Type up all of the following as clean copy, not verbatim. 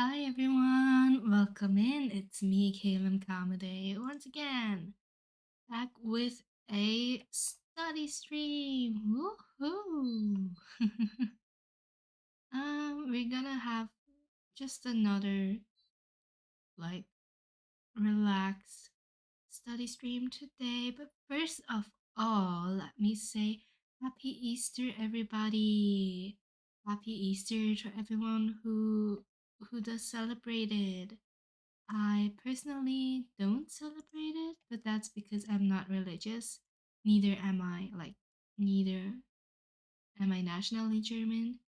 Hi everyone, welcome in. It's me, Caelum Kamide, once again, back with a study stream. Woohoo! we're gonna have just another like relaxed study stream today. But first of all, let me say Happy Easter, everybody! Happy Easter to everyone who does celebrate it. I personally don't celebrate it, but that's because I'm not religious. Neither am I, neither am I nationally German.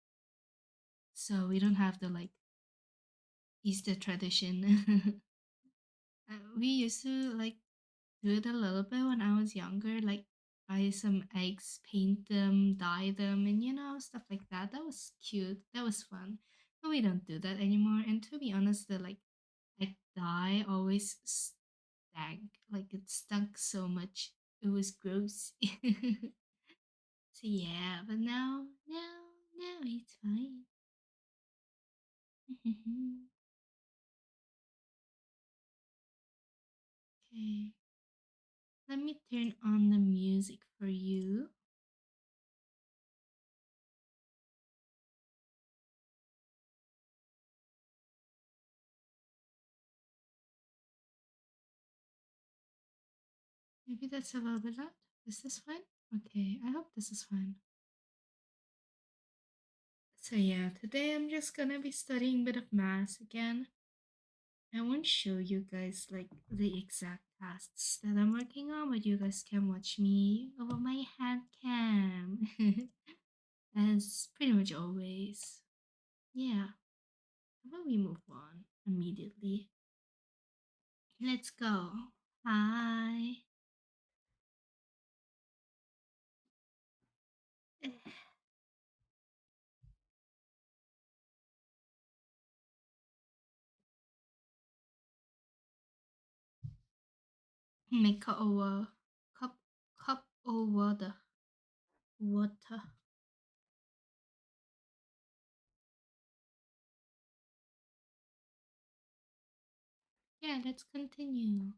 So we don't have the Easter tradition. We used to do it a little bit when I was younger, like buy some eggs, paint them, dye them, and stuff like that. That was cute. That was fun. But we don't do that anymore. And to be honest, the egg dye always stank. Like it stunk so much. It was gross. So yeah, but now it's fine. Okay, let me turn on the music for you. Maybe that's a little bit loud. Is this fine? Okay, I hope this is fine. So yeah, today I'm just gonna be studying a bit of math again. I won't show you guys the exact tasks that I'm working on, but you guys can watch me over my hand cam. As pretty much always. Yeah, how about we move on immediately? Let's go. Hi. Make over cup over the water. Yeah, let's continue.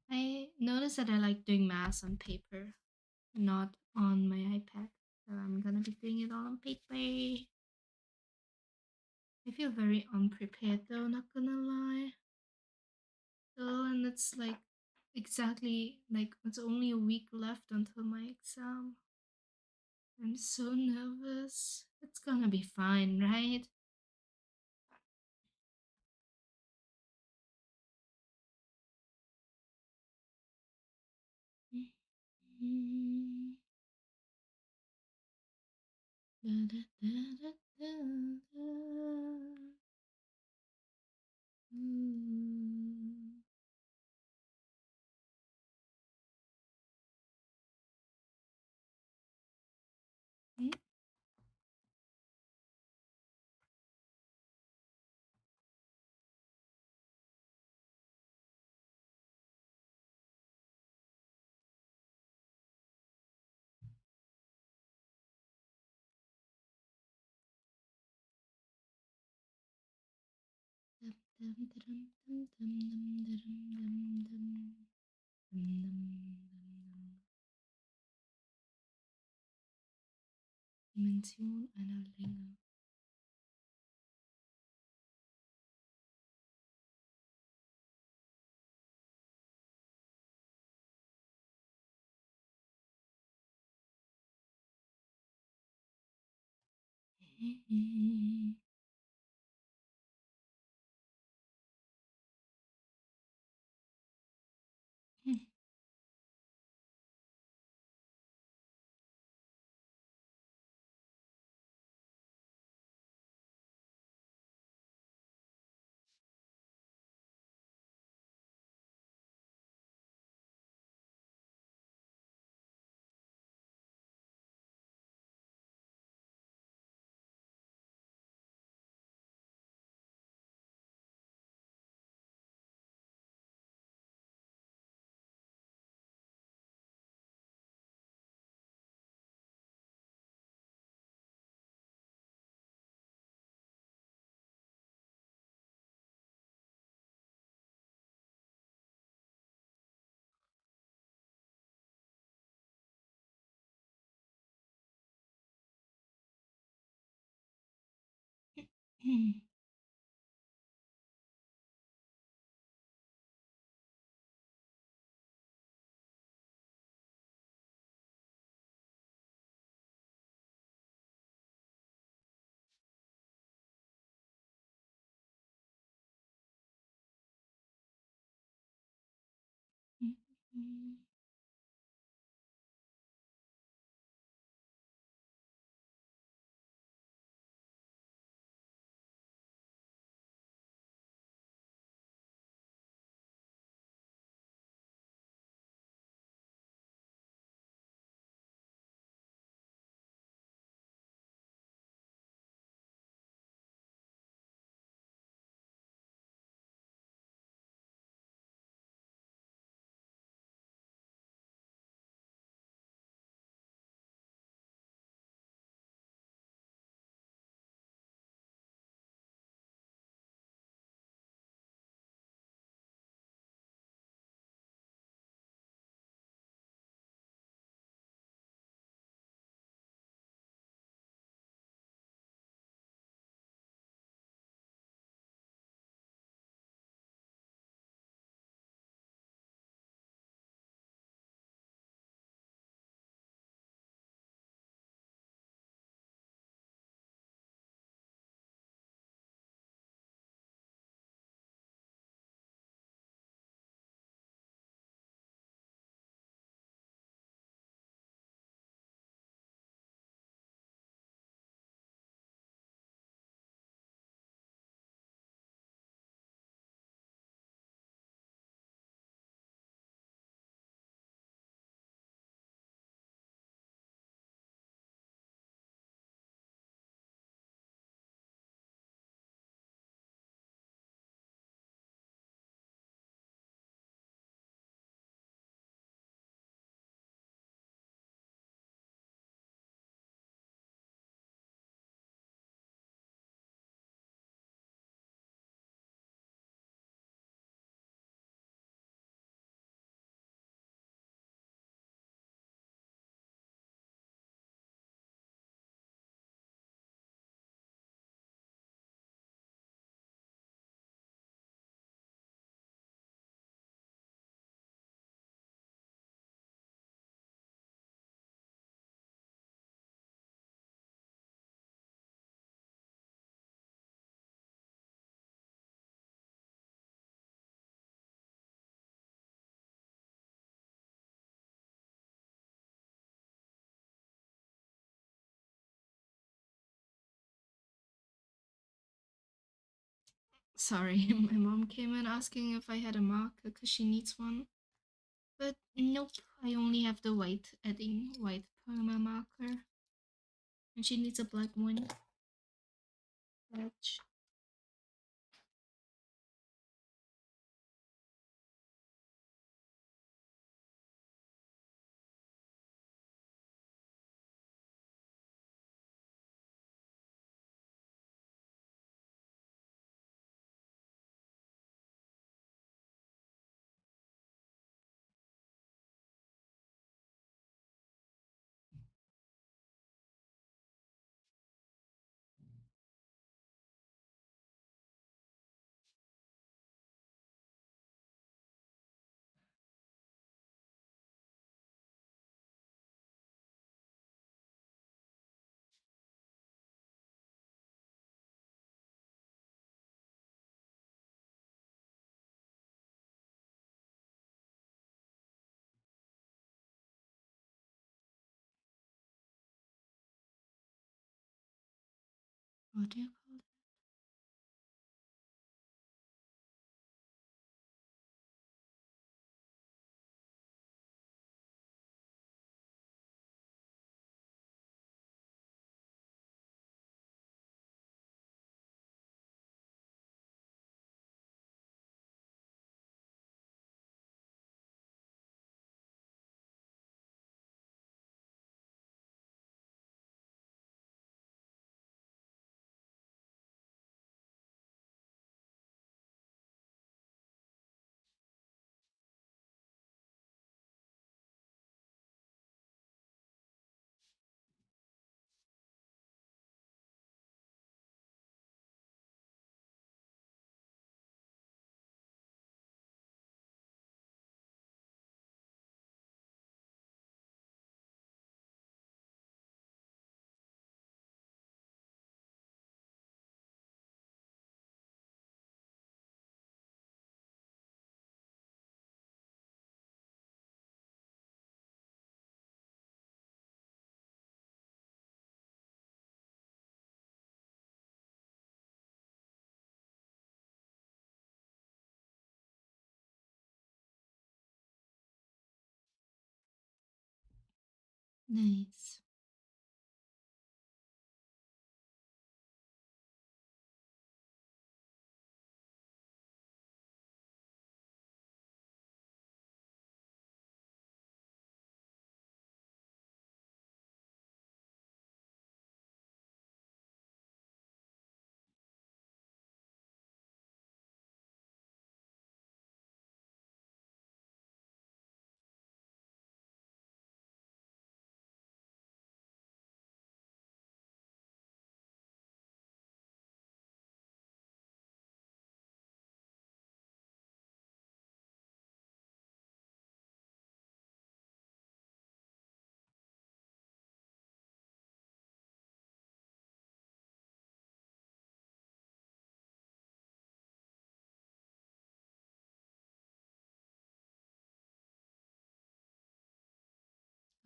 I noticed that I like doing math on paper, not on my iPad. So I'm gonna be doing it all on paper. I feel very unprepared though, not gonna lie. So, and it's exactly it's only a week left until my exam. I'm so nervous. It's gonna be fine, right? Dimension einer Länge. Hmm. Mhm. Sorry, my mom came in asking if I had a marker because she needs one. But nope, I only have the white Edding white perma marker. And she needs a black one. Let's what do you call it? Nice.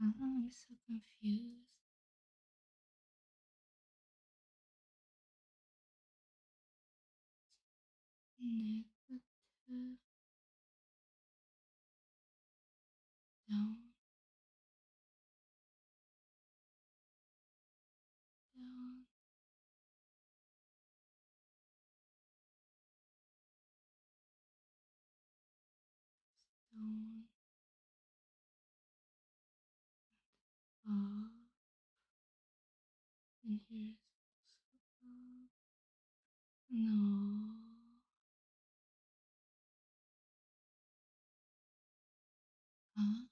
I'm so confused. Negative down, down, down, up, and here's up. No. Huh?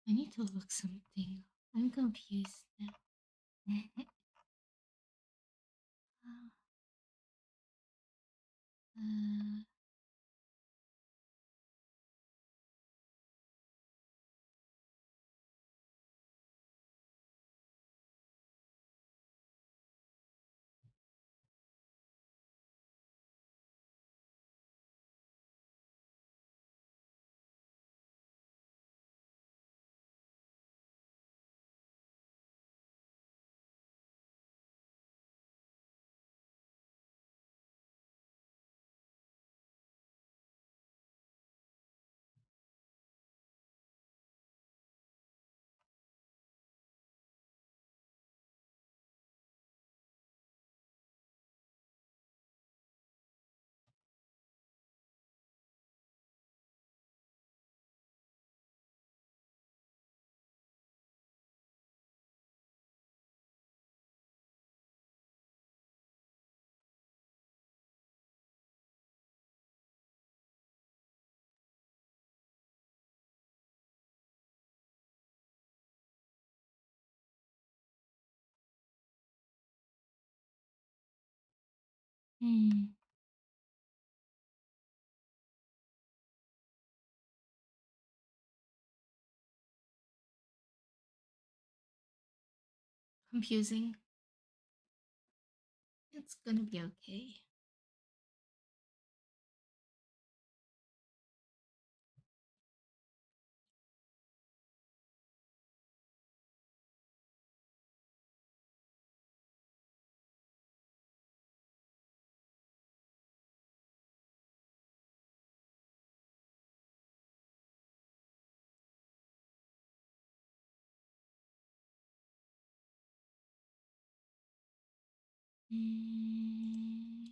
I need to look something. I'm confused now. uh, hmm. Confusing. It's gonna be okay.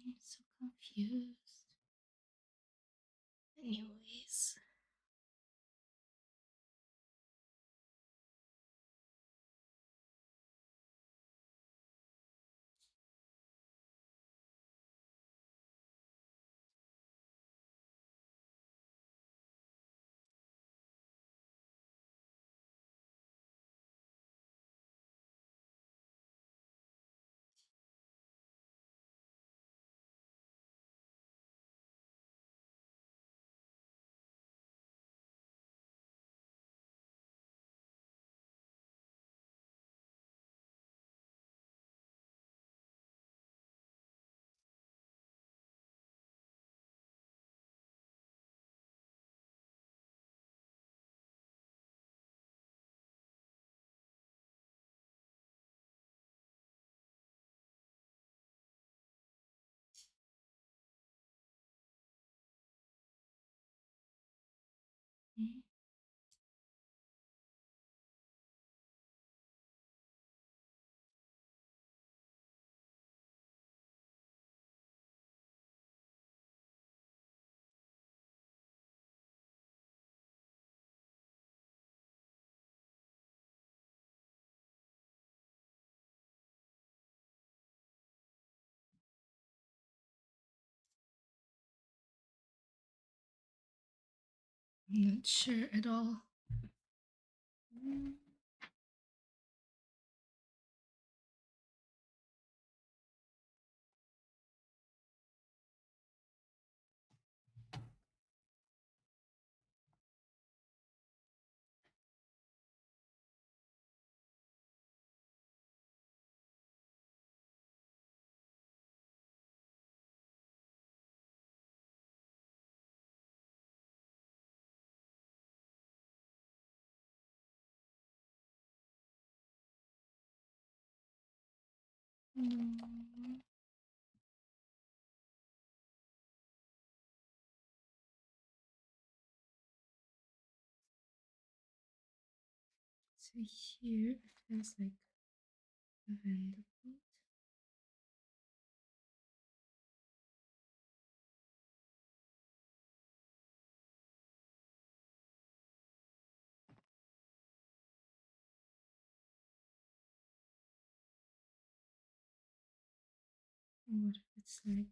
I'm so confused. Anyways. I'm not sure at all. Mm. Mm. So here it has like a vendor point. And what if it's like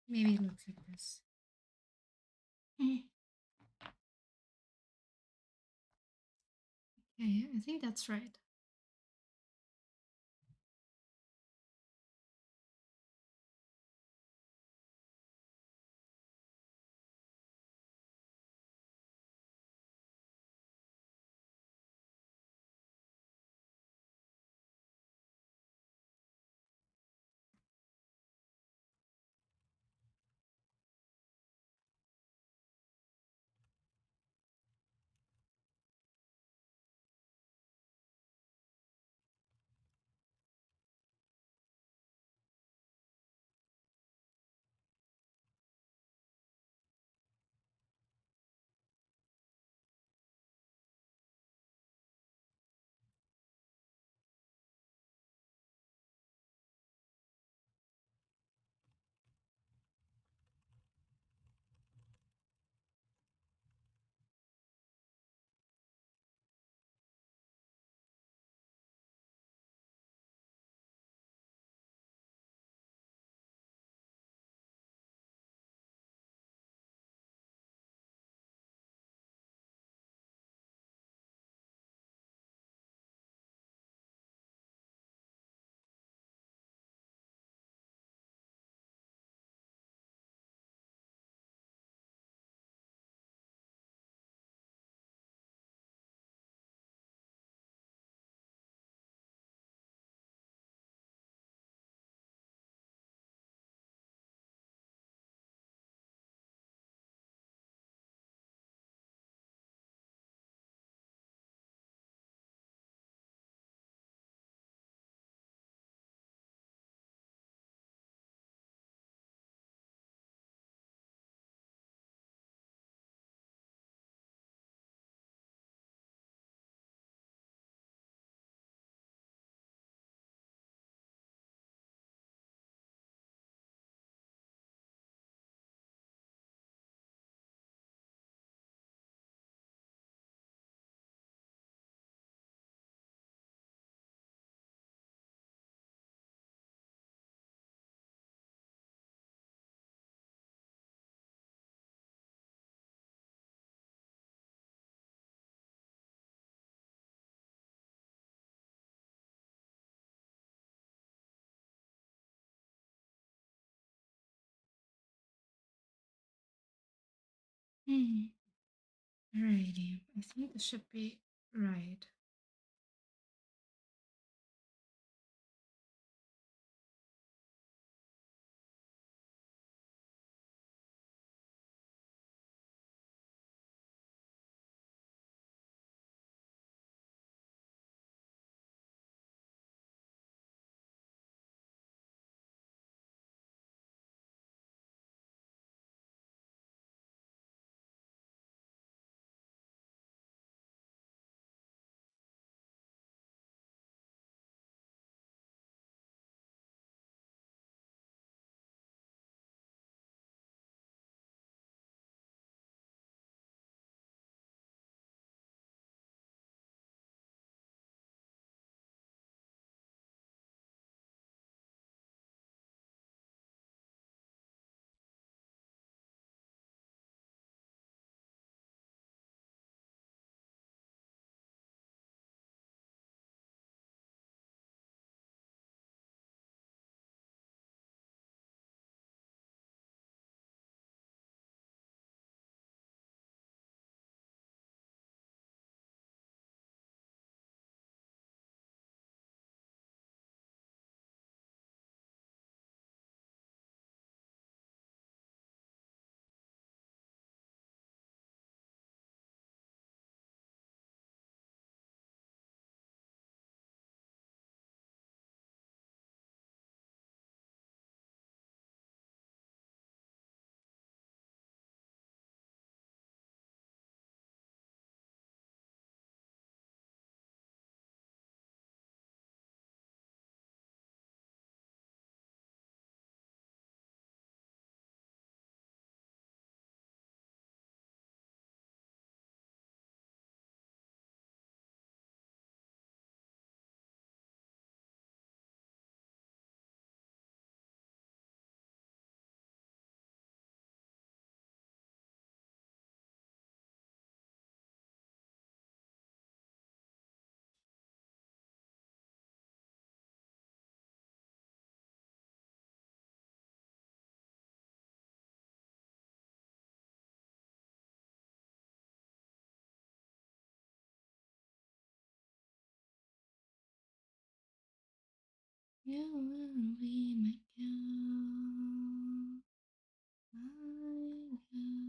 maybe it looks like this. Mm. Okay, I think that's right. Hmm. Alrighty. I think this should be right. You will be my girl, my girl.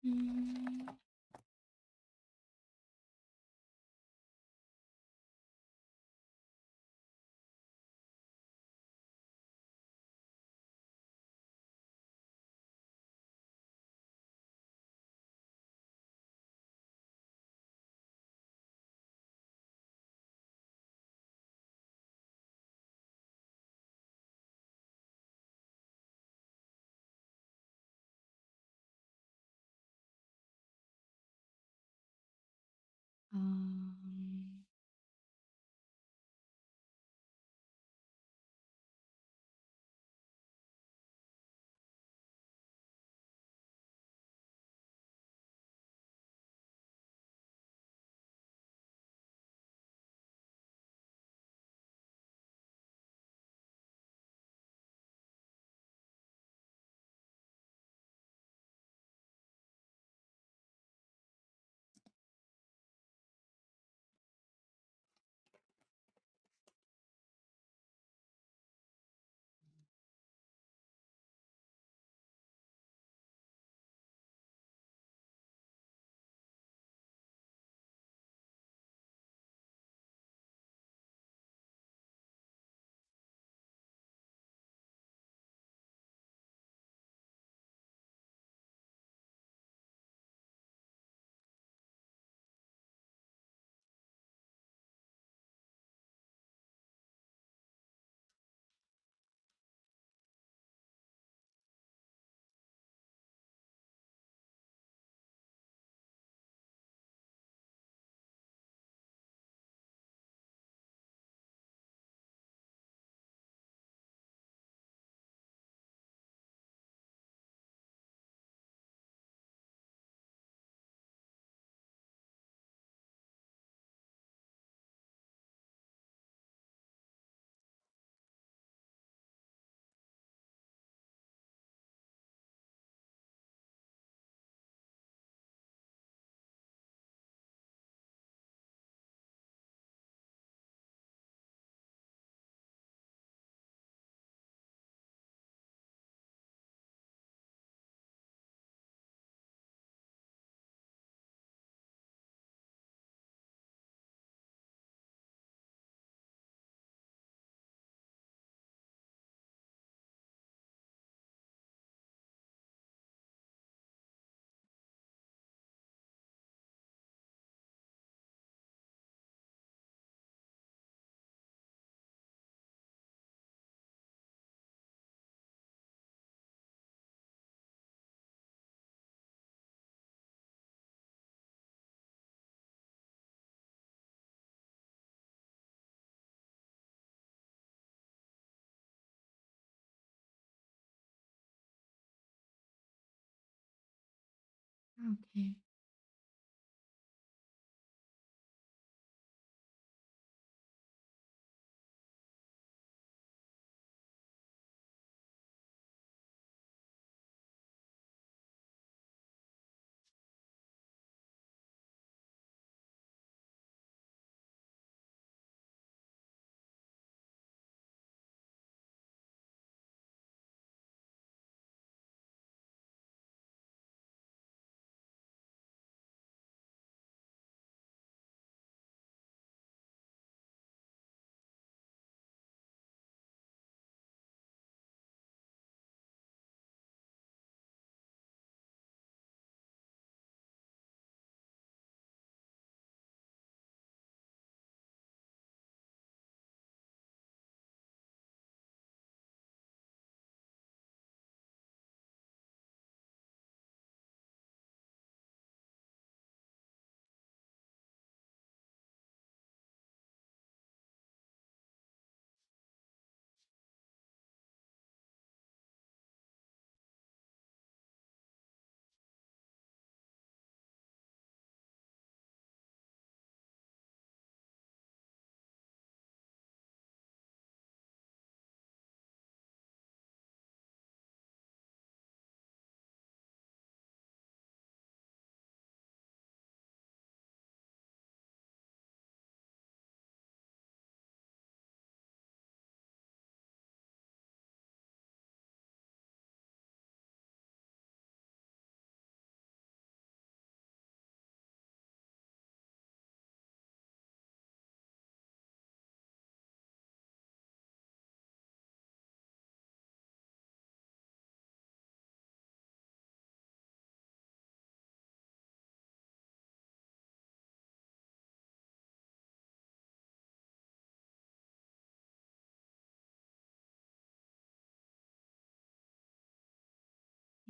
Mm, um, okay.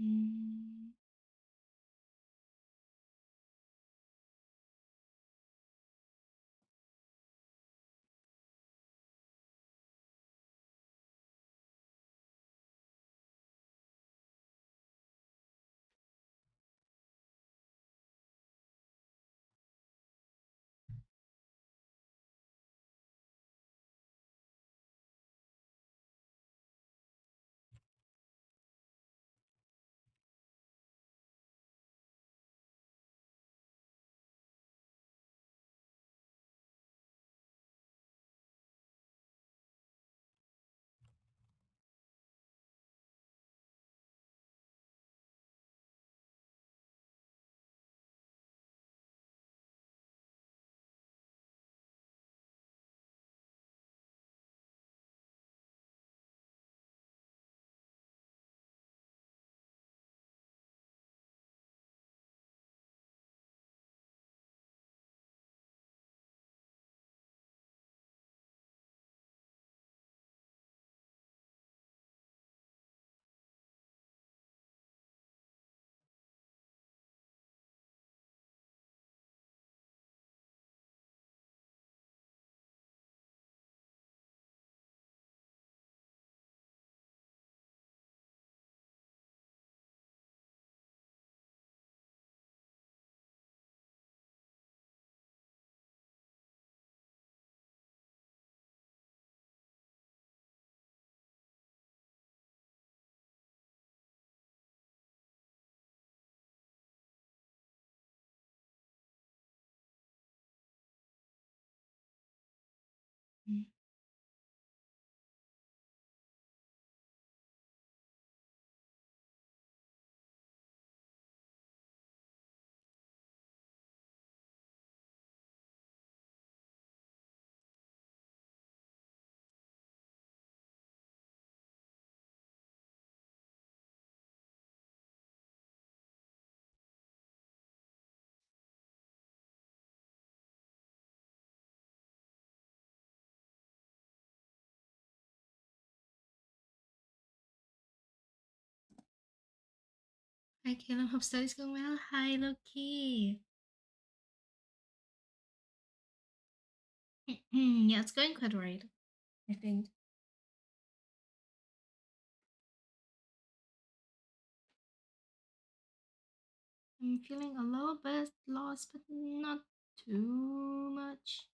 Mm. Mm. Hi, Caleb. Hope study's going well. Hi, Loki. Yeah, it's going quite right, I think. I'm feeling a little bit lost, but not too much.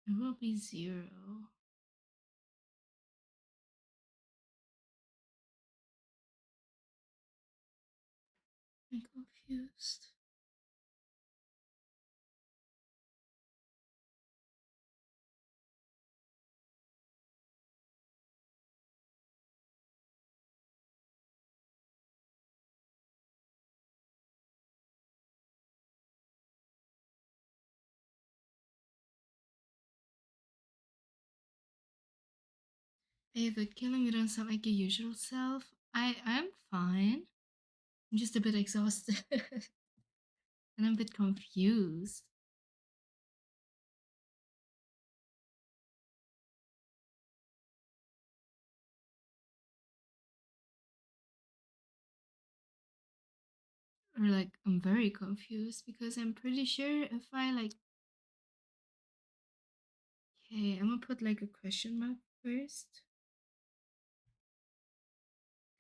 It will be 0. I'm confused. Hey, but killing you don't sound like your usual self. I'm fine. I'm just a bit exhausted and I'm a bit confused. Or like I'm very confused because I'm pretty sure if I like okay, I'm gonna put like a question mark first.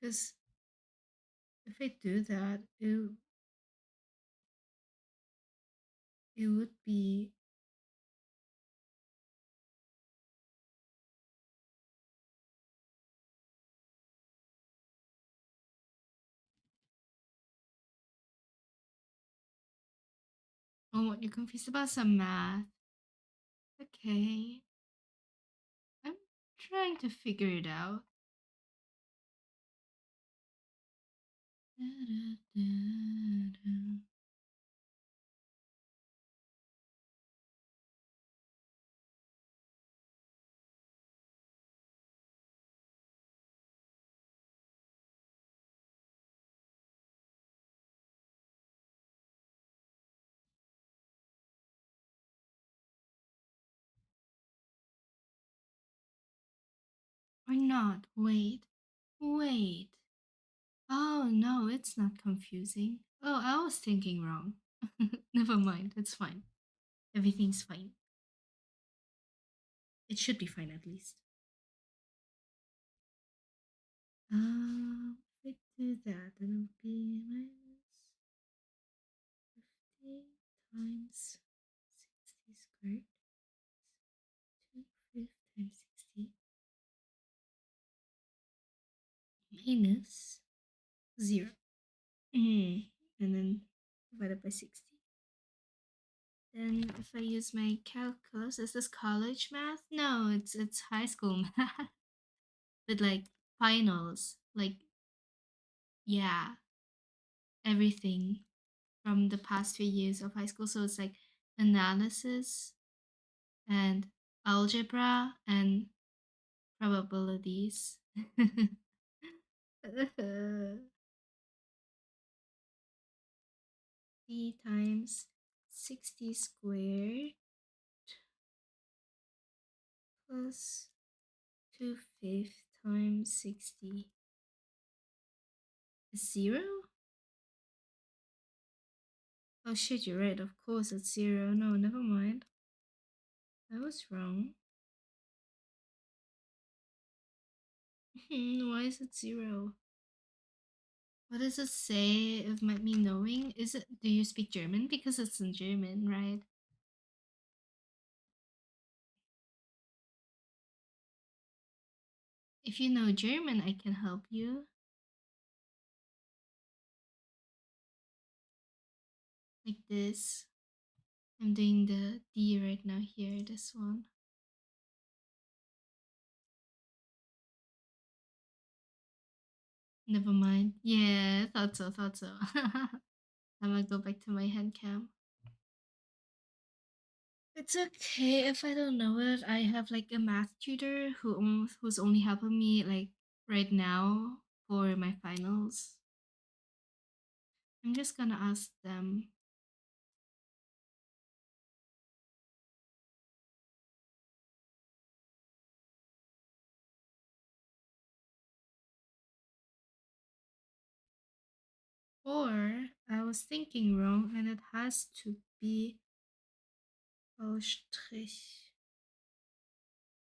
Because if I do that, it would be oh what you're confused about some math. Okay. I'm Trying to figure it out. Or not. Wait. Wait. Oh no, it's not confusing. Oh, I was thinking wrong. Never mind, it's fine. Everything's fine. It should be fine at least. If I do that, then it'll be minus 50 times 60 squared. 2/5 times 60 minus 0. And then divided by 60. Then if I use my calculus, is this college math? No, it's high school math. But like finals, like yeah, everything from the past 3 years of high school. So it's like analysis and algebra and probabilities. 3 times 60 squared plus 2/5 times 60 is 0? Oh shit, you're right. Of course it's 0. No, never mind. I was wrong. Why is it 0? What does it say of me knowing? Is it, do you speak German? Because it's in German, right? If you know German, I can help you. Like this. I'm doing the D right now here, this one. Never mind. Yeah, thought so, thought so. I'm gonna go back to my hand cam. It's okay if I don't know it. I have like a math tutor who's only helping me like right now for my finals. I'm just gonna ask them. Or I was thinking wrong and it has to be Strich,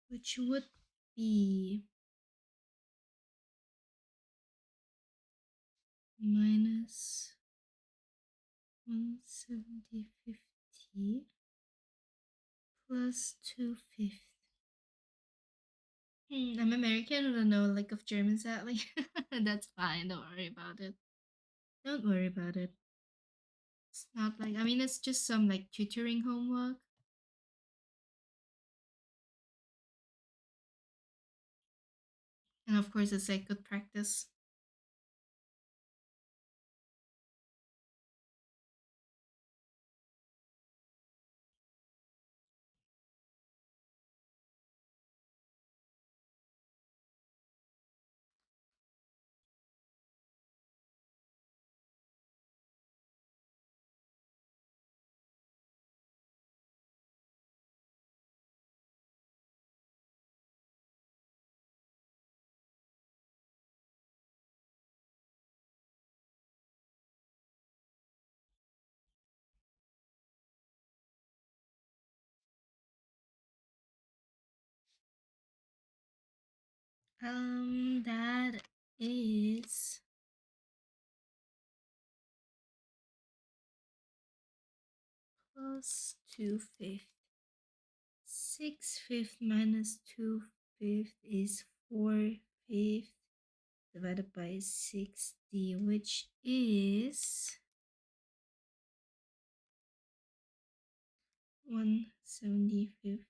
which would be minus 170/50 plus 2/5. I'm American. I don't know like of German sadly. That's fine. Don't worry about it. Don't worry about it. It's not like, I mean, it's just some like tutoring homework. And of course, it's like good practice. That is plus 2/5. 6/5 minus 2/5 is 4/5 divided by 60, which is 175.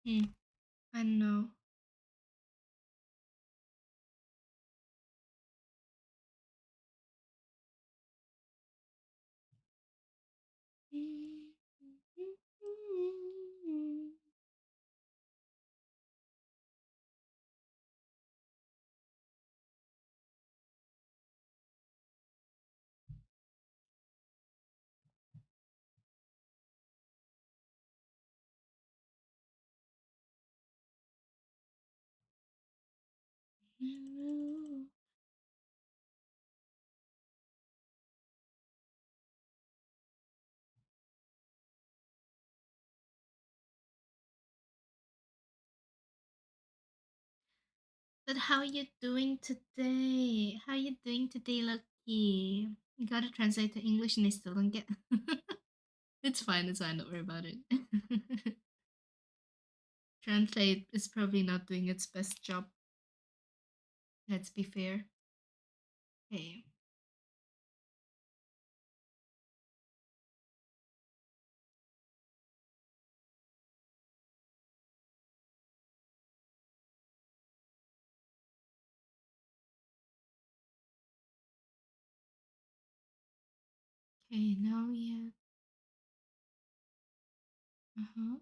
Hmm. I know. But how you doing today? How you doing today, Lucky? You gotta translate to English and I still don't get. It's fine. It's fine. Don't worry about it. Translate is probably not doing its best job. Let's be fair. Okay. Okay. Now we have. Uh huh.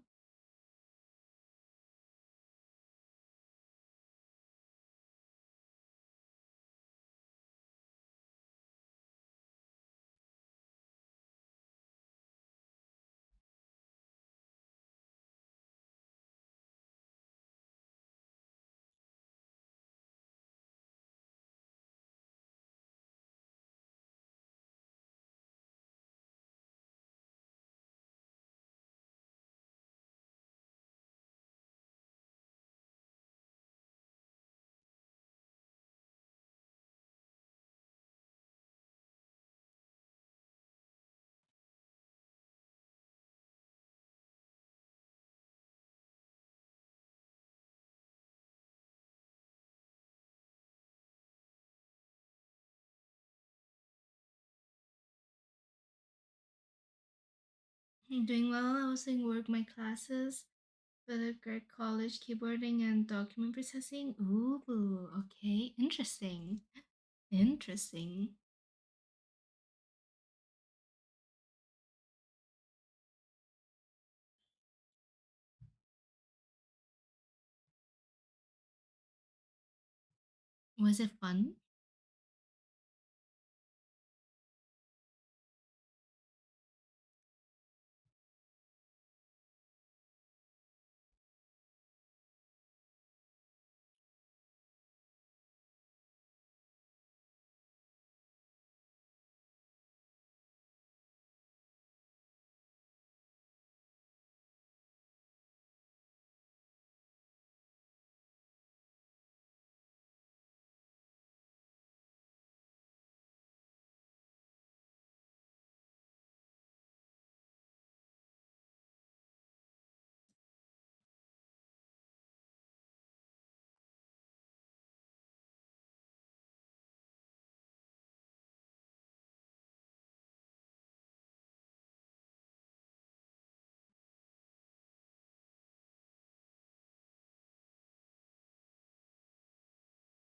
I'm doing well. I was doing work my classes for the grad college keyboarding and document processing. Ooh, okay. Interesting. Interesting. Was it fun?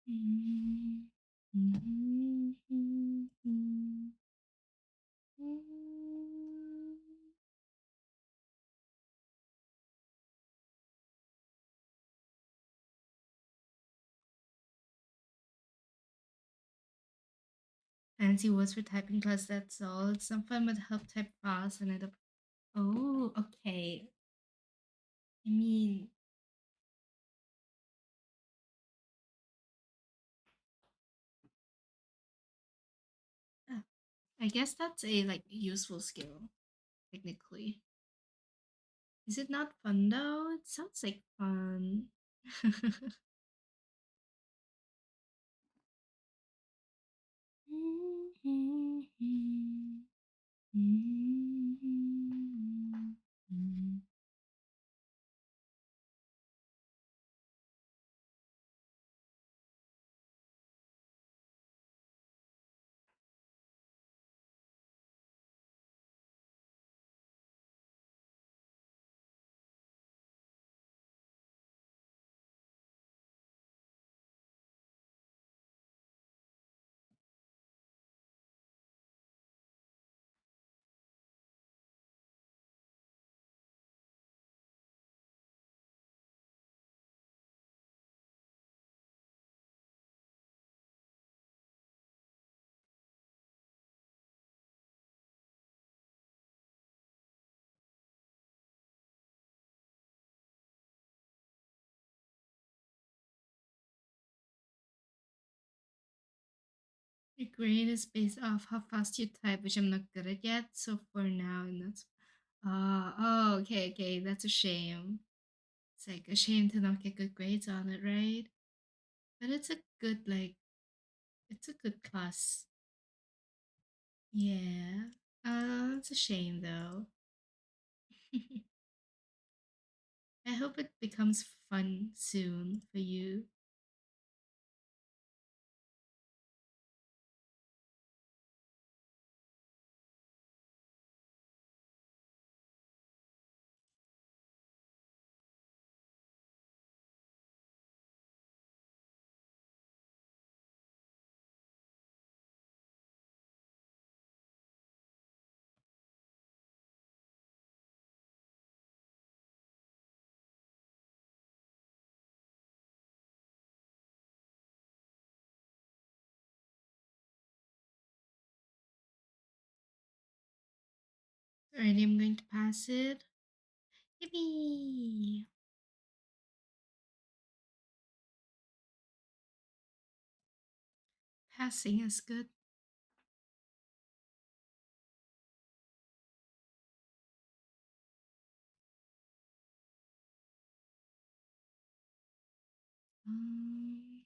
Mm, mm, mm, mm, mm. Fancy words for typing class, that's all. It's not fun, but help type fast and it. Oh, okay. I mean, uh, I guess that's a like useful skill, technically. Is it not fun though? It sounds like fun. Your grade is based off how fast you type, which I'm not good at yet. So for now, and that's oh, okay, okay, that's a shame. It's like a shame to not get good grades on it, right? But it's a good it's a good class. Yeah. It's a shame though. I hope it becomes fun soon for you. Alrighty, I'm going to pass it. Yippee! Passing is good. Um,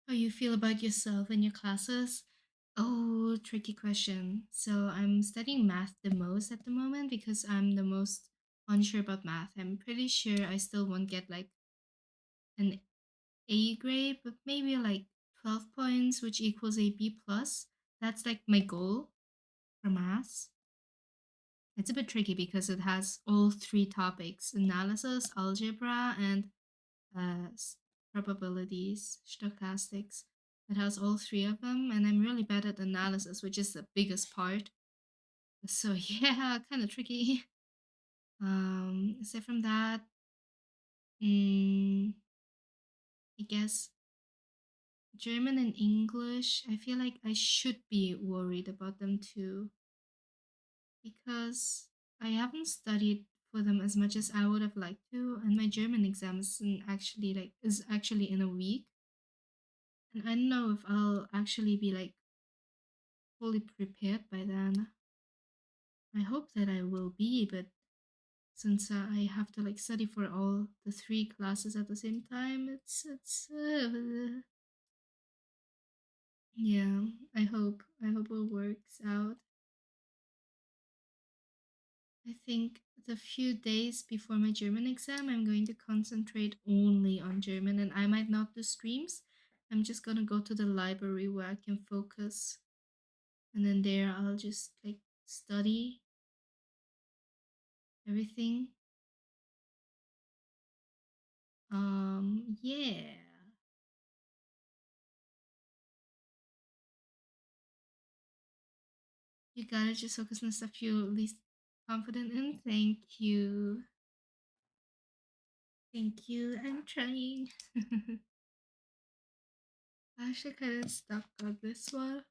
how you feel about yourself and your classes? Oh, tricky question. So I'm studying math the most at the moment because I'm the most unsure about math. I'm pretty sure I still won't get like an A grade, but maybe like 12 points, which equals a B plus. That's like my goal for math. It's a bit tricky because it has all three topics: analysis, algebra, and uh, probabilities, stochastics. It has all three of them, and I'm really bad at analysis, which is the biggest part. So yeah, kind of tricky. Aside from that, mm, I guess German and English, I feel like I should be worried about them too because I haven't studied for them as much as I would have liked to, and my German exam is actually in a week, and I don't know if I'll actually be like fully prepared by then. I hope that I will be, but since I have to like study for all the three classes at the same time, it's yeah. I hope it works out. I think the few days before my German exam, I'm going to concentrate only on German, and I might not do streams. I'm just gonna go to the library where I can focus, and then there I'll just like study everything. Yeah. You gotta just focus on the stuff you're least confident in. Thank you. Thank you. I'm trying. I actually kind of stuck on this one.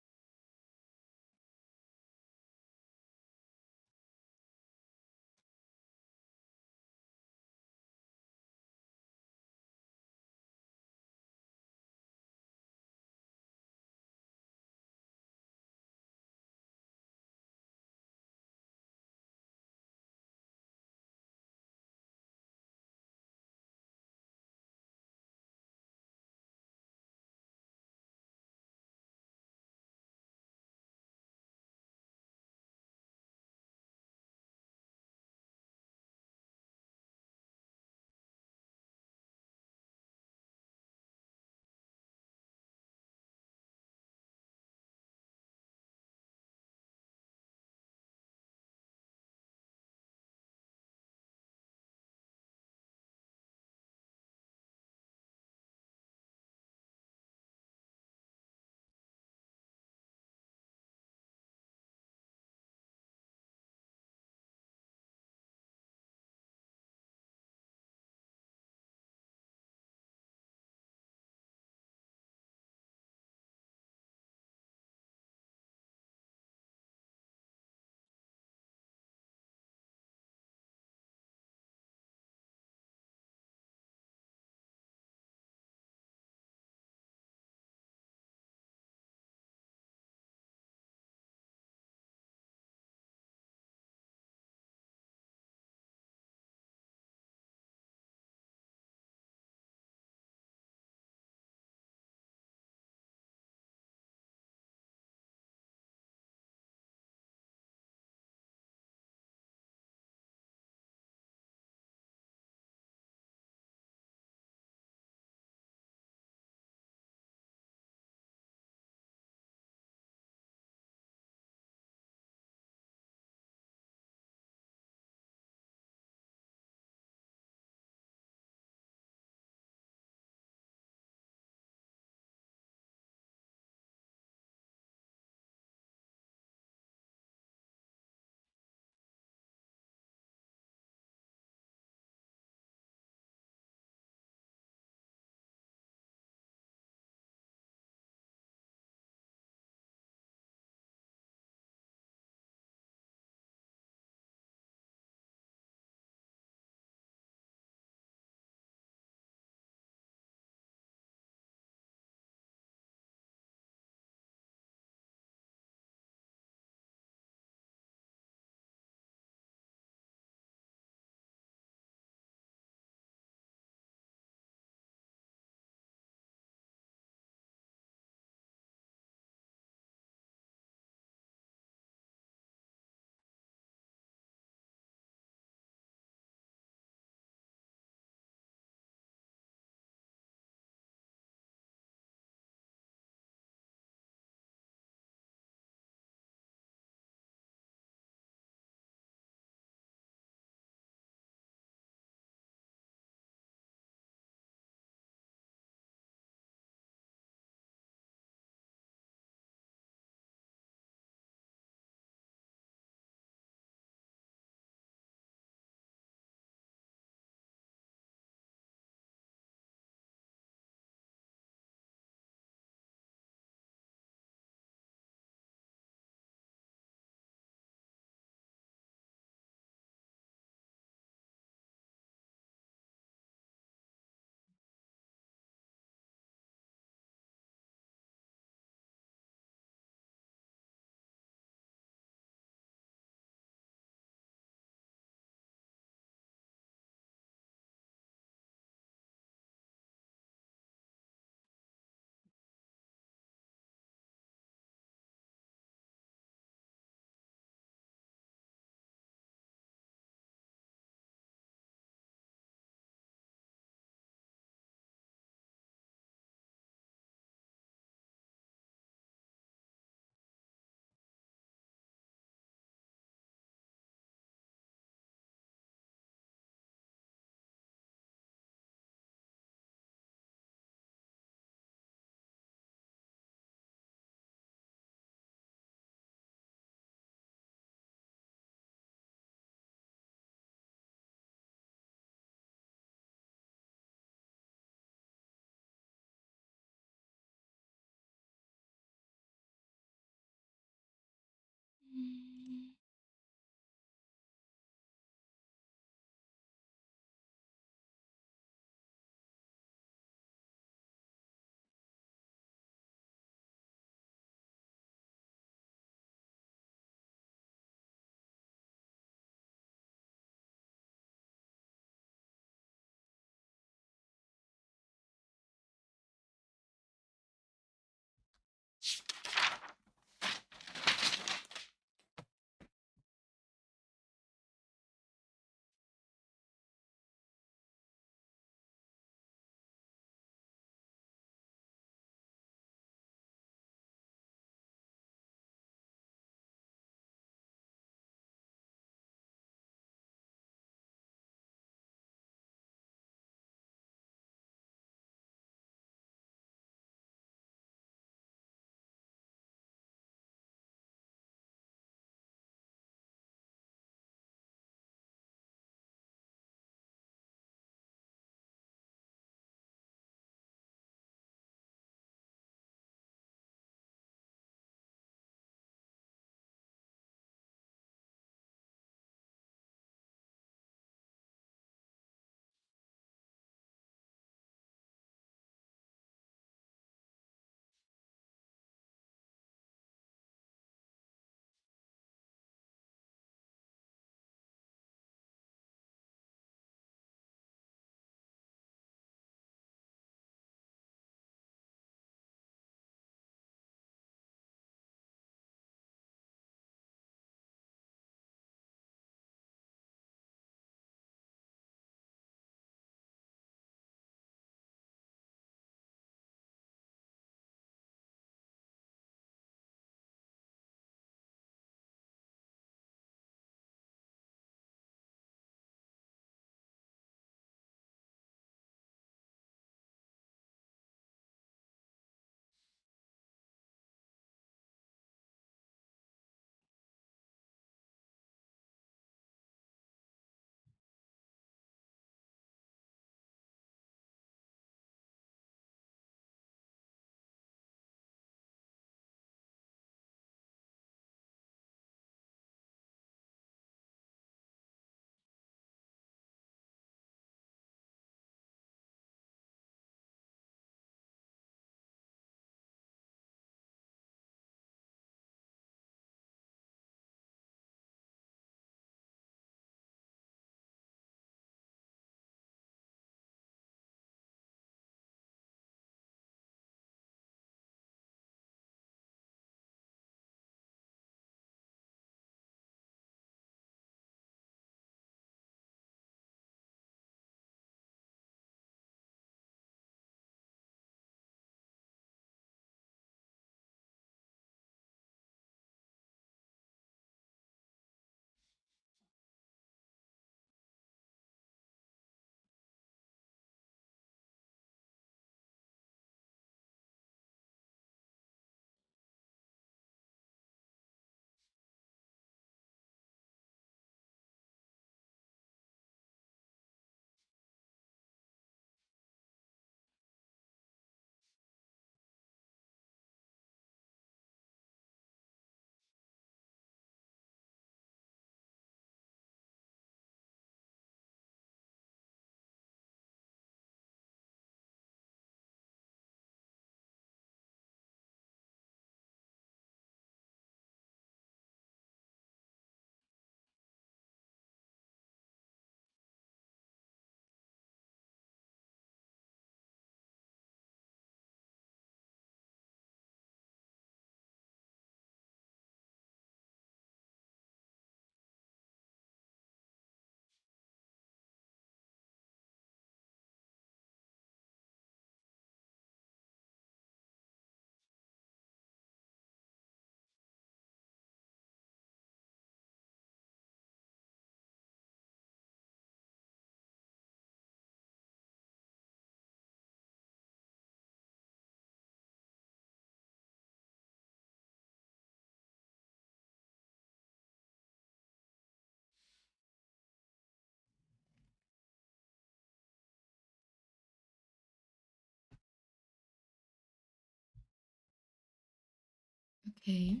Okay.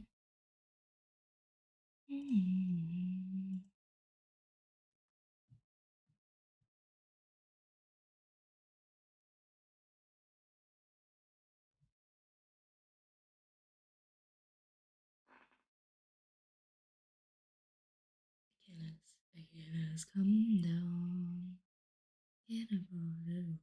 Mm. Achilles, come down. Get above the roof.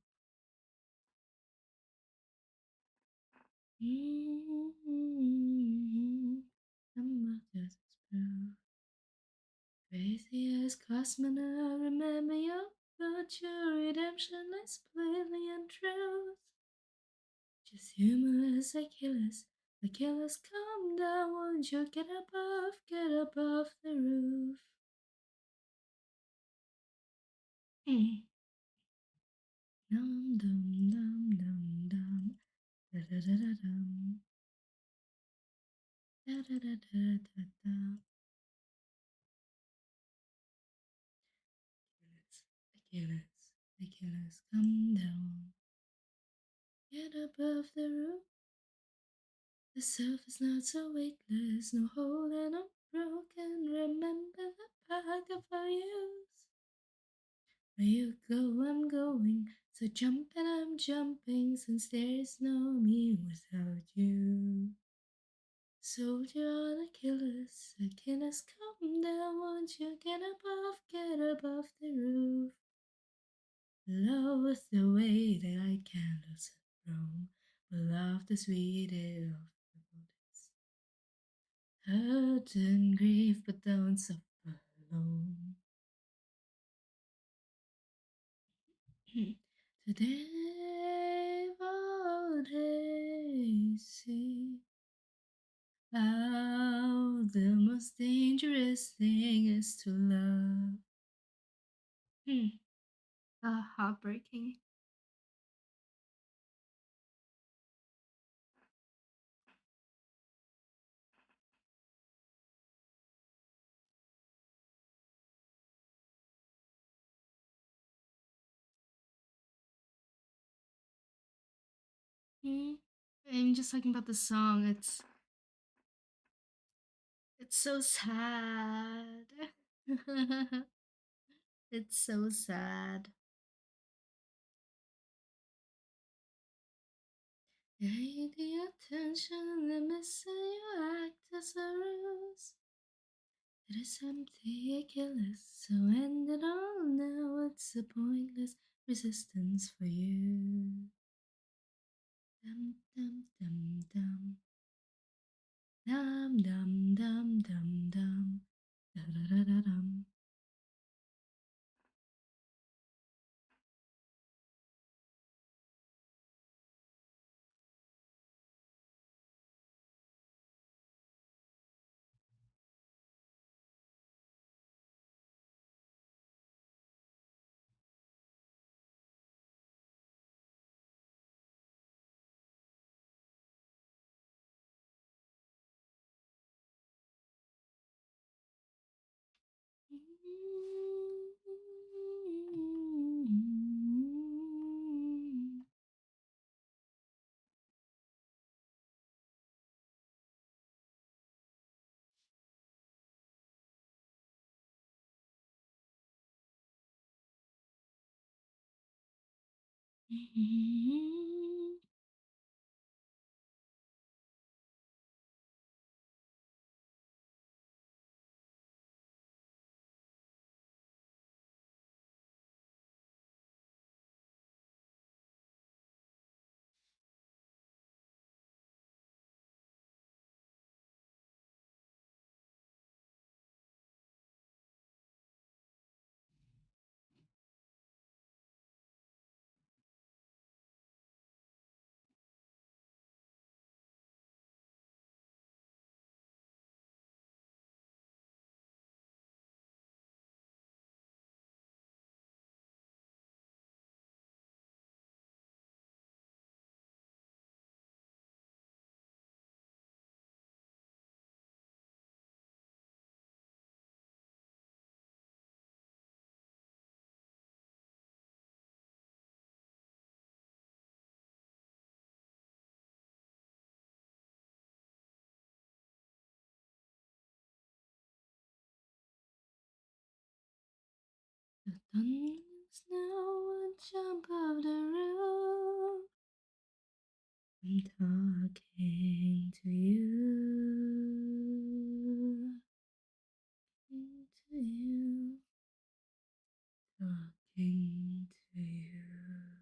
I'm not just proof. Crazy as Cosmon, I remember you. But your redemption is plainly untruth. Just humorous Achilles. Achilles, come down, won't you get above the roof. Mm. Dum dum dum dum dum. Da da da da dum. Da da da da da da. Achilles, Achilles, come down. Get above the roof. The surface not so weightless, no hole and unbroken. Remember the pact of our youth. Where you go, I'm going. So jump and I'm jumping, since there's no me without you. Soldier on Achilles, Achilles, come down, won't you get above the roof. Love with the way that I candles at Rome, but love the sweet air of the wilderness. Hurt and grief, but don't suffer alone. Today, they see how the most dangerous thing is to love. Heartbreaking. Hmm. I'm just talking about the song. It's so sad. It's so sad. I hate the attention, the missing you act as a ruse. It is empty Achilles, so end it all now. It's a pointless resistance for you. Dum dum dum dum. Dum dum dum dum dum. Da da da da dum. The thunder's now on jump of the roof. I'm talking to you. Talking to you. Talking to you.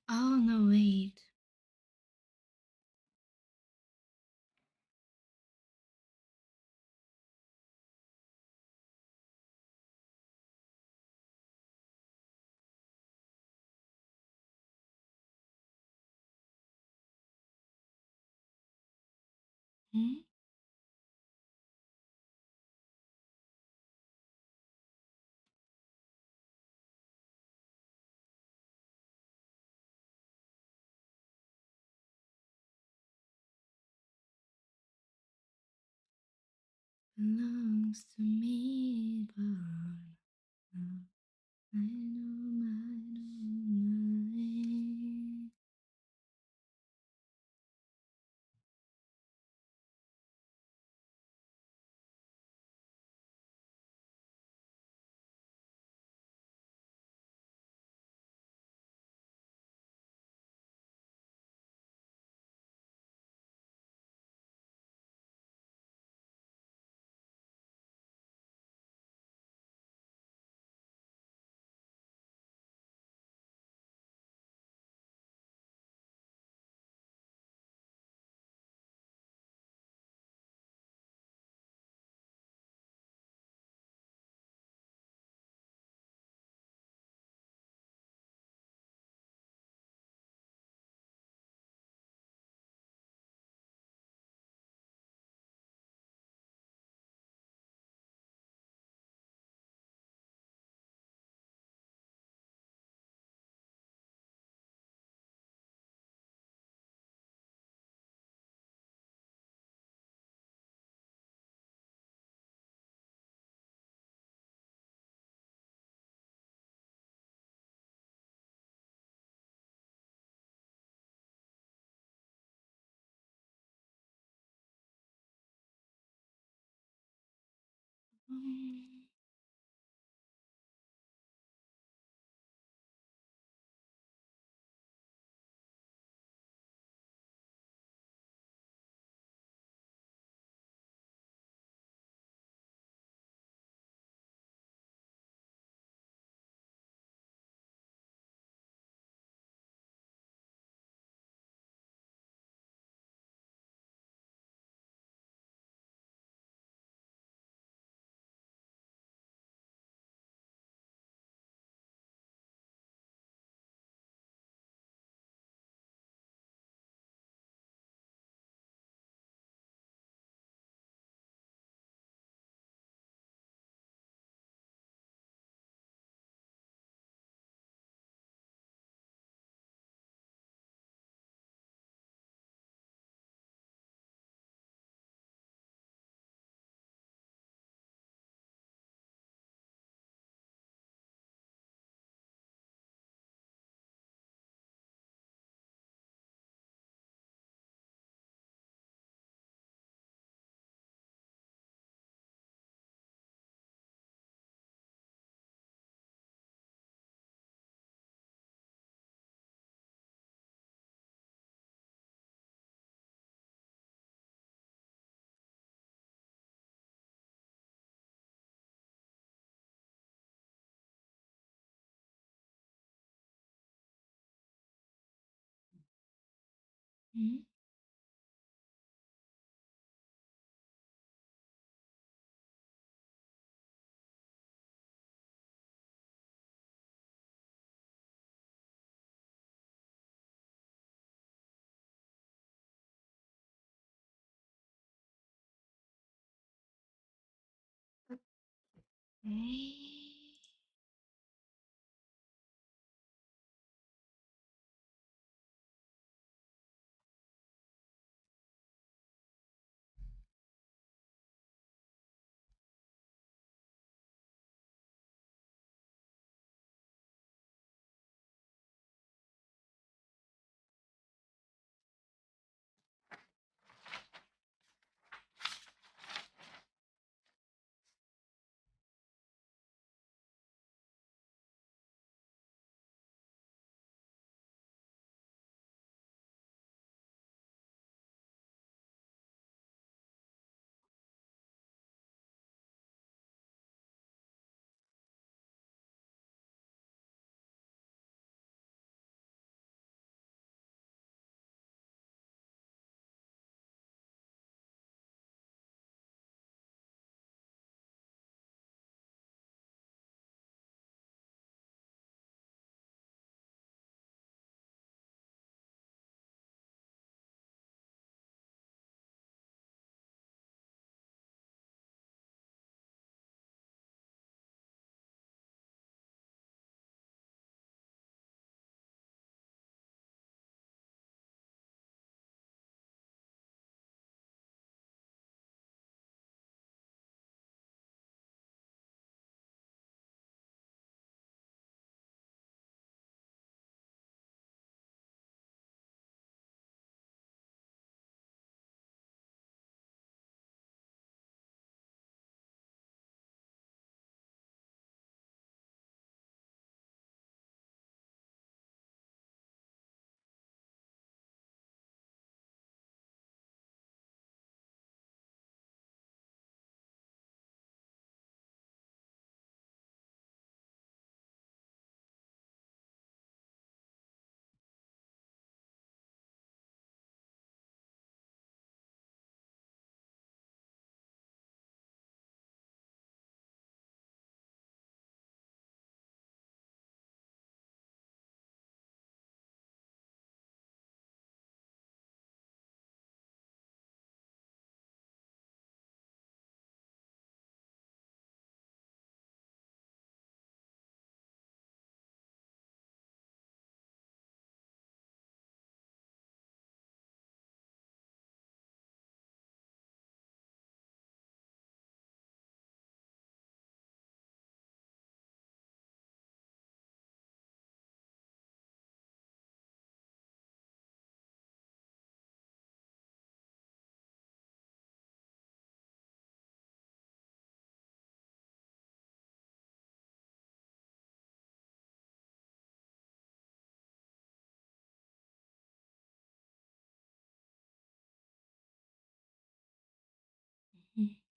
Oh no, wait. Hmm? Belongs to me, but I know mine. Mhm. Okay.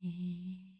Mhm.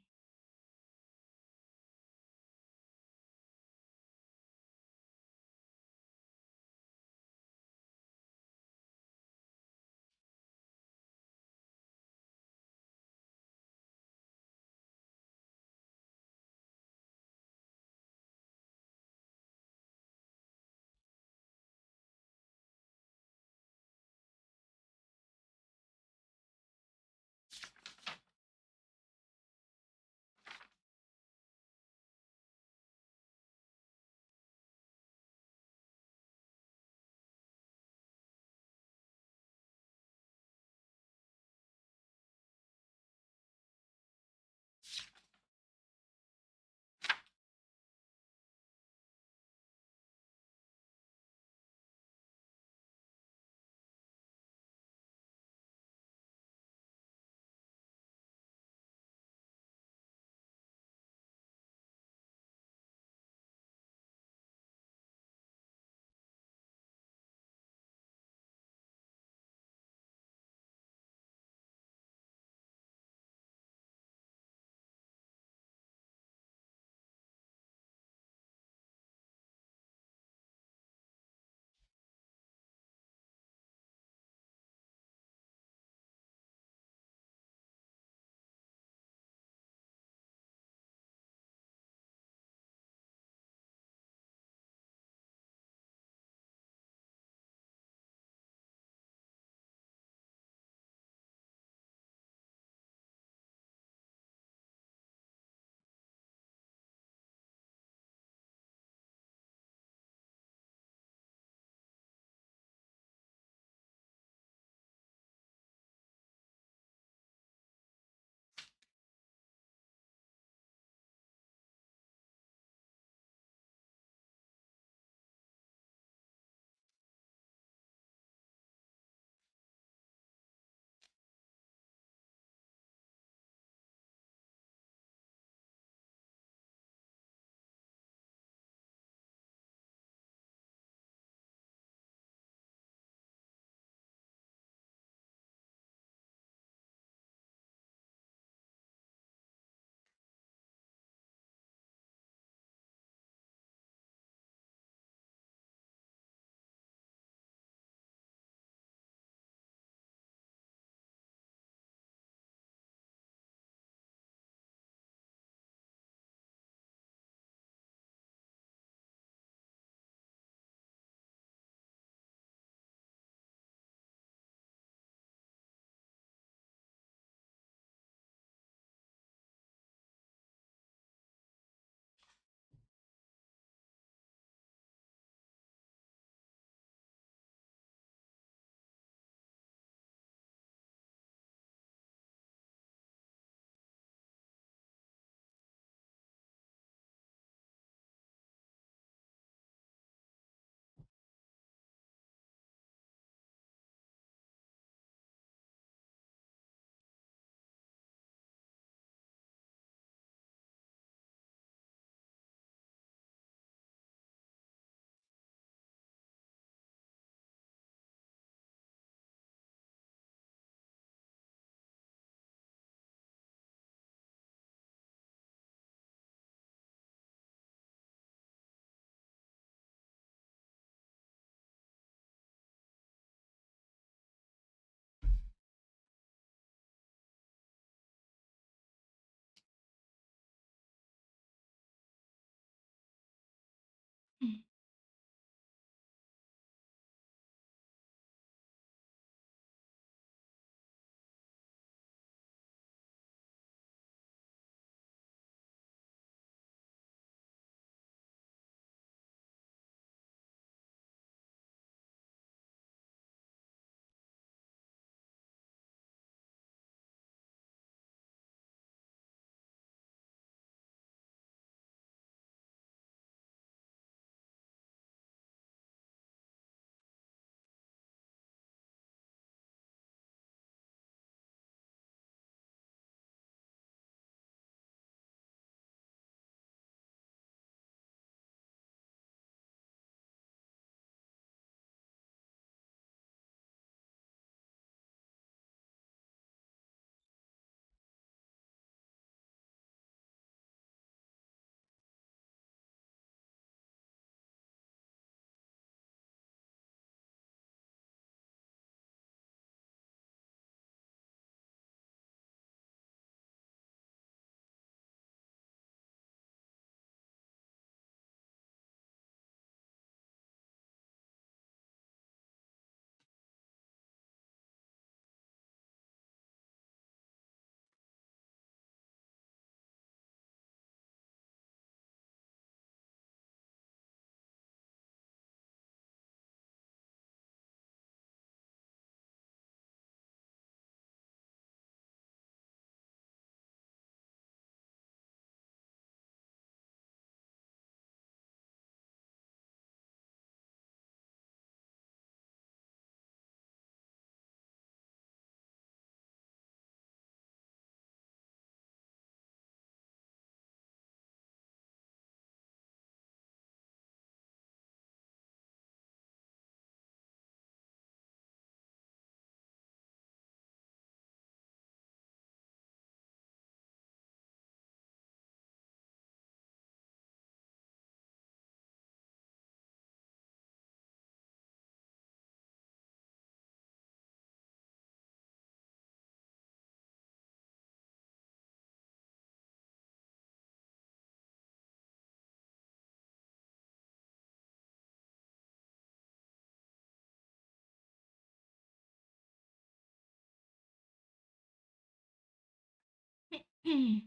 Okay.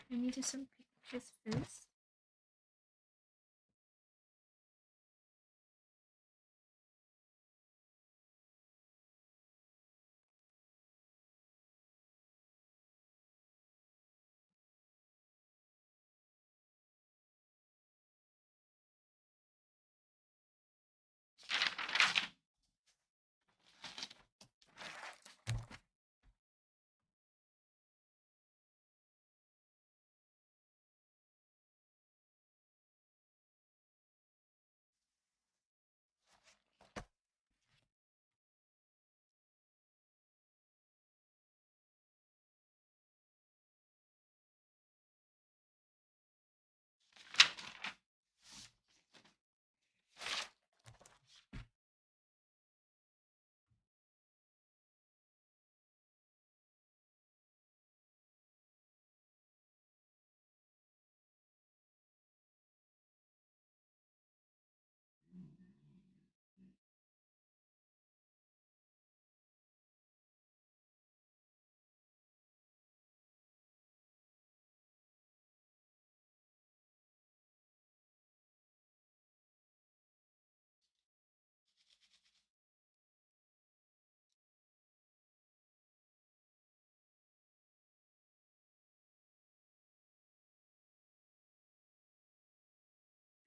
Let me do some pictures first.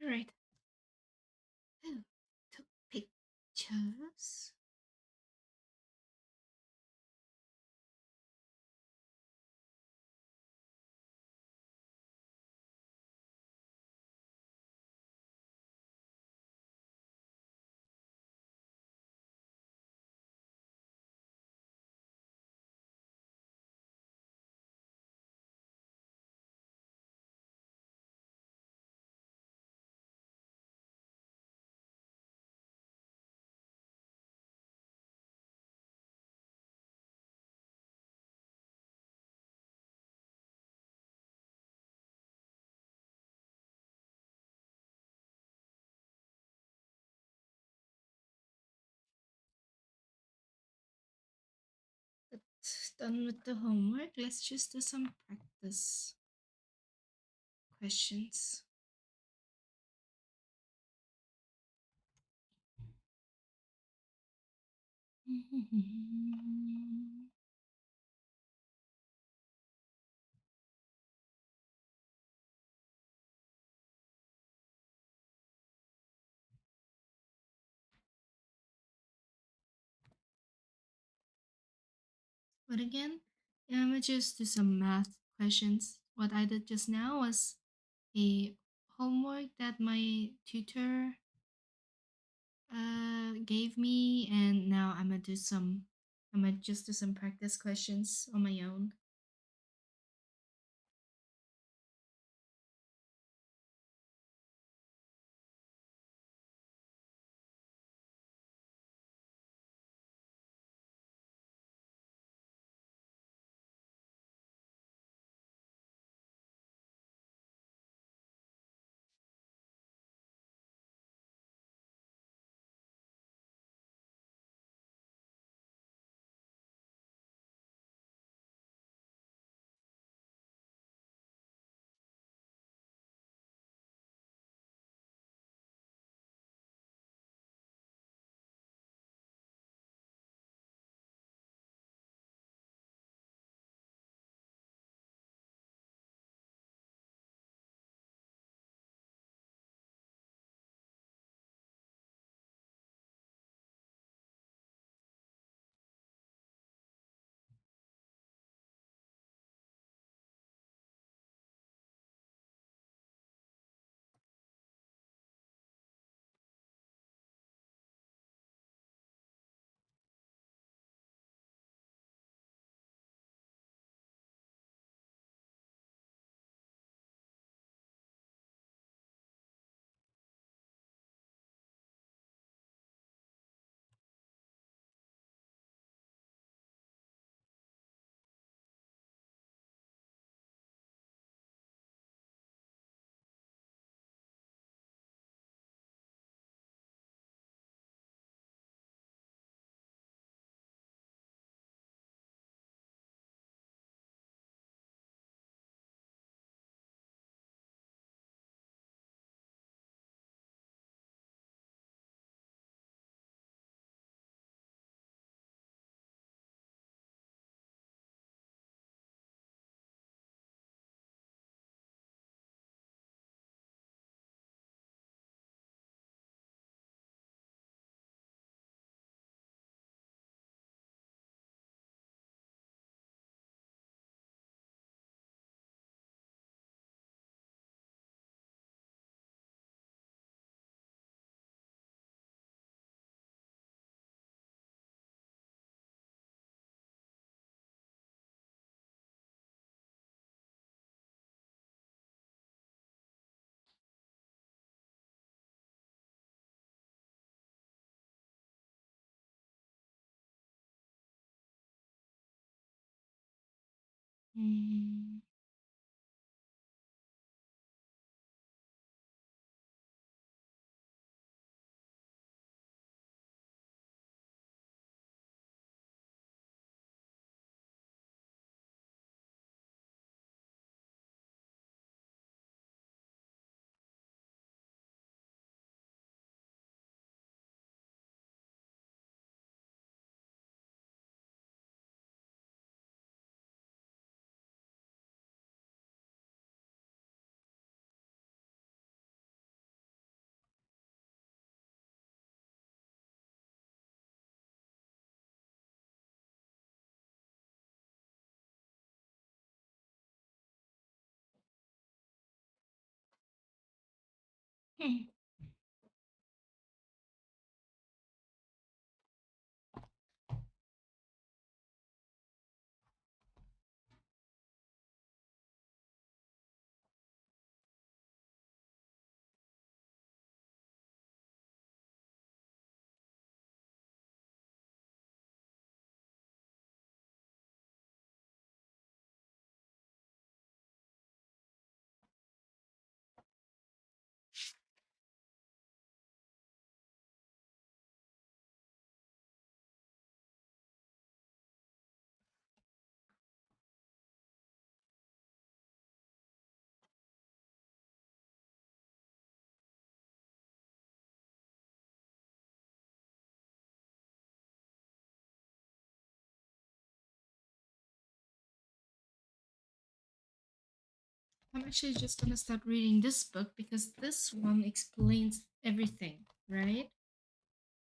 All right. Oh, took pictures. That's done with the homework. Let's just do some practice questions. But again, I'm gonna just do some math questions. What I did just now was a homework that my tutor gave me, and now I'm gonna just do some practice questions on my own. Mm. Hmm. I'm actually just gonna start reading this book because this one explains everything, right?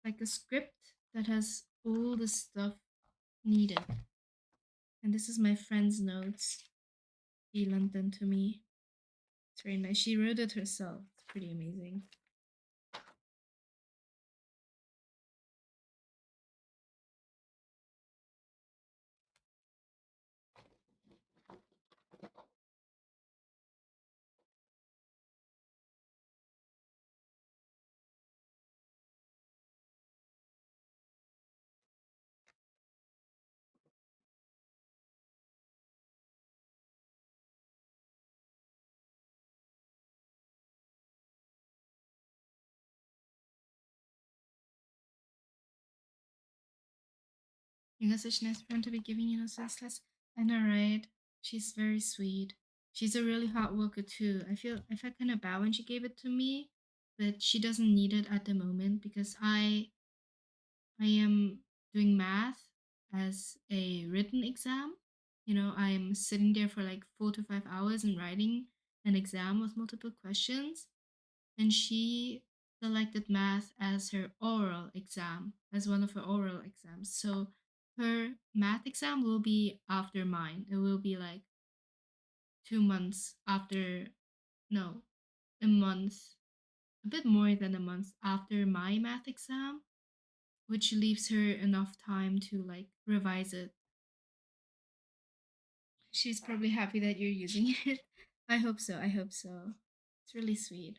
Like a script that has all the stuff needed. And this is my friend's notes. She lent them to me. It's very nice. She wrote it herself. It's pretty amazing. You got such a nice friend to be giving you this class. I know, right? She's very sweet. She's a really hard worker too. I felt kind of bad when she gave it to me, but she doesn't need it at the moment because I am doing math as a written exam. You know, I'm sitting there for like 4 to 5 hours and writing an exam with multiple questions. And she selected math as her oral exam, as one of her oral exams. So her math exam will be after mine. It will be like 2 months after, no, a month, a bit more than a month after my math exam, which leaves her enough time to like revise it. She's probably happy that you're using it. I hope so. I hope so. It's really sweet.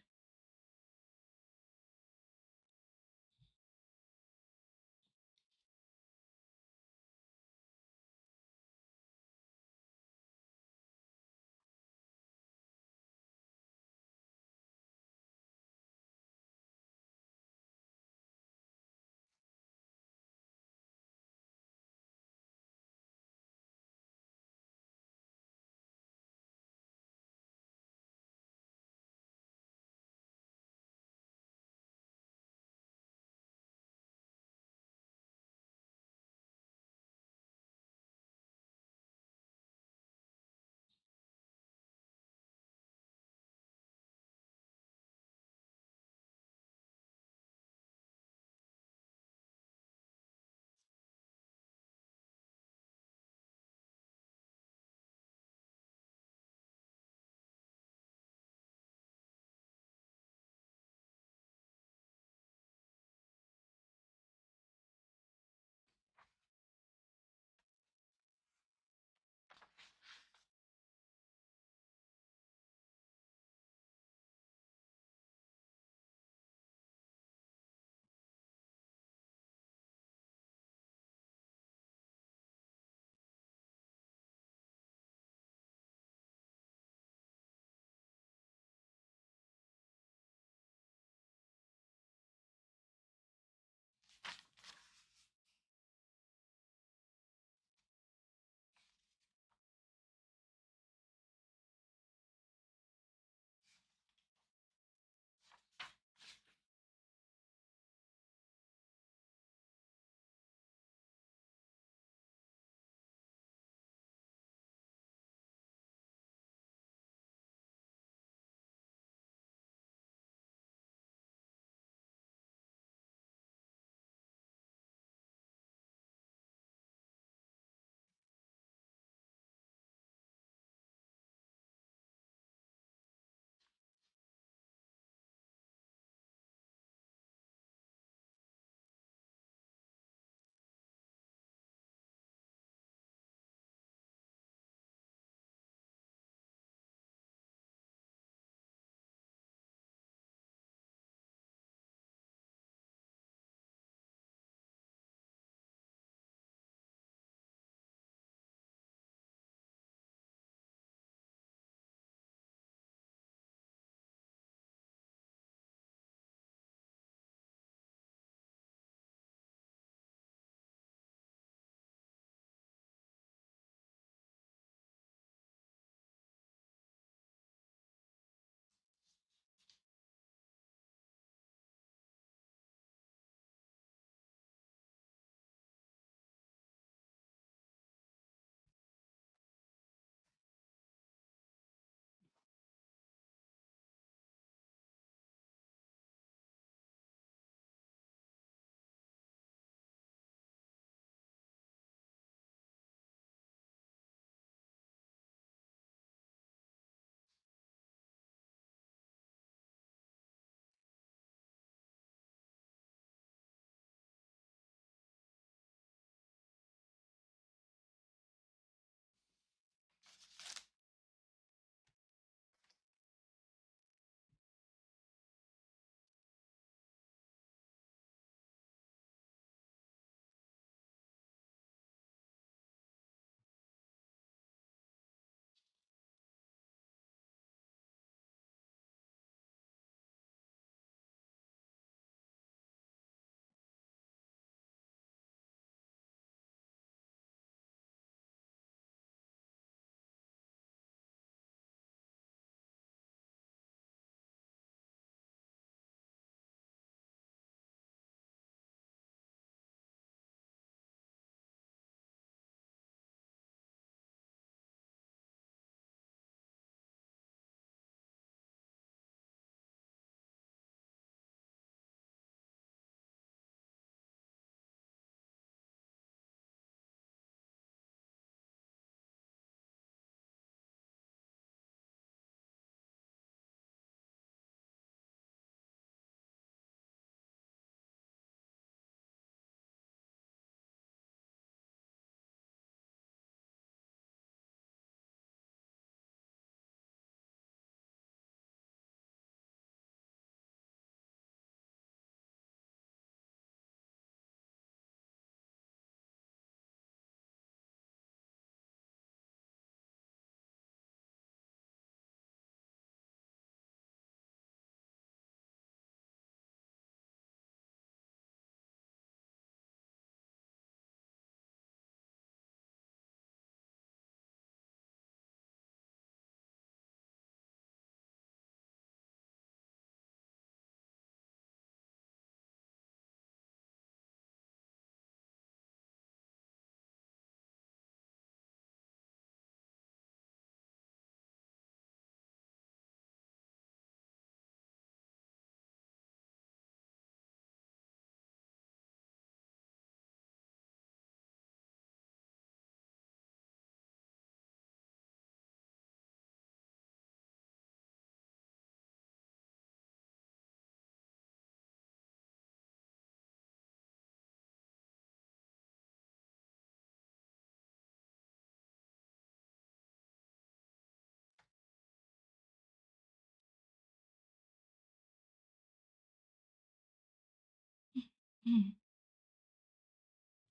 Mm.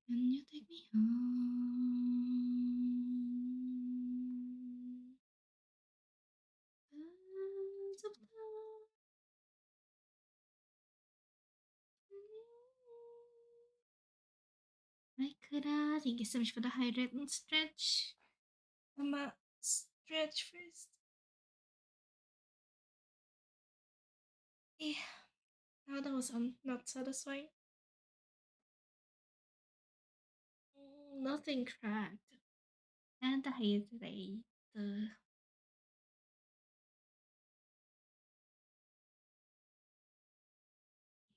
Can you take me home? Hands of love. Aikura, thank you so much for the hydrate and stretch. Mama, stretch first. Yeah, oh, that was not satisfying. Nothing cracked. And the hydrate.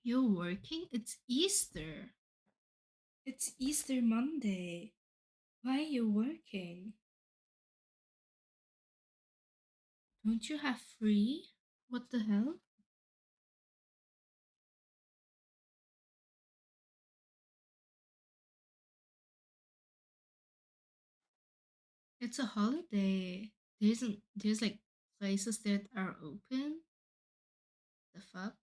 You're working? It's Easter. It's Easter Monday. Why are you working? Don't you have free? What the hell? It's a holiday. There's like places that are open. The fuck?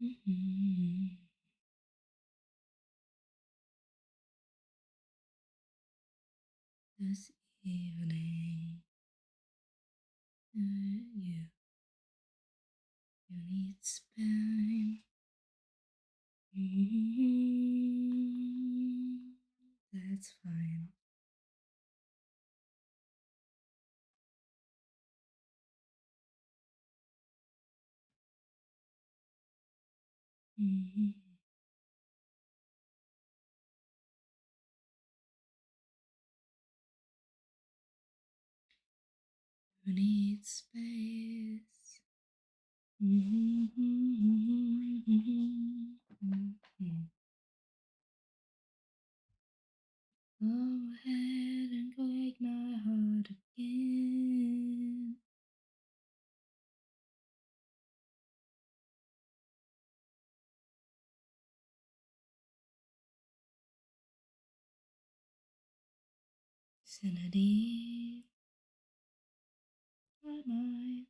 Mm-hmm. This evening, you need spine. Mm-hmm. That's fine. Mm-hmm. You need space. Mm-hmm. Go ahead and break my heart again. Sanity, my mind,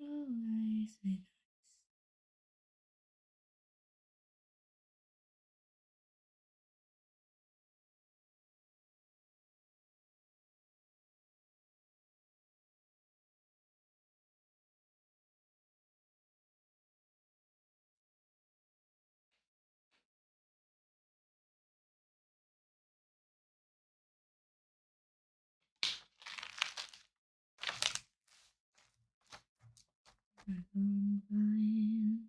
always nice. I'm fine.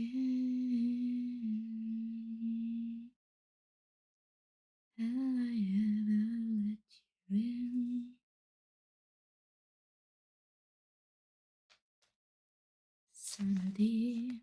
in? Have I ever let you in? Sanity.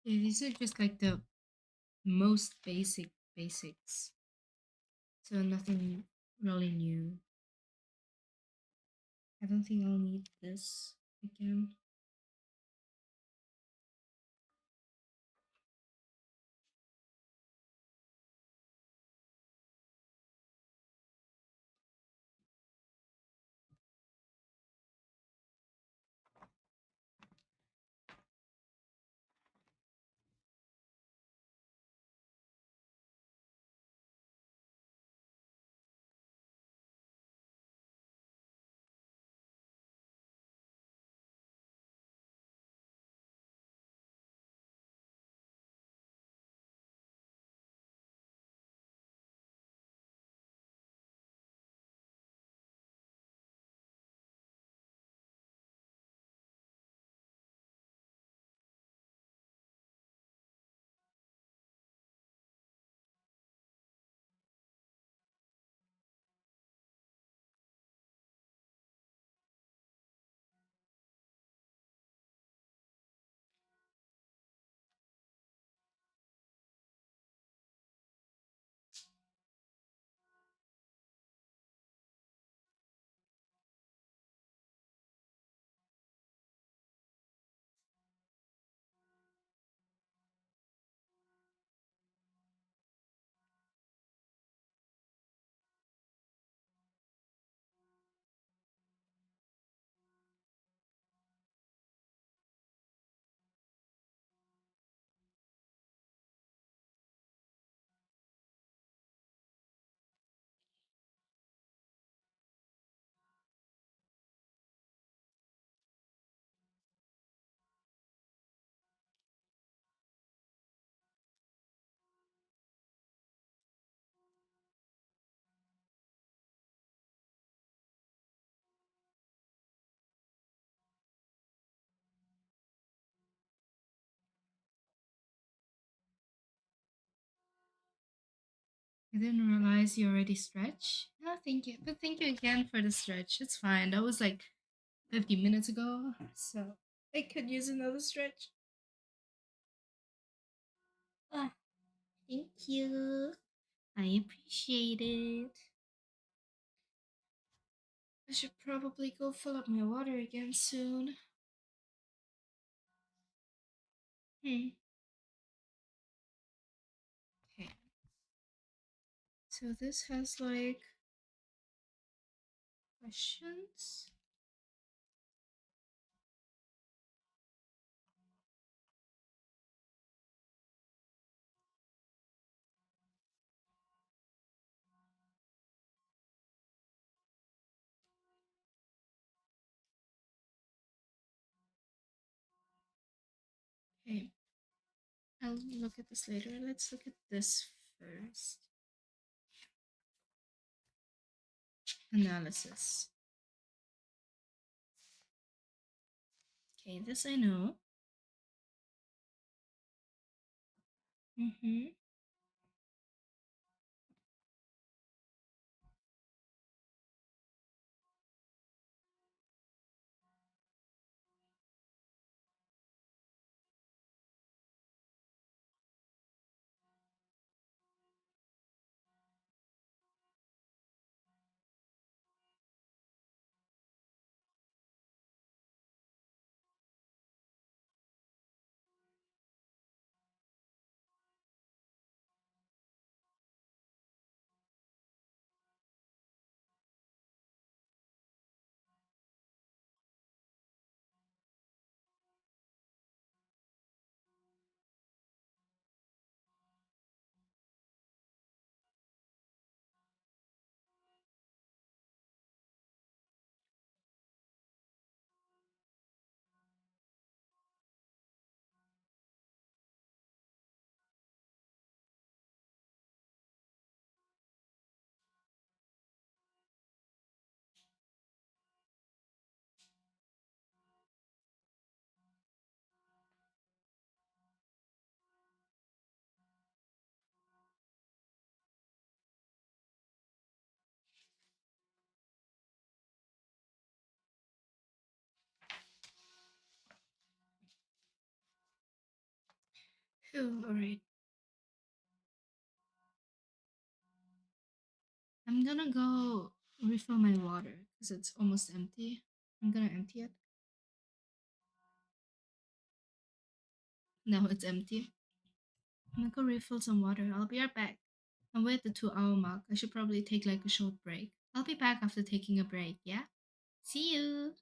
Yeah, these are just like the most basic basics. So nothing really new. I don't think I'll need this again. I didn't realize you already stretch. Oh, thank you. But thank you again for the stretch. It's fine. That was like 50 minutes ago. So I could use another stretch. Ah, thank you. I appreciate it. I should probably go fill up my water again soon. Hmm. Okay. So this has like questions. Okay. I'll look at this later. Let's look at this first. Analysis. Okay, this I know. Mm-hmm. Oh, all right. I'm gonna go refill my water because it's almost empty. I'm gonna empty it. Now it's empty. I'm gonna go refill some water. I'll be right back. I'm with the 2 hour mark. I should probably take like a short break. I'll be back after taking a break, yeah? See you!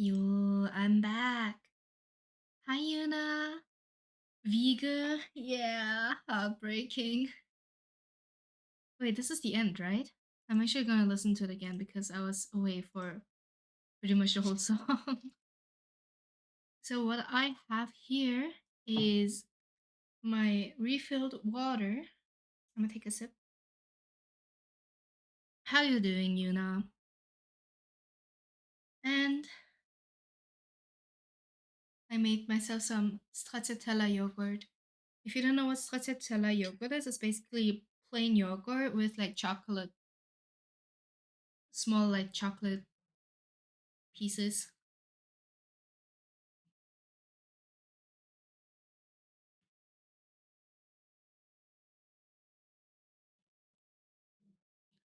Yo, I'm back. Hi, Yuna. Viga. Yeah, heartbreaking. Wait, this is the end, right? I'm actually gonna listen to it again because I was away for pretty much the whole song. So, what I have here is my refilled water. I'm gonna take a sip. How you doing, Yuna? And I made myself some stracciatella yogurt. If you don't know what stracciatella yogurt is, it's basically plain yogurt with like chocolate, small like chocolate pieces.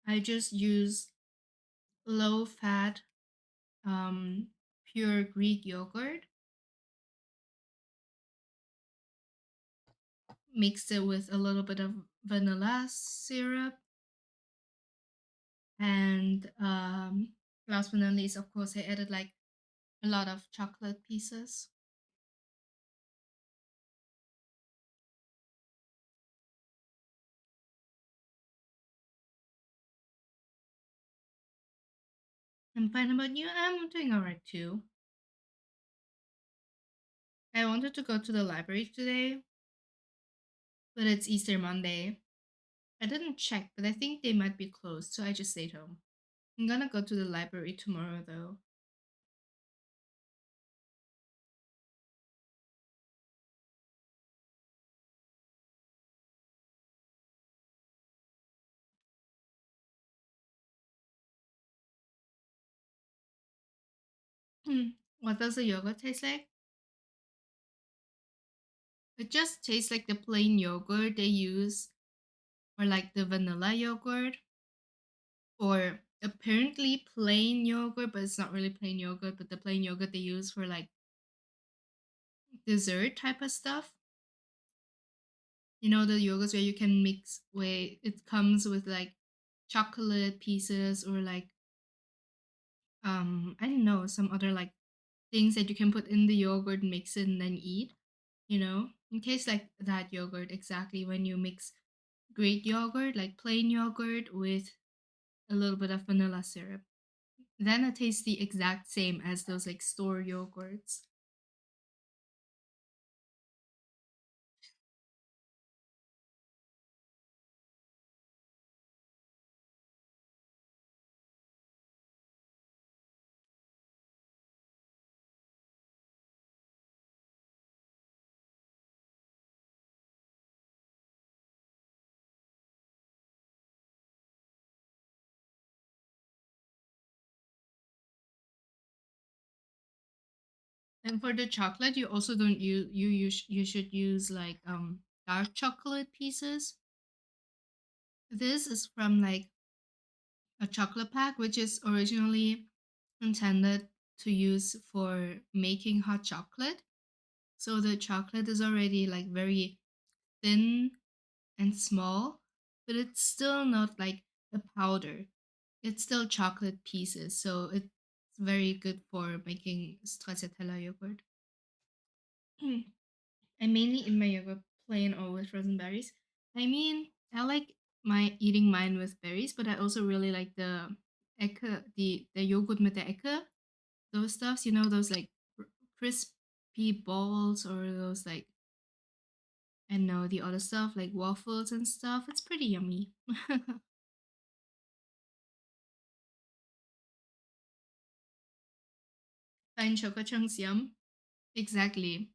I just use low fat, um, pure Greek yogurt, mixed it with a little bit of vanilla syrup, and last but not least, of course, I added like a lot of chocolate pieces. I'm fine about you. I'm doing alright too. I wanted to go to the library today, but it's Easter Monday. I didn't check, but I think they might be closed, so I just stayed home. I'm gonna go to the library tomorrow though. Hmm. What does the yogurt taste like? It just tastes like the plain yogurt they use, or like the vanilla yogurt, or apparently plain yogurt, but it's not really plain yogurt, but the plain yogurt they use for like dessert type of stuff. You know, the yogurts where you can mix, where it comes with like chocolate pieces or like I don't know, some other like things that you can put in the yogurt, mix it, and then eat. You know, in case like that yogurt exactly when you mix Greek yogurt, like plain yogurt with a little bit of vanilla syrup. Then it tastes the exact same as those like store yogurts. And for the chocolate, you also don't use you should use like dark chocolate pieces. This is from like a chocolate pack, which is originally intended to use for making hot chocolate. So the chocolate is already like very thin and small, but it's still not like a powder. It's still chocolate pieces, so it's very good for making stracciatella yogurt. I mainly eat my yogurt plain or with frozen berries. I mean, I like my eating mine with berries, but I also really like the ecke, the yogurt with the ecke, those stuffs. You know, those like crispy balls or those like I know the other stuff like waffles and stuff. It's pretty yummy. Fine chocolate chunks, yum. Exactly.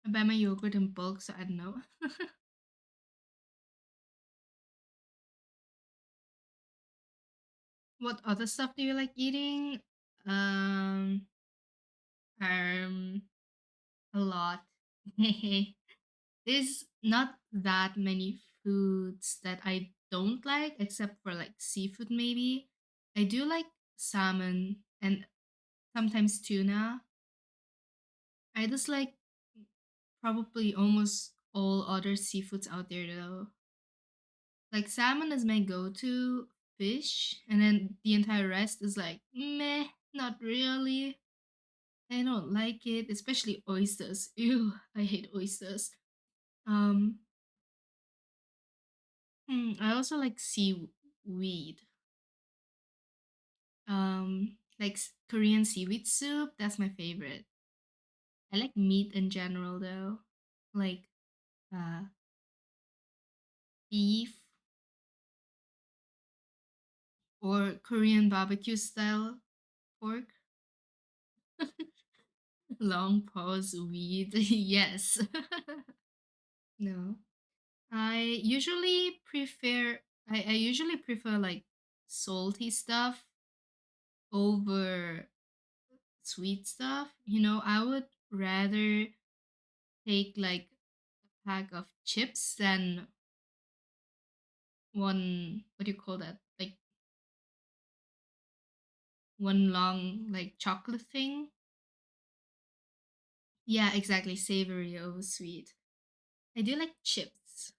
I buy my yogurt in bulk, so I don't know. What other stuff do you like eating? Um, um, a lot. There's not that many foods that I don't like, except for like seafood, maybe. I do like salmon and sometimes tuna. I dislike probably almost all other seafoods out there though. Like salmon is my go-to fish, and then the entire rest is like meh, not really. I don't like it, especially oysters. Ew, I hate oysters. Um, I also like seaweed. Like Korean seaweed soup. That's my favorite. I like meat in general though, like uh beef or Korean barbecue style pork. Long pause weed. Yes. No. I usually prefer like salty stuff over sweet stuff. I would rather take like a pack of chips than one, what do you call that? Like one long like chocolate thing. Yeah, exactly. Savory over sweet. I do like chips.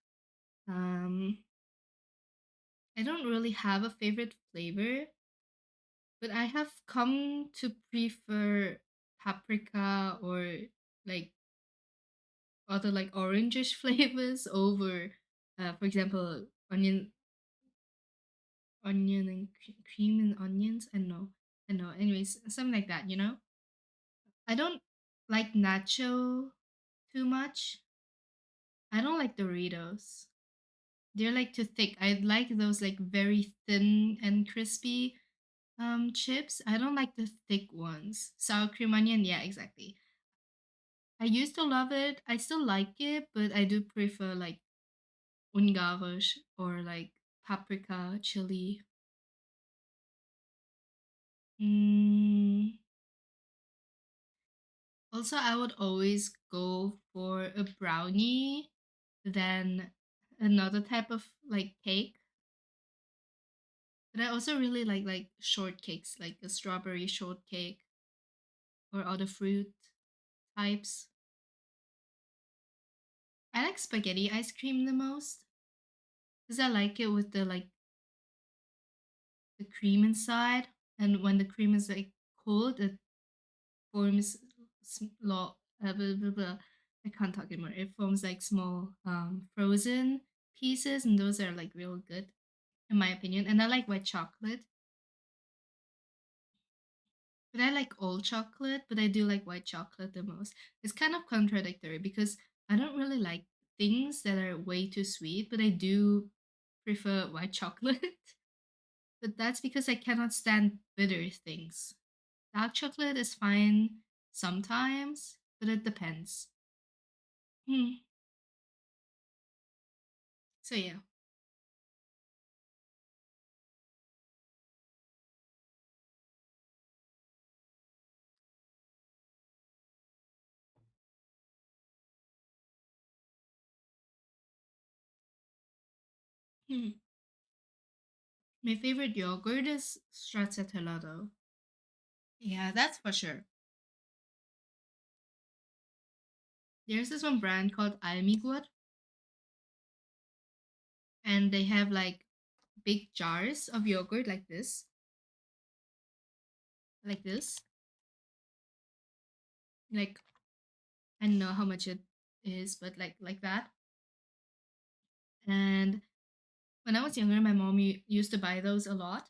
Um I don't really have a favorite flavor, but I have come to prefer paprika or like other like orangish flavors over for example onion and cream and onions. I know. Anyways, something like that. I don't like nacho too much. I don't like Doritos. They're like too thick. I like those like very thin and crispy chips. I don't like the thick ones. Sour cream onion, yeah, exactly. I used to love it. I still like it, but I do prefer like ungarisch or like paprika chili. Mm, Also, I would always go for a brownie than another type of like cake. But I also really like shortcakes, like a strawberry shortcake or other fruit types. I like spaghetti ice cream the most because I like it with the cream inside, and when the cream is like cold, it forms blah, blah, blah. I can't talk anymore. It forms like small frozen pieces, and those are like real good in my opinion. And I like white chocolate, but I like all chocolate, but I do like white chocolate the most. It's kind of contradictory because I don't really like things that are way too sweet, but I do prefer white chocolate. But that's because I cannot stand bitter things. Dark chocolate is fine sometimes, but it depends. Hmm. So yeah. Hmm. My favorite yogurt is stracciatella though. Yeah, that's for sure. There's this one brand called Almigurt, and they have like big jars of yogurt like this. Like I don't know how much it is, but like that. And when I was younger, my mom used to buy those a lot.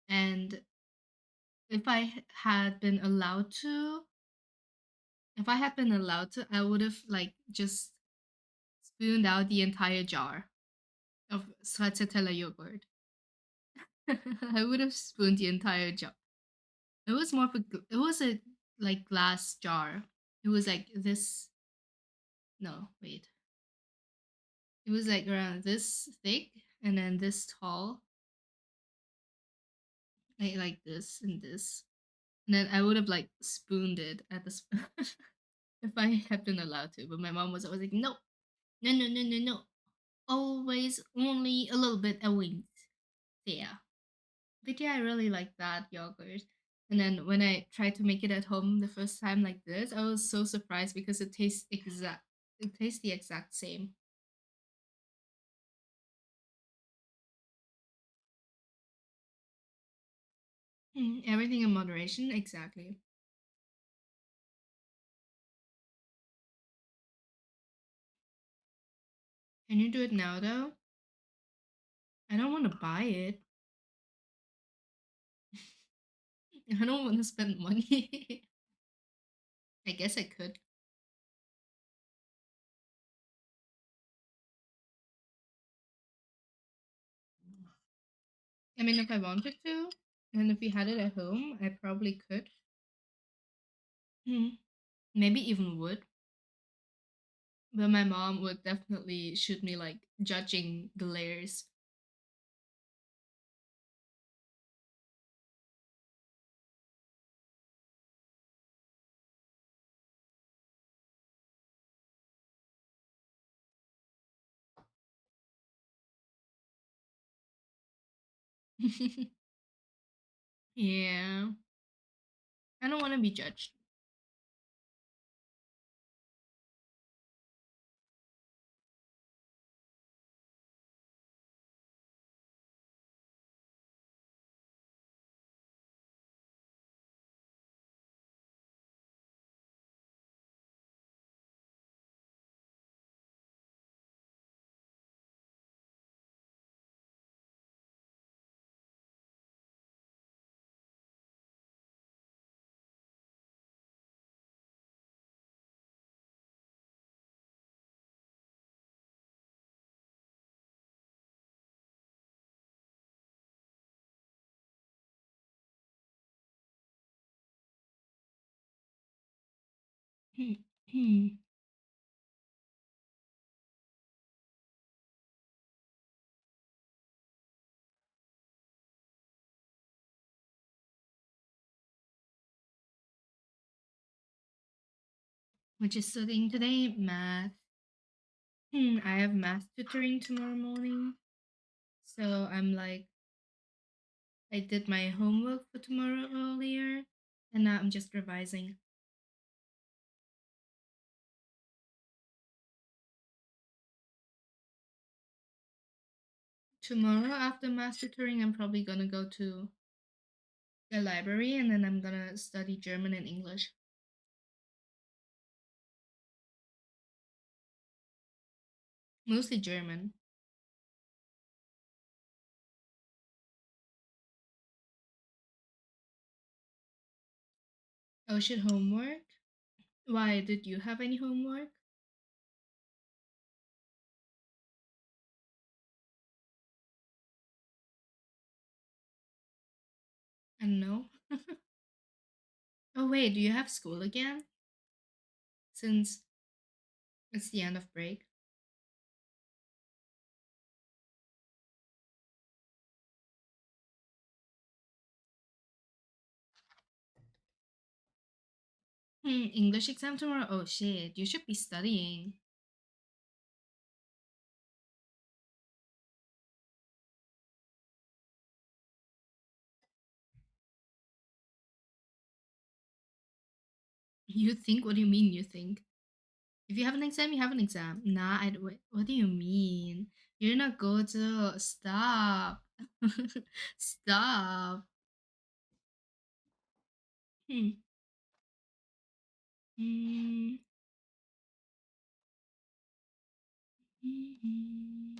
And if had been allowed to, if I had been allowed to, I would have like just spooned out the entire jar of stracciatella yogurt. I would have spooned the entire jar. It was more of it was a like glass jar. It was like this. No, wait. It was like around this thick and then this tall, like this and this. And then I would have like spooned it at the if I had been allowed to. But my mom was always like, no, no, no, no, no, no. Always only a little bit a wings. So yeah. But yeah, I really like that yogurt. And then when I tried to make it at home the first time like this, I was so surprised because it tastes the exact same. Everything in moderation, exactly. Can you do it now though? I don't want to buy it. I don't want to spend money. I guess I could. I mean, if I wanted to, and if we had it at home, I probably could. Hmm. Maybe even would. But my mom would definitely shoot me like judging the layers. Yeah. I don't want to be judged. Which is studying today? Math. I have math tutoring tomorrow morning. So I'm like, I did my homework for tomorrow earlier, and now I'm just revising. Tomorrow, after math tutoring, I'm probably gonna go to the library and then I'm gonna study German and English. Mostly German. Oh, shit, homework? Why, did you have any homework? I don't know. Oh, wait, do you have school again? Since it's the end of break. English exam tomorrow? Oh, shit, you should be studying. You think? What do you mean, you think? If you have an exam, you have an exam. Nah, what do you mean? You're not good to stop. Stop. Hmm. Hmm. Hmm.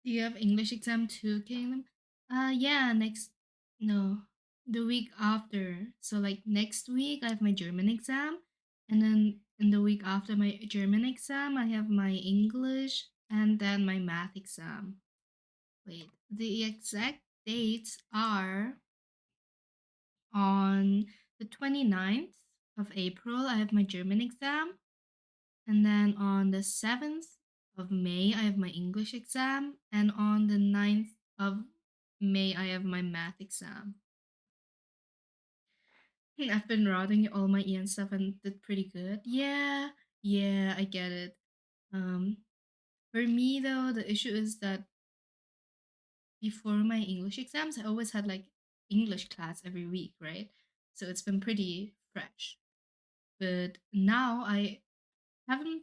Do you have English exam too, Caleb? Yeah, no, the week after. So like next week I have my German exam, and then in the week after my German exam I have my English and then my math exam. Wait, the exact dates are on the 29th of April I have my German exam, And then on the 7th of May, I have my English exam. And on the 9th of May, I have my math exam. I've been routing all my EN stuff and did pretty good. Yeah, yeah, I get it. Um, for me though, the issue is that before my English exams, I always had like English class every week, right? So it's been pretty fresh. But now I haven't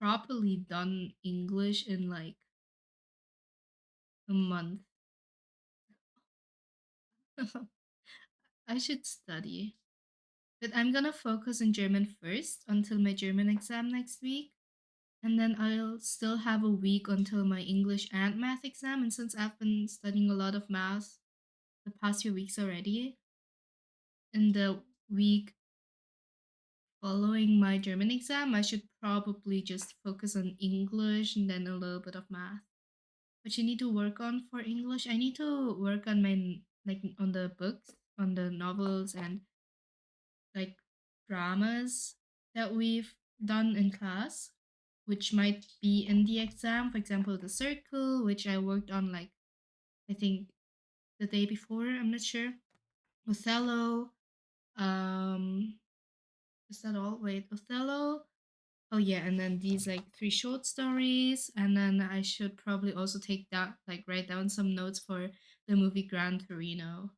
properly done English in like a month. I should study. But I'm gonna focus on German first until my German exam next week. And then I'll still have a week until my English and math exam. And since I've been studying a lot of math the past few weeks already, in the week following my German exam, I should probably just focus on English and then a little bit of math. What you need to work on for English, I need to work on my like on the books, on the novels and like dramas that we've done in class, which might be in the exam. For example, The Circle, which I worked on like I think the day before. I'm not sure. Othello. Um, is that all? Wait, Othello. Oh yeah, and then these like three short stories, and then I should probably also take that like write down some notes for the movie Gran Torino.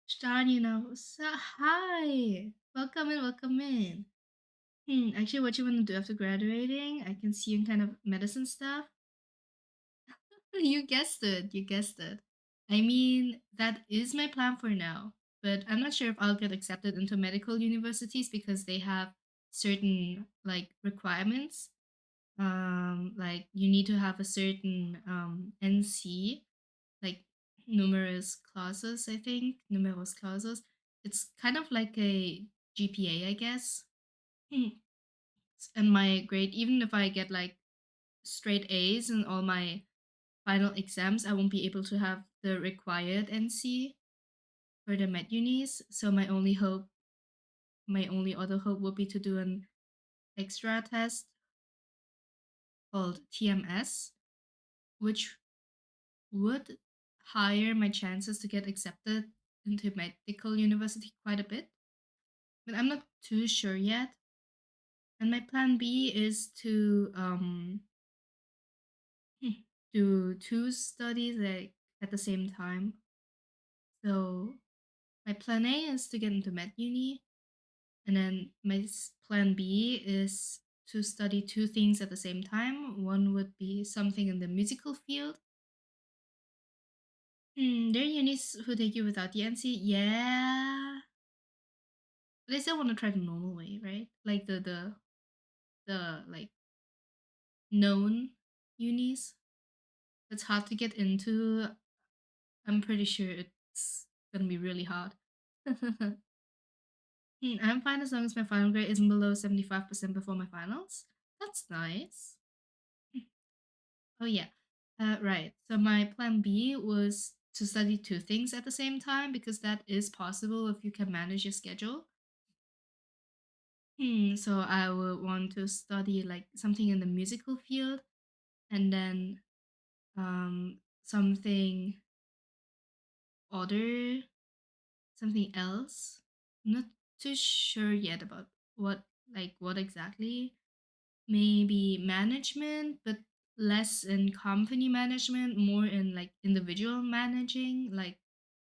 Staniano, so hi, welcome in, welcome in. Actually, what you want to do after graduating? I can see you in kind of medicine stuff. You guessed it. You guessed it. I mean, that is my plan for now, but I'm not sure if I'll get accepted into medical universities because they have certain like requirements. Like you need to have a certain NC, like numerous clauses, I think, numerous clauses. It's kind of like a GPA, I guess. Hmm. And my grade, even if I get like straight A's in all my final exams, I won't be able to have the required NC for the med unis. So my only other hope would be to do an extra test called TMS, which would higher my chances to get accepted into medical university quite a bit. But I'm not too sure yet. And my plan B is to do two studies like at the same time. So my plan A is to get into med uni, and then my plan B is to study two things at the same time. One would be something in the musical field. There are unis who take you without the NC, yeah, but I still want to try the normal way, right? Like the like known unis that's hard to get into. I'm pretty sure it's gonna be really hard. I'm fine as long as my final grade isn't below 75% before my finals. That's nice. Oh, yeah. Right. So, my plan B was to study two things at the same time because that is possible if you can manage your schedule. So, I would want to study like something in the musical field and then something other, something else. I'm not too sure yet about what exactly. Maybe management, but less in company management, more in like individual managing, like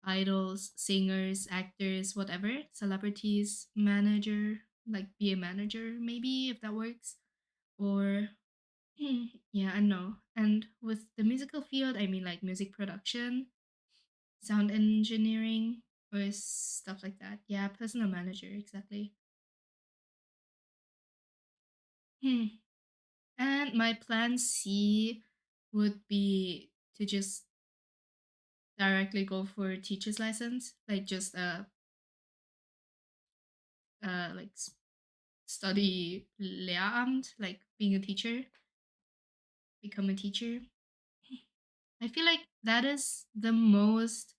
idols, singers, actors, whatever, celebrities, manager, like be a manager, maybe if that works. Or, yeah, I know. And with the musical field, I mean like music production, sound engineering, or stuff like that. Yeah, personal manager, exactly. Hmm. And my plan C would be to just directly go for teacher's license, like just like study Lehramt, like being a teacher, become a teacher. I feel like that is the most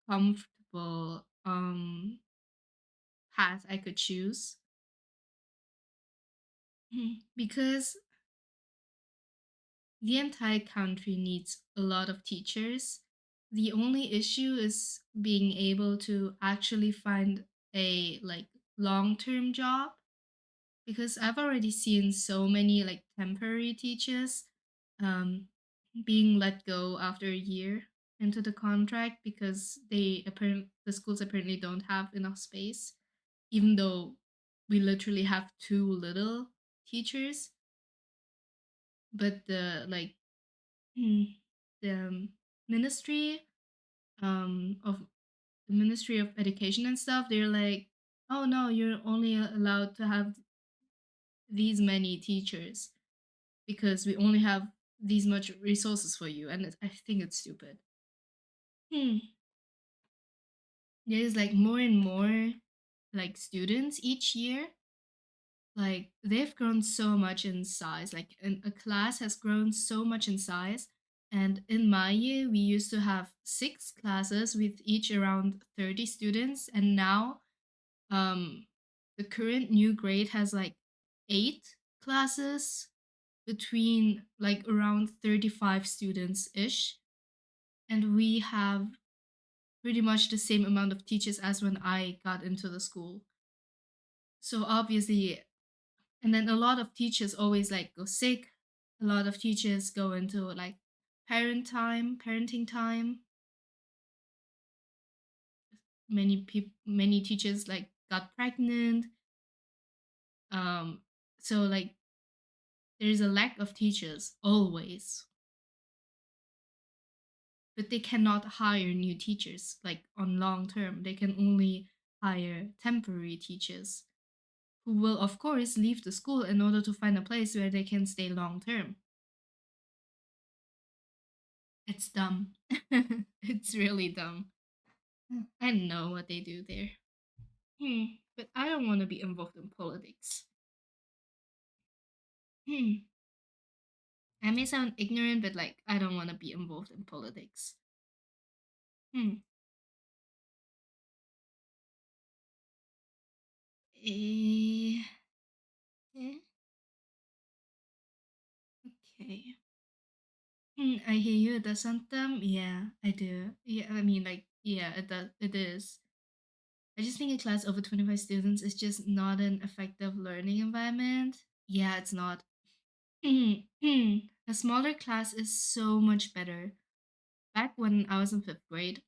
comfortable path I could choose. Because the entire country needs a lot of teachers. The only issue is being able to actually find a long-term job, because I've already seen so many like temporary teachers um being let go after a year into the contract because the schools apparently don't have enough space, even though we literally have too little teachers. But hmm, the ministry of Ministry of Education and stuff, they're like, oh no, you're only allowed to have these many teachers because we only have these much resources for you, and I think it's stupid. Hmm. There's like more and more like students each year. Like they've grown so much in size. A class has grown so much in size. And in my year, we used to have six classes with each around 30 students, and now um the current new grade has like eight classes between like around 35 students ish, and we have pretty much the same amount of teachers as when I got into the school. So obviously, and then a lot of teachers always like go sick. A lot of teachers go into like parenting time. Many teachers like got pregnant. Um so like there is a lack of teachers always, but they cannot hire new teachers like on long term. They can only hire temporary teachers who will, of course, leave the school in order to find a place where they can stay long term. It's dumb. It's really dumb. I know what they do there. But I don't want to be involved in politics. Hmm. I may sound ignorant, but like I don't want to be involved in politics. Hmm. Eh, eh, okay. I hear you. It does something. Yeah, I do. Yeah, I mean, like, yeah, it does. It is. I just think a class over 25 students is just not an effective learning environment. Yeah, it's not. A smaller class is so much better. Back when I was in fifth grade,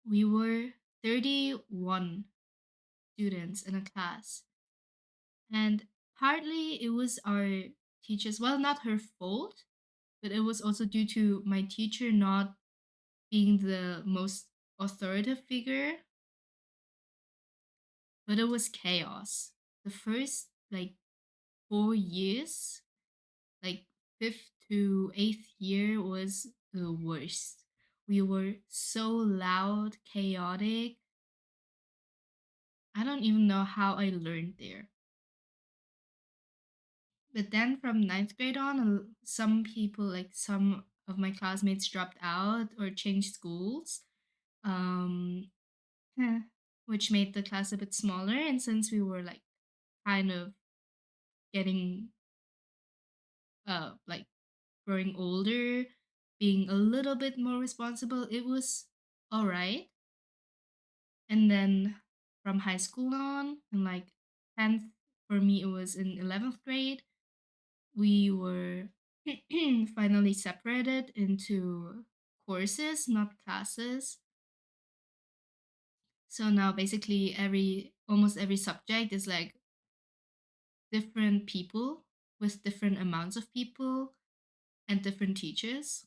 we were 31 students in a class. And partly it was our teachers, well, not her fault, but it was also due to my teacher not being the most authoritative figure. But it was chaos. The first like 4 years, like fifth to eighth year, was the worst. We were so loud, chaotic. I don't even know how I learned there. But then from ninth grade on, some people, like some of my classmates, dropped out or changed schools, um, eh, which made the class a bit smaller. And since we were like kind of getting like growing older, being a little bit more responsible, it was all right. And then from high school on, and like 10th, for me, it was in 11th grade, we were finally separated into courses, not classes. So now basically almost every subject is like different people with different amounts of people and different teachers.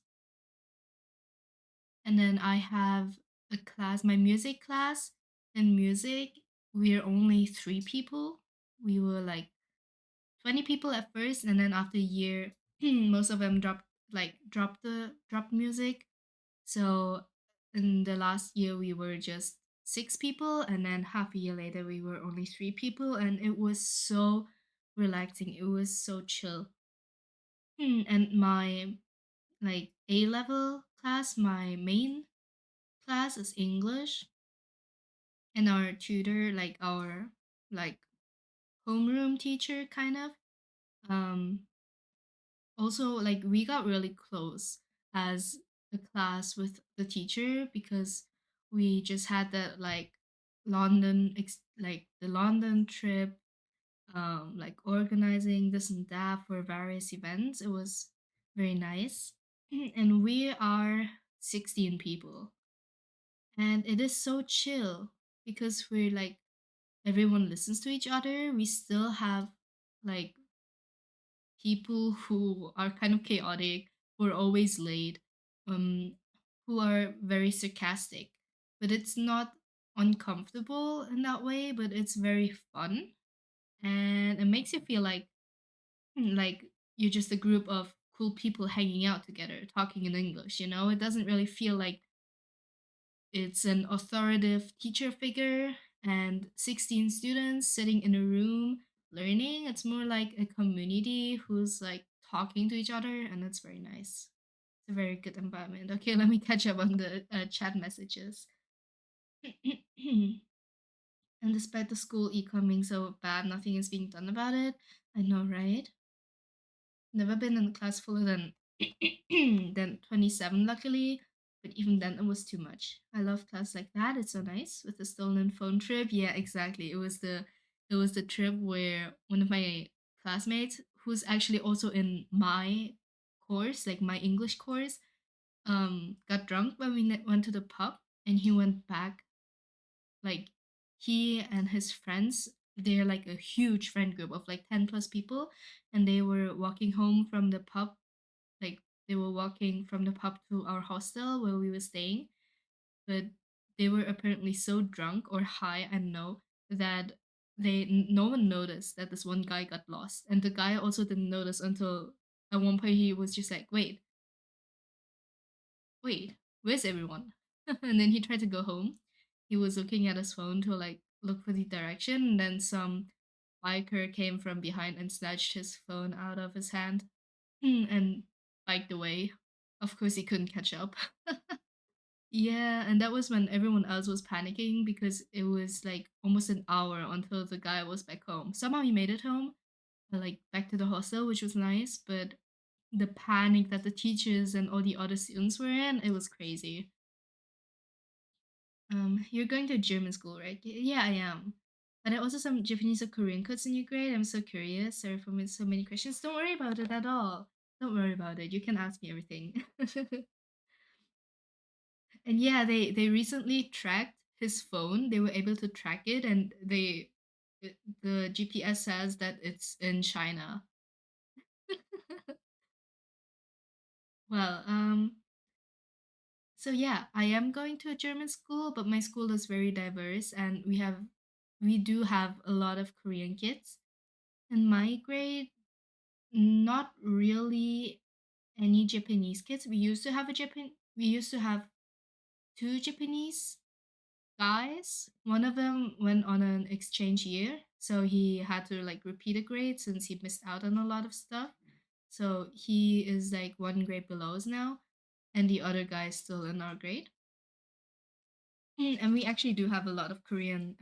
And then I have a class, my music class. In music, we're only three people. We were like 20 people at first, and then after a year, most of them dropped music. So in the last year, we were just six people, and then half a year later, we were only three people, and it was so relaxing. It was so chill. And my like A level class, my main class is English, and our tutor, like our like homeroom teacher kind of, Um, Also, like we got really close as a class with the teacher because we just had that like like the London trip, like organizing this and that for various events. It was very nice. And we are 16 people. And it is so chill because we're like everyone listens to each other. We still have like people who are kind of chaotic, who are always late, um, who are very sarcastic. But it's not uncomfortable in that way, but it's very fun. And it makes you feel like you're just a group of cool people hanging out together, talking in English, you know? It doesn't really feel like it's an authoritative teacher figure and 16 students sitting in a room learning. It's more like a community who's like talking to each other, and it's very nice. It's a very good environment. Okay, let me catch up on the chat messages. And despite the school econ being so bad, nothing is being done about it. I know, right? Never been in a class fuller than than 27, luckily. But even then, it was too much. I love class like that. It's so nice with the stolen phone trip. Yeah, exactly. It was the trip where one of my classmates, who's actually also in my course, like my English course, got drunk when we went to the pub, and he went back like he and his friends, they're like a huge friend group of like 10 plus people, and they were walking home from the pub, like they were walking from the pub to our hostel where we were staying, but they were apparently so drunk or high, I don't know, that no one noticed that this one guy got lost, and the guy also didn't notice until at one point he was just like, wait, where's everyone? And then he tried to go home. He was looking at his phone to like look for the direction, and then some biker came from behind and snatched his phone out of his hand and biked away. Of course, he couldn't catch up. Yeah, and that was when everyone else was panicking because it was like almost an hour until the guy was back home. Somehow he made it home, like back to the hostel, which was nice, but the panic that the teachers and all the other students were in, it was crazy. You're going to German school, right? Yeah, I am. Are there also some Japanese or Korean codes in your grade? I'm so curious. Sorry for so many questions. Don't worry about it at all. Don't worry about it. You can ask me everything. And yeah, they recently tracked his phone. They were able to track it, and the GPS says that it's in China. Well, so yeah, I am going to a German school, but my school is very diverse, and we do have a lot of Korean kids. In my grade, not really any Japanese kids. We used to have two Japanese guys. One of them went on an exchange year, so he had to like repeat a grade since he missed out on a lot of stuff. So he is like one grade below us now, and the other guy is still in our grade. And we actually do have a lot of Korean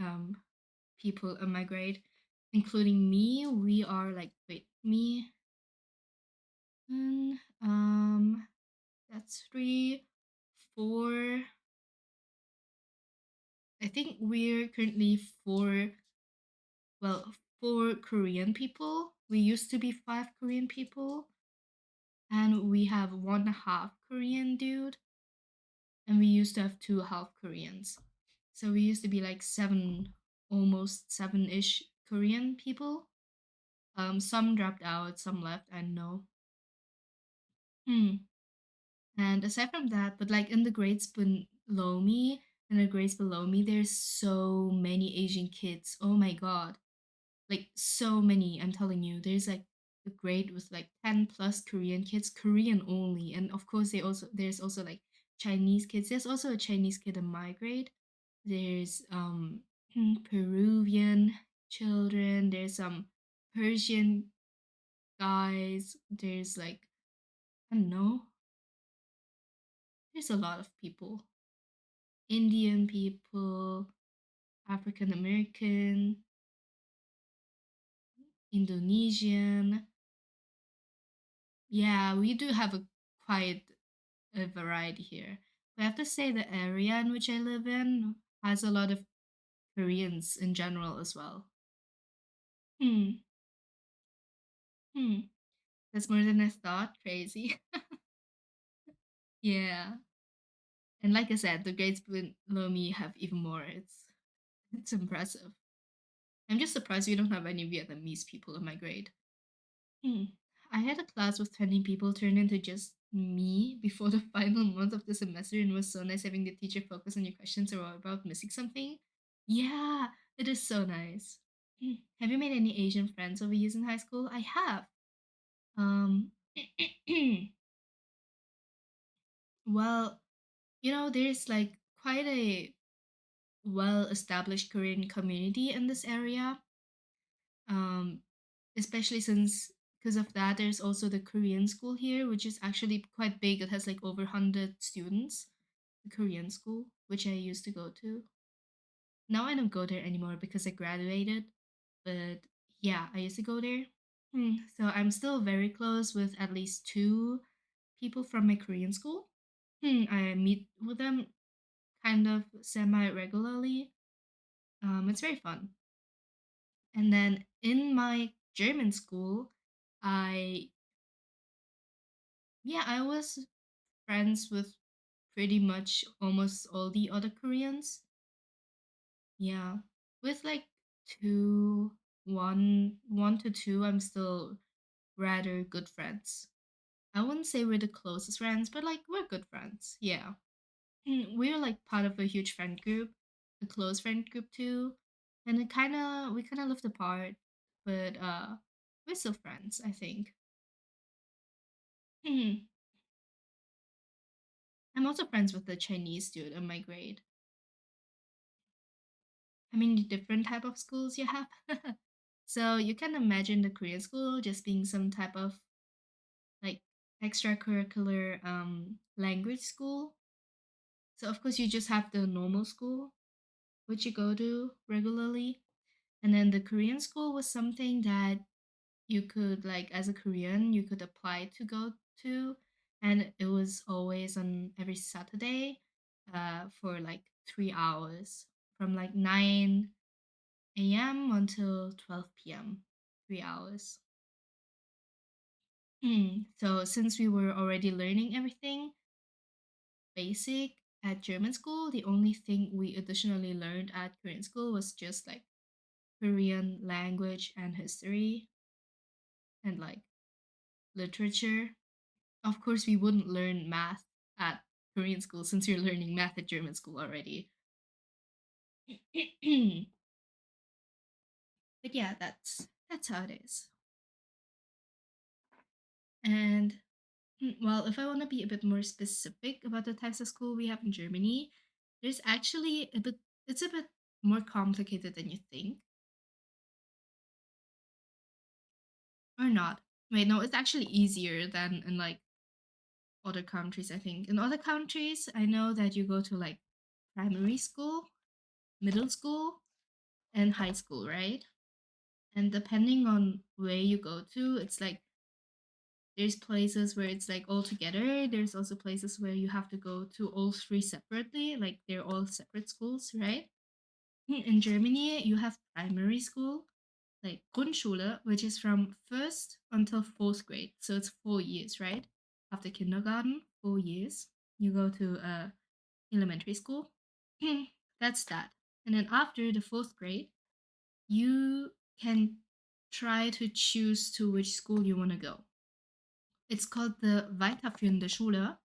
people in my grade, including me. We are like wait me and that's three, four. I think we're currently four Korean people. We used to be five Korean people, and we have one half Korean dude, and we used to have two half Koreans. So we used to be like seven, almost seven-ish Korean people. Some dropped out, some left, I don't know. Hmm. And aside from that, but like in the grades below me, there's so many Asian kids. Oh my god. Like so many, I'm telling you. There's like a grade with like 10 plus Korean kids, Korean only. And of course there's also like Chinese kids. There's also a Chinese kid in my grade. There's Peruvian children, there's some Persian guys, there's like I don't know, there's a lot of people. Indian people, African American, Indonesian. Yeah, we do have a quite a variety here. But I have to say the area in which I live in has a lot of Koreans in general as well. Hmm. Hmm. That's more than I thought. Crazy. Yeah. And like I said, the grades below me have even more. It's impressive. I'm just surprised we don't have any Vietnamese people in my grade. Hmm. I had a class with 20 people turn into just me before the final month of the semester, and it was so nice having the teacher focus on your questions or about missing something. Yeah, it is so nice. Hmm. Have you made any Asian friends over years in high school? I have. Um, well, there's like quite a well established Korean community in this area. Um, Especially since because of that, there's also the Korean school here, which is actually quite big. It has like over 100 students. The Korean school, which I used to go to. Now I don't go there anymore because I graduated. But yeah, I used to go there. So I'm still very close with at least two people from my Korean school. I meet with them kind of semi regularly. It's very fun. And then in my German school, I I was friends with pretty much almost all the other Koreans. Yeah, with like one to two, I'm still rather good friends. I wouldn't say we're the closest friends, but like we're good friends. Yeah. We're like part of a huge friend group, a close friend group too, and we kind of lived apart, but we're still friends, I think. Hmm. I'm also friends with the Chinese dude in my grade. I mean, the different type of schools you have. So you can imagine the Korean school just being some type of like extracurricular language school. So of course you just have the normal school which you go to regularly, and then the Korean school was something that you could like as a Korean you could apply to go to, and it was always on every Saturday for like 3 hours from like 9 a.m. until 12 p.m. 3 hours. So since we were already learning everything basic at German school, the only thing we additionally learned at Korean school was just like Korean language and history and like literature. Of course, we wouldn't learn math at Korean school since you're learning math at German school already. But yeah, that's how it is. And well, if I want to be a bit more specific about the types of school we have in Germany, there's actually it's a bit more complicated than you think, or not. Wait, no, it's actually easier than in like other countries, I think. In other countries, I know that you go to like primary school, middle school, and high school, right? And depending on where you go to, it's like there's places where it's like all together. There's also places where you have to go to all three separately, like they're all separate schools, right? In Germany, you have primary school, like Grundschule, which is from first until fourth grade. So it's 4 years, right? After kindergarten, 4 years. You go to elementary school. That's that. And then after the fourth grade, you can try to choose to which school you want to go. It's called the weiterführende Schule,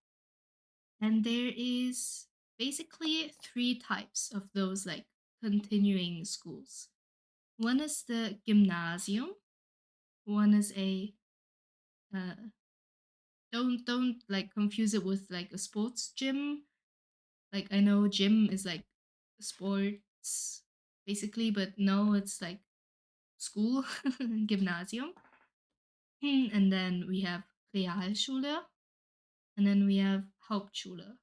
and there is basically three types of those like continuing schools. One is the gymnasium. One is a uh, don't like confuse it with like a sports gym. Like I know gym is like sports basically, but no, it's like school gymnasium. And then we have Realschule, and then we have Hauptschule.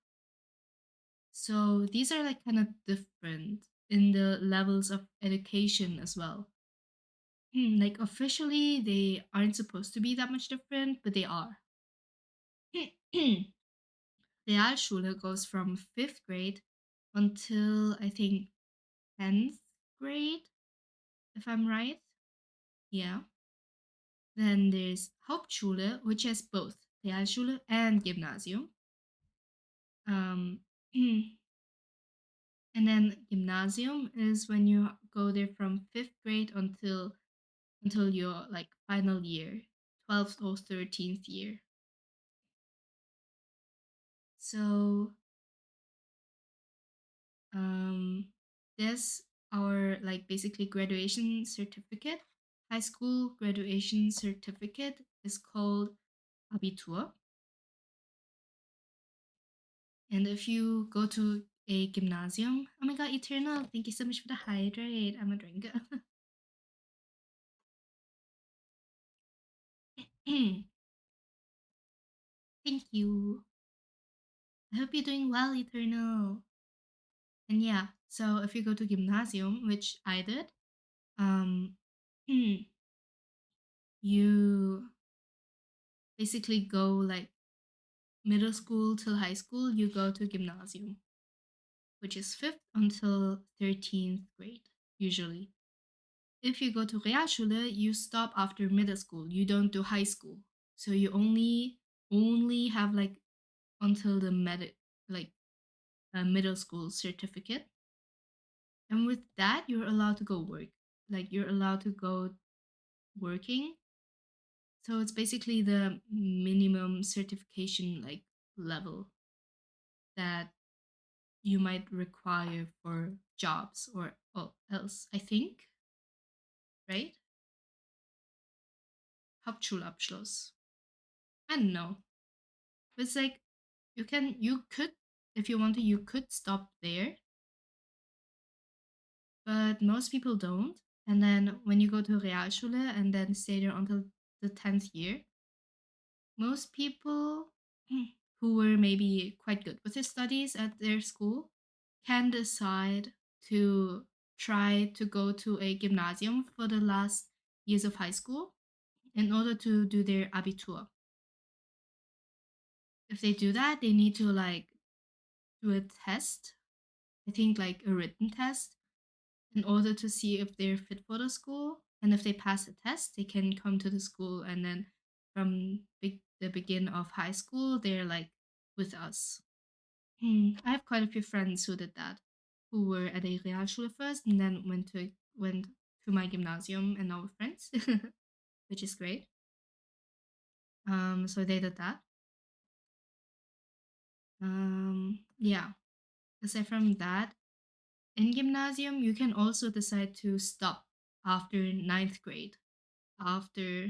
So these are like kind of different in the levels of education as well. Like officially, they aren't supposed to be that much different, but they are. Realschule goes from fifth grade until I think 10th grade, if I'm right. Yeah. Then there's Hauptschule, which has both Realschule and Gymnasium. Um, and then Gymnasium is when you go there from fifth grade until your like final year, 12th or 13th year. So um, there's our like basically graduation certificate. High school graduation certificate is called Abitur. And if you go to a gymnasium, oh my god, Eternal, thank you so much for the hydrate. I'm a drinker. Thank you. I hope you're doing well, Eternal. And yeah, so if you go to gymnasium, which I did, um, you basically go like middle school till high school, you go to gymnasium, which is 5th until 13th grade, usually. If you go to Realschule, you stop after middle school. You don't do high school. So you only have like until the like middle school certificate. And with that, you're allowed to go work. Like you're allowed to go working. So it's basically the minimum certification like level that you might require for jobs or else, I think, right? Hauptschulabschluss. I don't know. It's like you could, if you want to, you could stop there, but most people don't. And then when you go to Realschule and then stay there until the 10th year, most people who were maybe quite good with their studies at their school can decide to try to go to a gymnasium for the last years of high school in order to do their Abitur. If they do that, they need to like do a test, I think like a written test, in order to see if they're fit for the school. And if they pass the test, they can come to the school. And then from the begin of high school, they're like with us. I have quite a few friends who did that, who were at a Realschule first and then went to my gymnasium and now we're friends, which is great. So they did that. Yeah. Aside from that, in gymnasium, you can also decide to stop after ninth grade. After,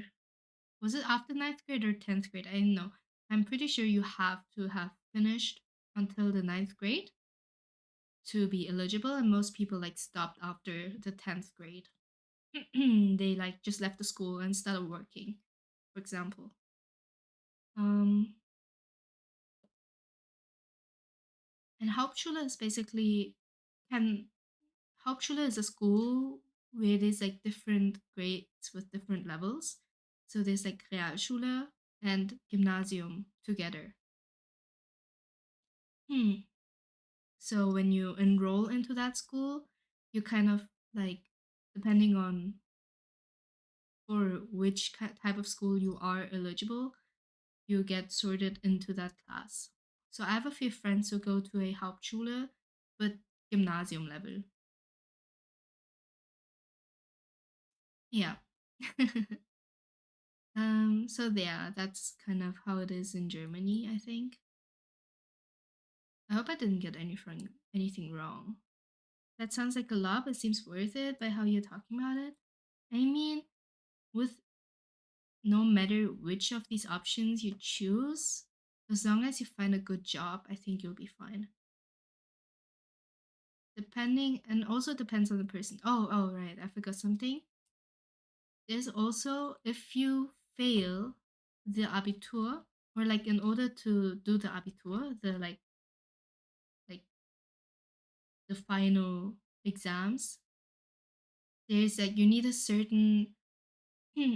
was it after ninth grade or 10th grade? I don't know. I'm pretty sure you have to have finished until the ninth grade to be eligible, and most people like stopped after the 10th grade. They like just left the school and started working, for example. Um, and Hauptschule is basically can Hauptschule is a school where there's like different grades with different levels. So there's like Realschule and Gymnasium together. Hmm. So when you enroll into that school, you kind of like, depending on for which type of school you are eligible, you get sorted into that class. So I have a few friends who go to a Hauptschule, but Gymnasium level. Yeah. So yeah, that's kind of how it is in Germany, I think. I hope I didn't get anything wrong. That sounds like a lot, but seems worth it by how you're talking about it. I mean, with no matter which of these options you choose, as long as you find a good job, I think you'll be fine. Depending, and also depends on the person. Oh, right, I forgot something. There's also, if you fail the Abitur, or like in order to do the Abitur, the like the final exams, there's like you need a certain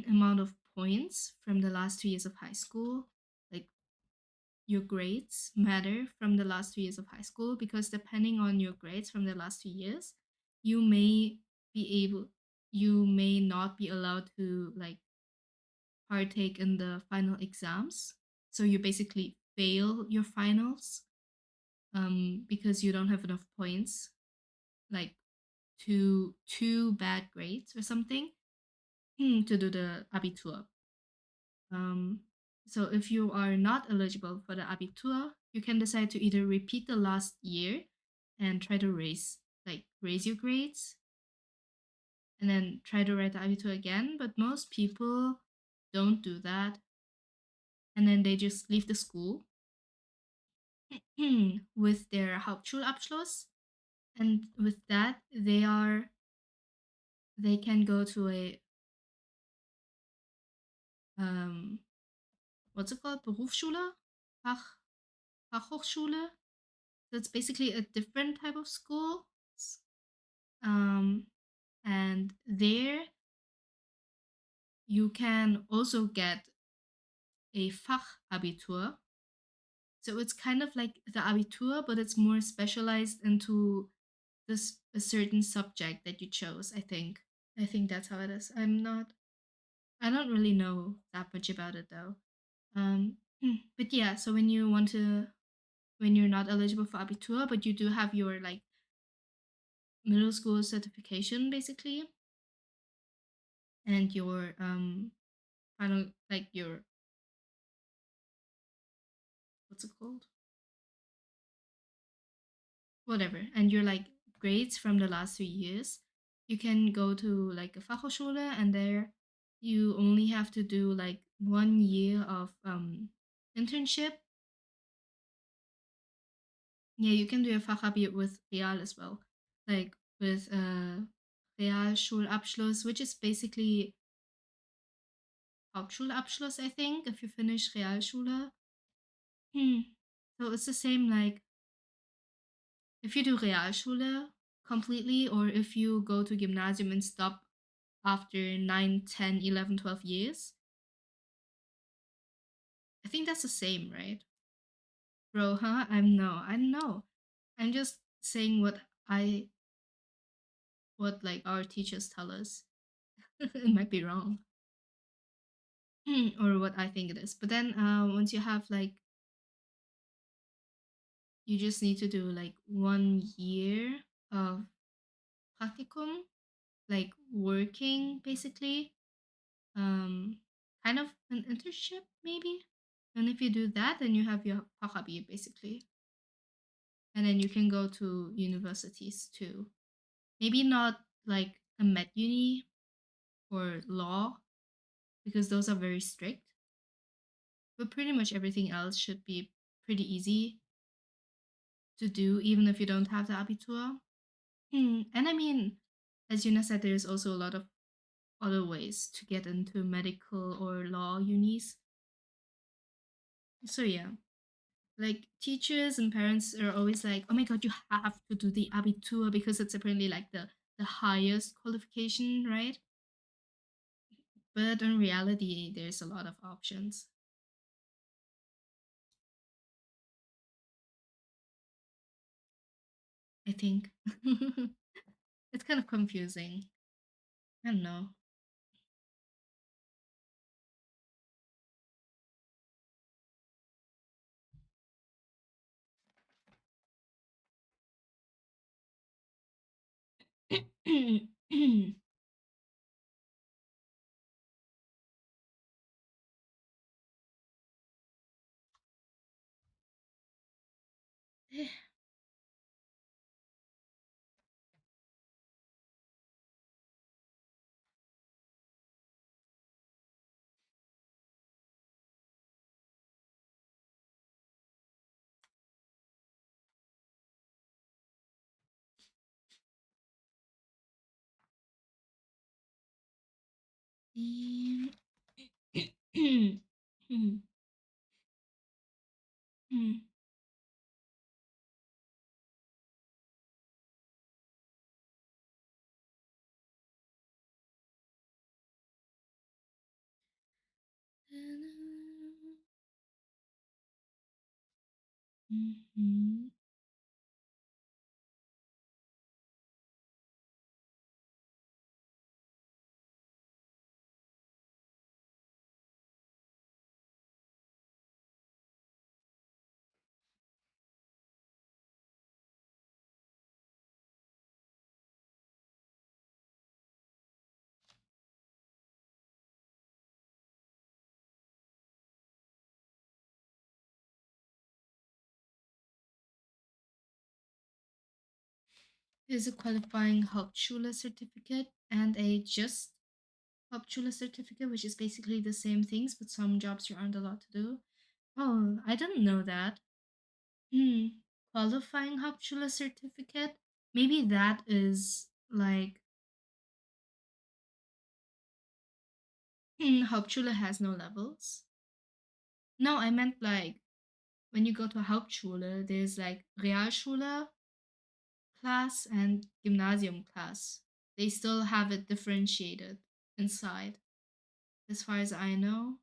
amount of points from the last 2 years of high school. Like your grades matter from the last 2 years of high school, because depending on your grades from the last 2 years, you may you may not be allowed to like partake in the final exams. So you basically fail your finals because you don't have enough points, like two bad grades or something, to do the Abitur. Um, so if you are not eligible for the Abitur, you can decide to either repeat the last year and try to raise your grades, and then try to write the Abitur again. But most people don't do that, and then they just leave the school with their Hauptschulabschluss, and with that they can go to a um what's it called, Berufsschule, Fach Fachhochschule. So it's basically a different type of school. Um, and there you can also get a Fachabitur. So it's kind of like the Abitur, but it's more specialized into this a certain subject that you chose, I think. I think that's how it is. I don't really know that much about it though. But yeah, so when you're not eligible for Abitur, but you do have your like middle school certification basically, and your final, like your, what's it called, whatever, and your like grades from the last 3 years, you can go to like a Fachhochschule, and there you only have to do like 1 year of internship. Yeah, you can do a Fachabi with Real as well, like with Realschulabschluss, which is basically Hauptschulabschluss, I think, if you finish Realschule. Hmm. So it's the same, like if you do Realschule completely, or if you go to Gymnasium and stop after 9, 10, 11, 12 years. I think that's the same, right? Bro, huh? I don't know. I'm just saying what like our teachers tell us. It might be wrong. Or what I think it is. But then once you have like, you just need to do like 1 year of practicum, like working basically, um, kind of an internship maybe. And if you do that, then you have your Pakabi basically, and then you can go to universities too. Maybe not like a med uni or law, because those are very strict. But pretty much everything else should be pretty easy to do, even if you don't have the Abitur. And I mean, as Yuna said, there's also a lot of other ways to get into medical or law unis. So yeah, like teachers and parents are always like, "Oh my god, you have to do the Abitur because it's apparently like the highest qualification, right?" But in reality, there's a lot of options, I think. It's kind of confusing. I don't know. Mhm. Is a qualifying Hauptschule certificate and a just Hauptschule certificate, which is basically the same things, but some jobs you aren't allowed to do. Oh, I didn't know that. Hmm. Qualifying Hauptschule certificate? Maybe that is like. Hauptschule has no levels. No, I meant like when you go to a Hauptschule, there's like Realschule class and Gymnasium class. They still have it differentiated inside, as far as I know.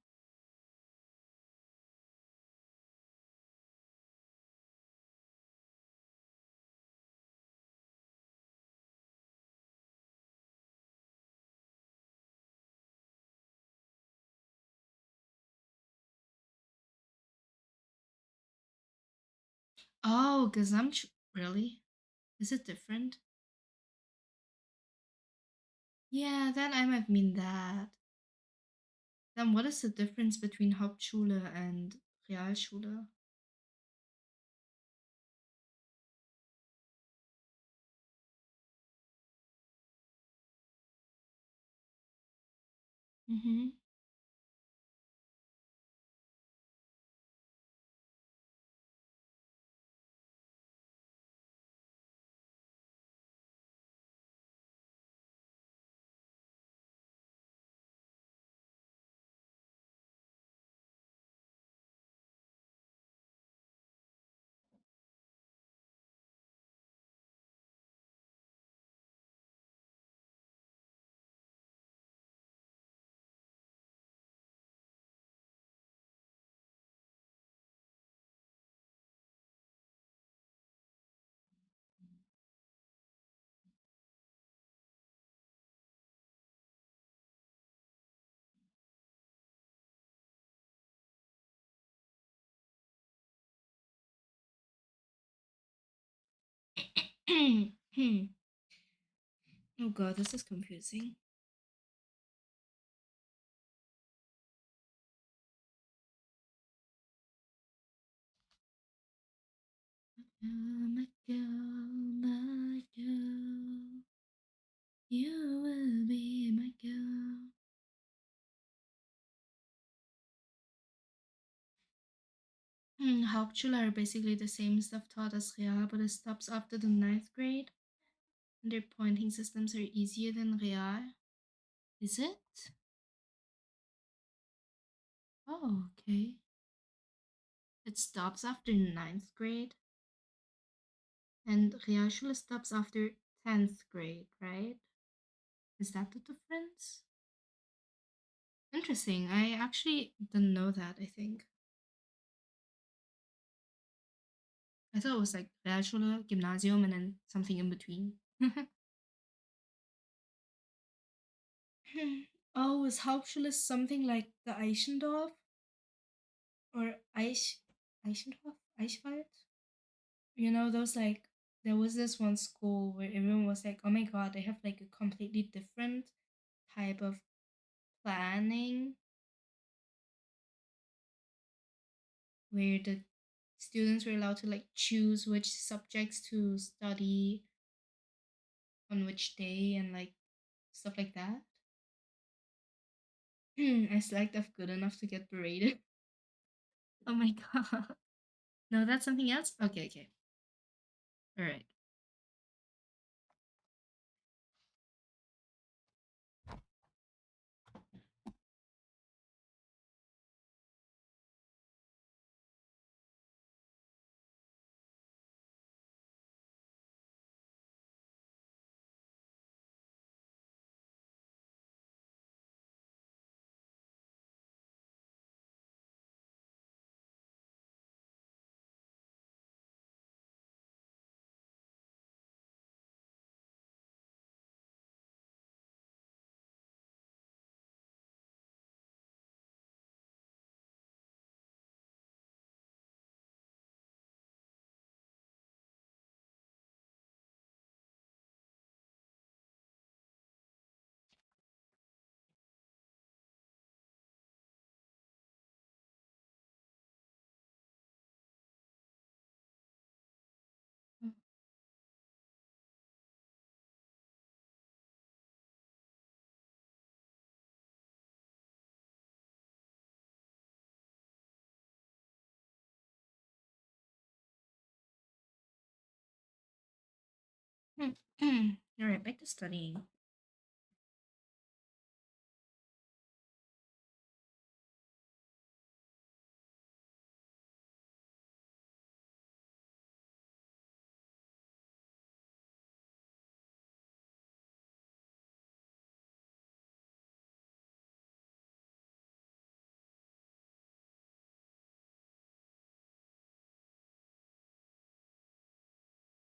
Oh, Gesamt. Really? Is it different? Yeah, then I might mean that. Then what is the difference between Hauptschule and Realschule? Mm-hmm. Oh god, this is confusing. My girl, my girl, you will be my girl. Hauptschule are basically the same stuff taught as Real, but it stops after the ninth grade. And their pointing systems are easier than Real. Is it? Oh, okay. It stops after ninth grade, and Realschule stops after 10th grade, right? Is that the difference? Interesting. I actually didn't know that, I think. I thought it was like Realschule, Gymnasium, and then something in between. Oh, is Hauptschule something like the Eichendorf or Eichendorf? Eichwald? You know, those like, there was this one school where everyone was like, oh my god, they have like a completely different type of planning where the students were allowed to like choose which subjects to study on which day and like stuff like that. I slacked off good enough to get berated. Oh my god. No, that's something else? Okay, okay. Alright. All right, back to studying.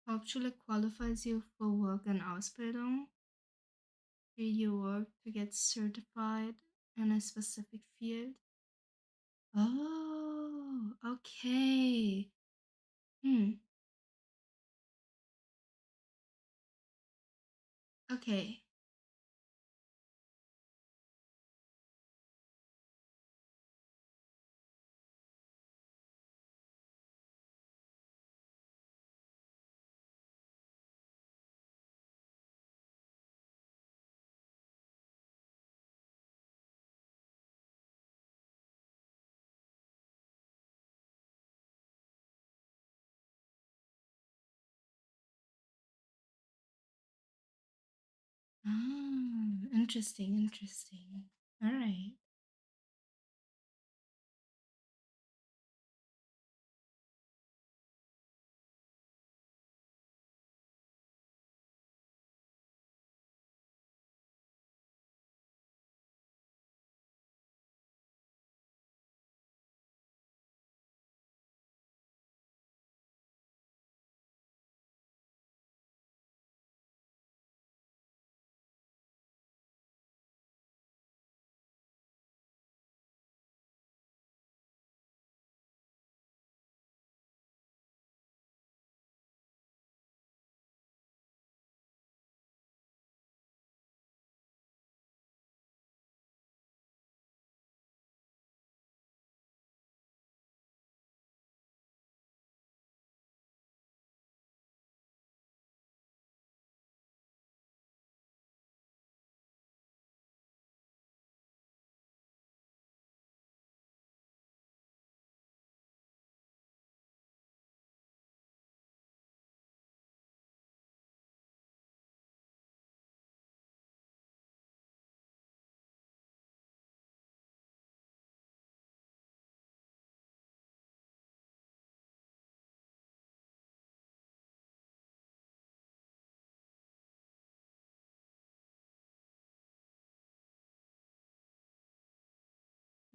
Hauptschule qualifies you for work and Ausbildung. Do you work to get certified in a specific field? Oh, okay. Hmm. Okay. Ah, interesting, interesting. All right.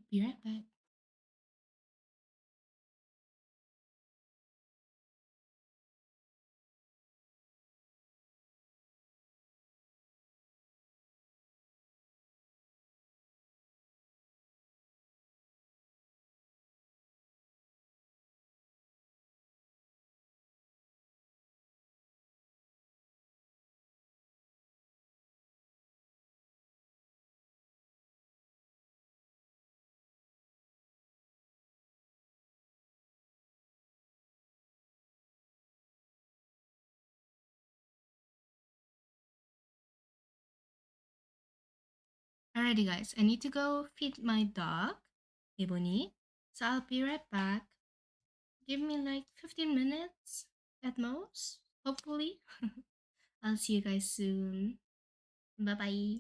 Be right back. Alrighty, guys. I need to go feed my dog, Ebony. So I'll be right back. Give me like 15 minutes at most, hopefully. I'll see you guys soon. Bye bye.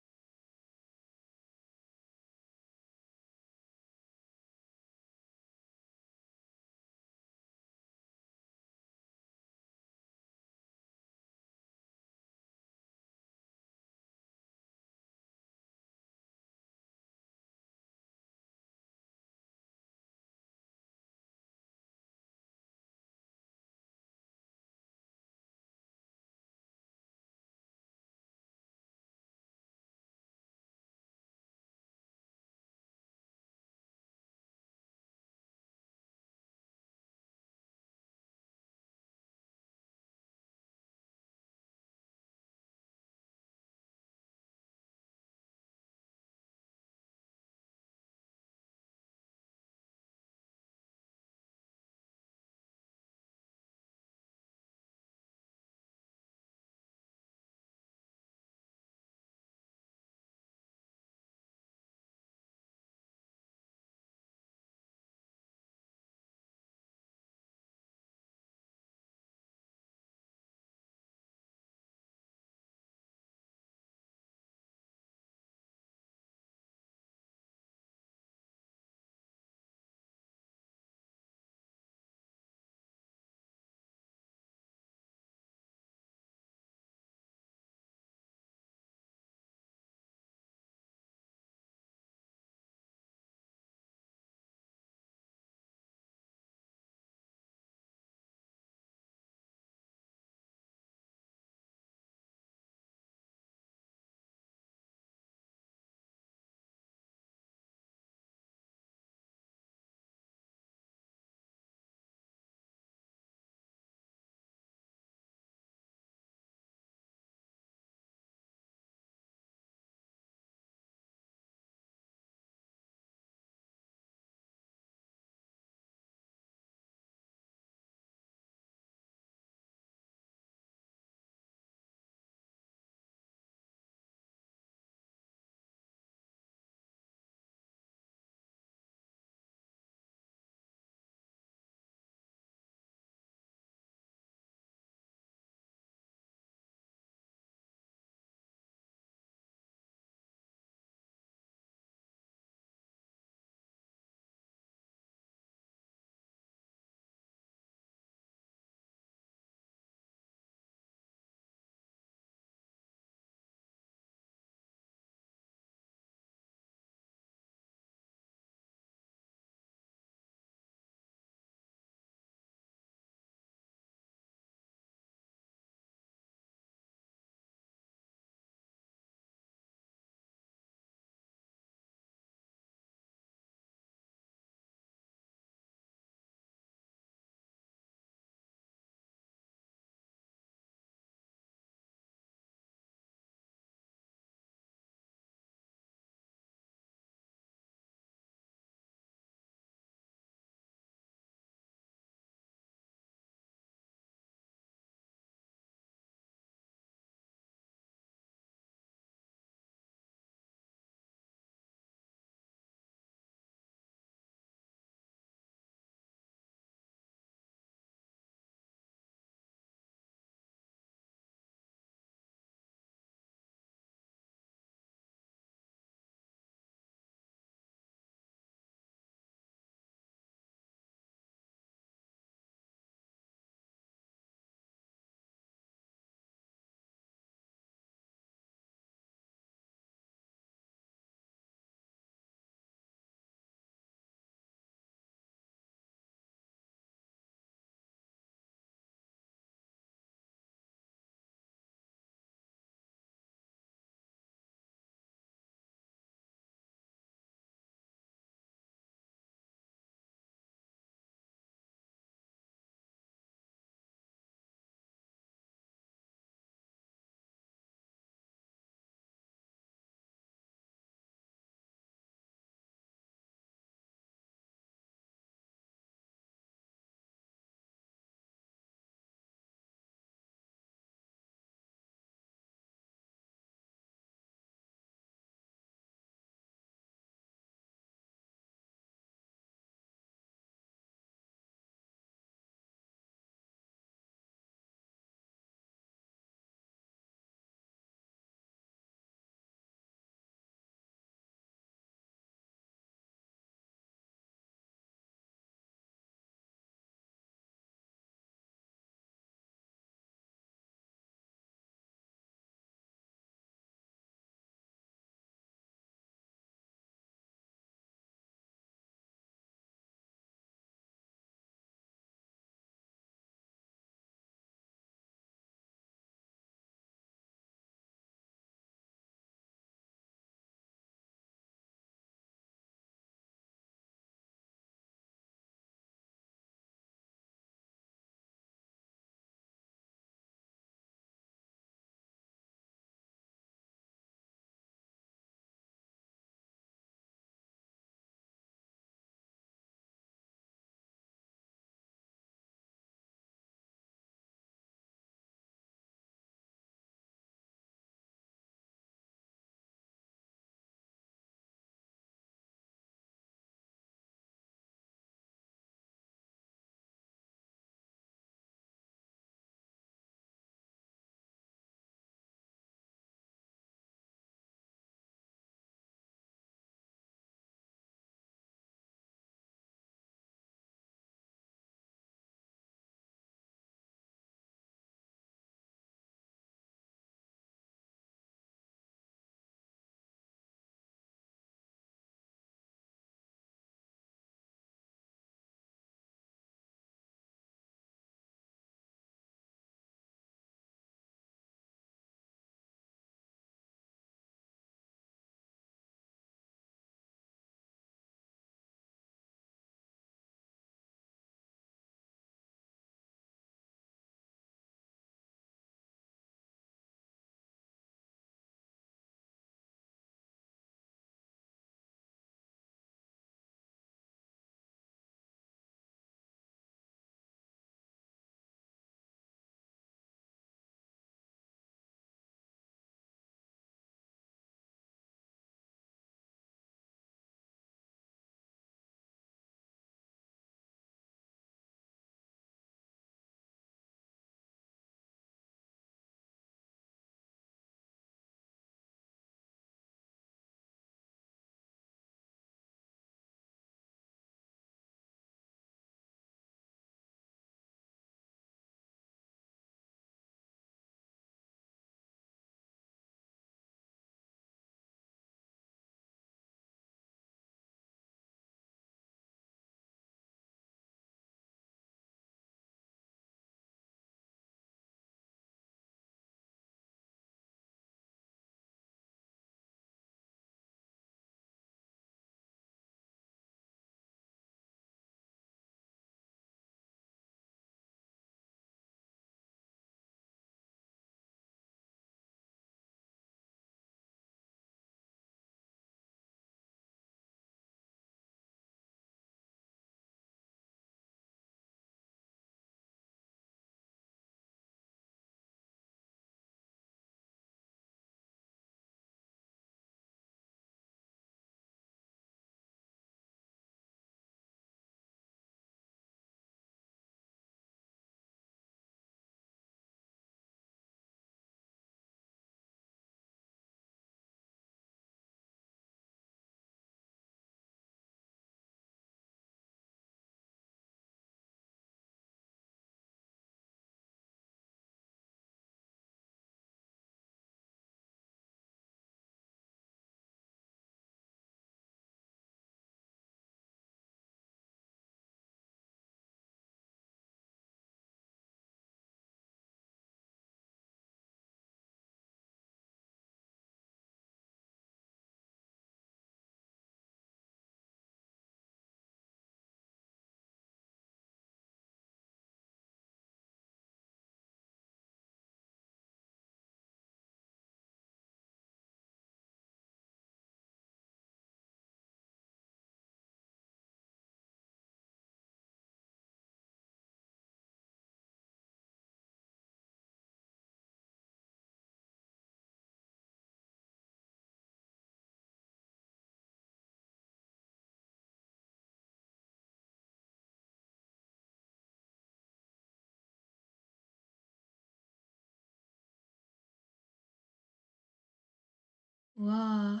Wow.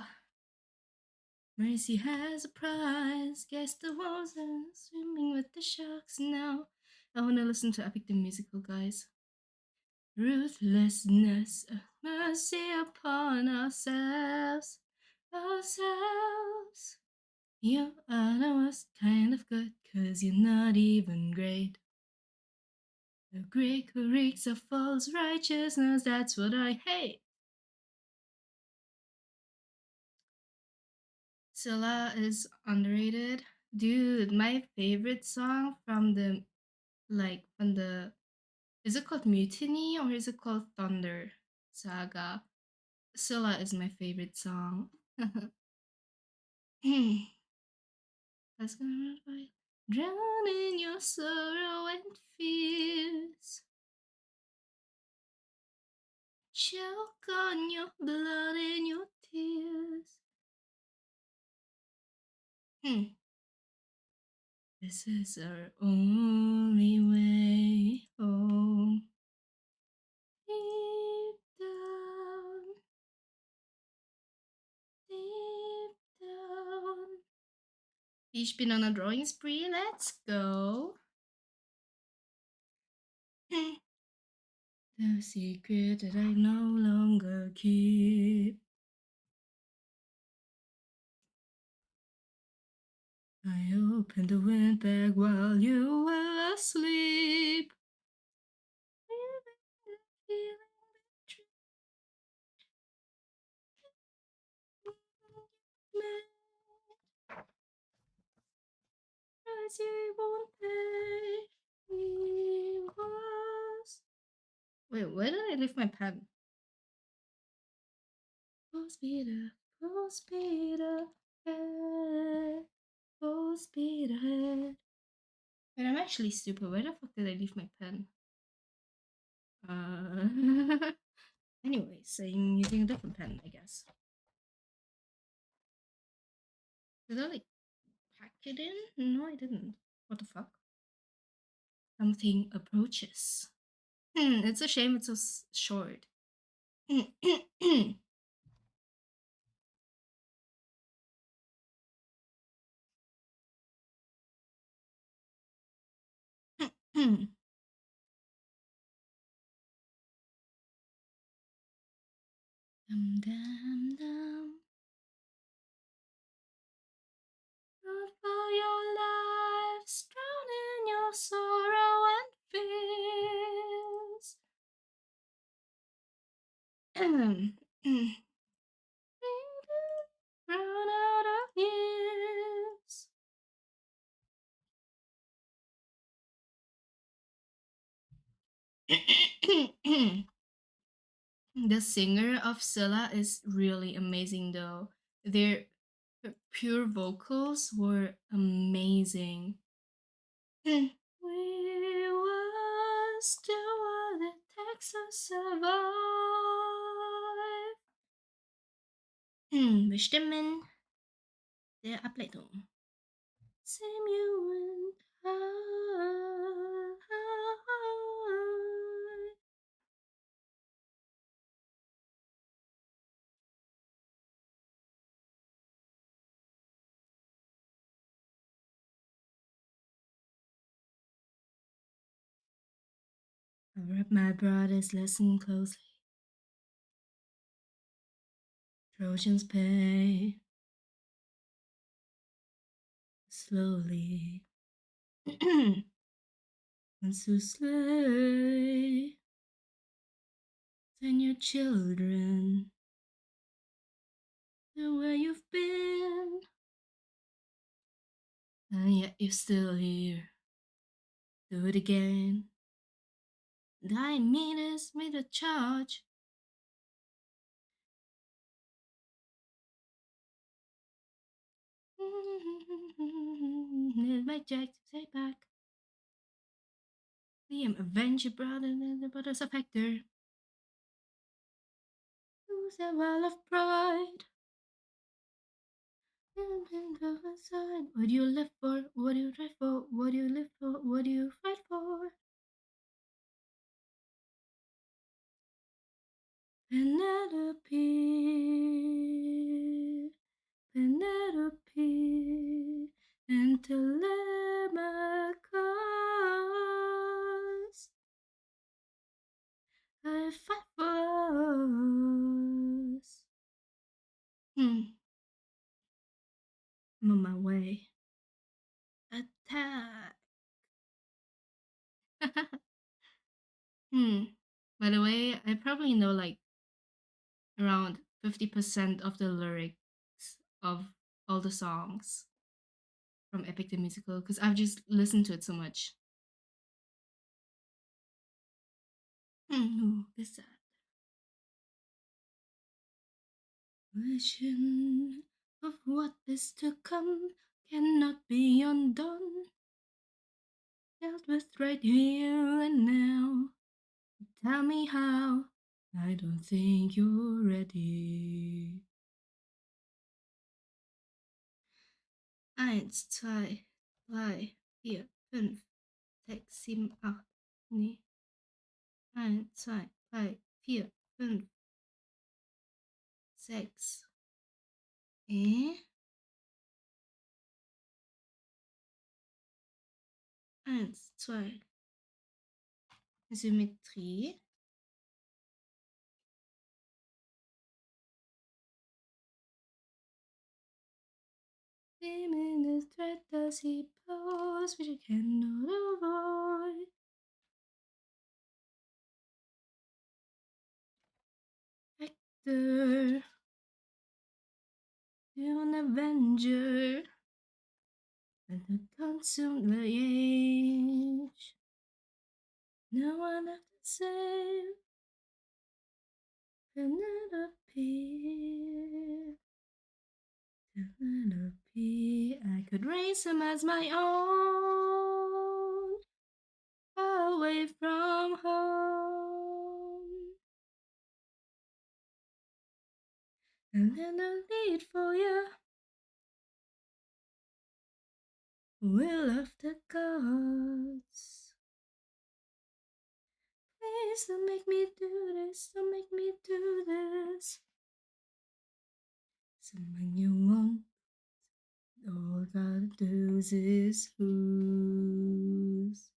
Mercy has a prize. Guess the walls are swimming with the sharks now. I wanna listen to Epic the Musical, guys. Ruthlessness, mercy upon ourselves, ourselves. You are the worst kind of good, 'cause you're not even great. The Greek who reeks of false righteousness, that's what I hate. Scylla is underrated. Dude, my favorite song from the, from the, is it called Mutiny or is it called Thunder Saga? Scylla is my favorite song. That's gonna run. Drown in your sorrow and fears. Choke on your blood and your tears. This is our only way home. Deep down, deep down. Each been on a drawing spree. Let's go. The secret that I no longer keep. I opened the windbag while you were asleep. Wait, where did I leave my pen? Full speed up, full speed ahead, full speed ahead. Wait, I'm actually stupid. Where the fuck did I leave my pen? Anyways, I'm using a different pen, I guess. Did I like pack it in? No, I didn't. What the fuck? Something approaches. It's a shame it's so short. Dum dum dum. Run for your lives, drown in your sorrow and fears. Run out of years. The singer of Scylla is really amazing, though. Their pure vocals were amazing. We was do what it takes to survive. Bestimmen der Ableitung. Same you and I. I read my brother's lesson closely. Trojans pay slowly. And to slay, send your children to where you've been, and yet you're still here. Do it again. Dying meters made a charge. Need my jack to take back. Liam, avenge your brother and the brothers of Hector. Lose that wall of pride. What do you live for? What do you fight for? What do you live for? What do you fight for? Penelope. appear and Telemachus. I fight for us. I'm on my way. Attack. hmm. By the way, I probably know like around 50% of the lyrics of all the songs from Epic the Musical because I've just listened to it so much. Who is that? Vision of what is to come cannot be undone. Dealt with right here and now. Tell me how. I don't think you're ready. Eins, zwei, drei, vier, fünf, sechs, sieben, acht. Nee. Eins, zwei, drei, vier, fünf, sechs. Eins, zwei. Symmetrie. In the thread does he pose, which I cannot avoid. Hector, you're an avenger, and the consumed the age. No one left to save Penelope. Penelope, I could raise him as my own, away from home. And then a lead for you. Will of the gods. Please don't make me do this, don't make me do this. Someone you want, all gotta do is lose.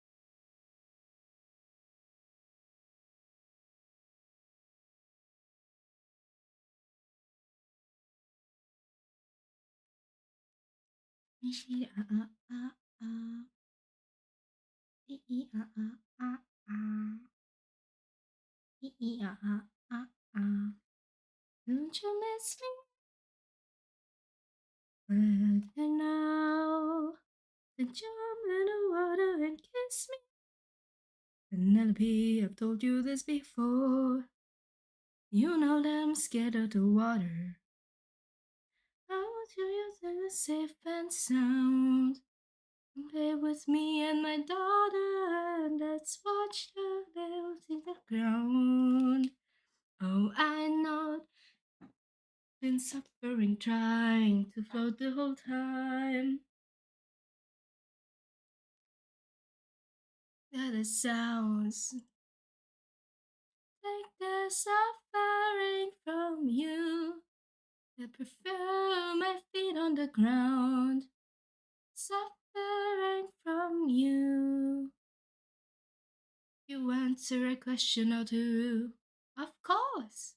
Don't you miss me? Right now, then jump in the water and kiss me. Penelope, I've told you this before. You know that I'm scared of the water. I want you using safe and sound. Play with me and my daughter, and let's watch the whales in the ground. Oh, I know, been suffering trying to float the whole time. That it sounds like they're suffering from you. I prefer my feet on the ground, suffering from you. You answer a question or two. Of course.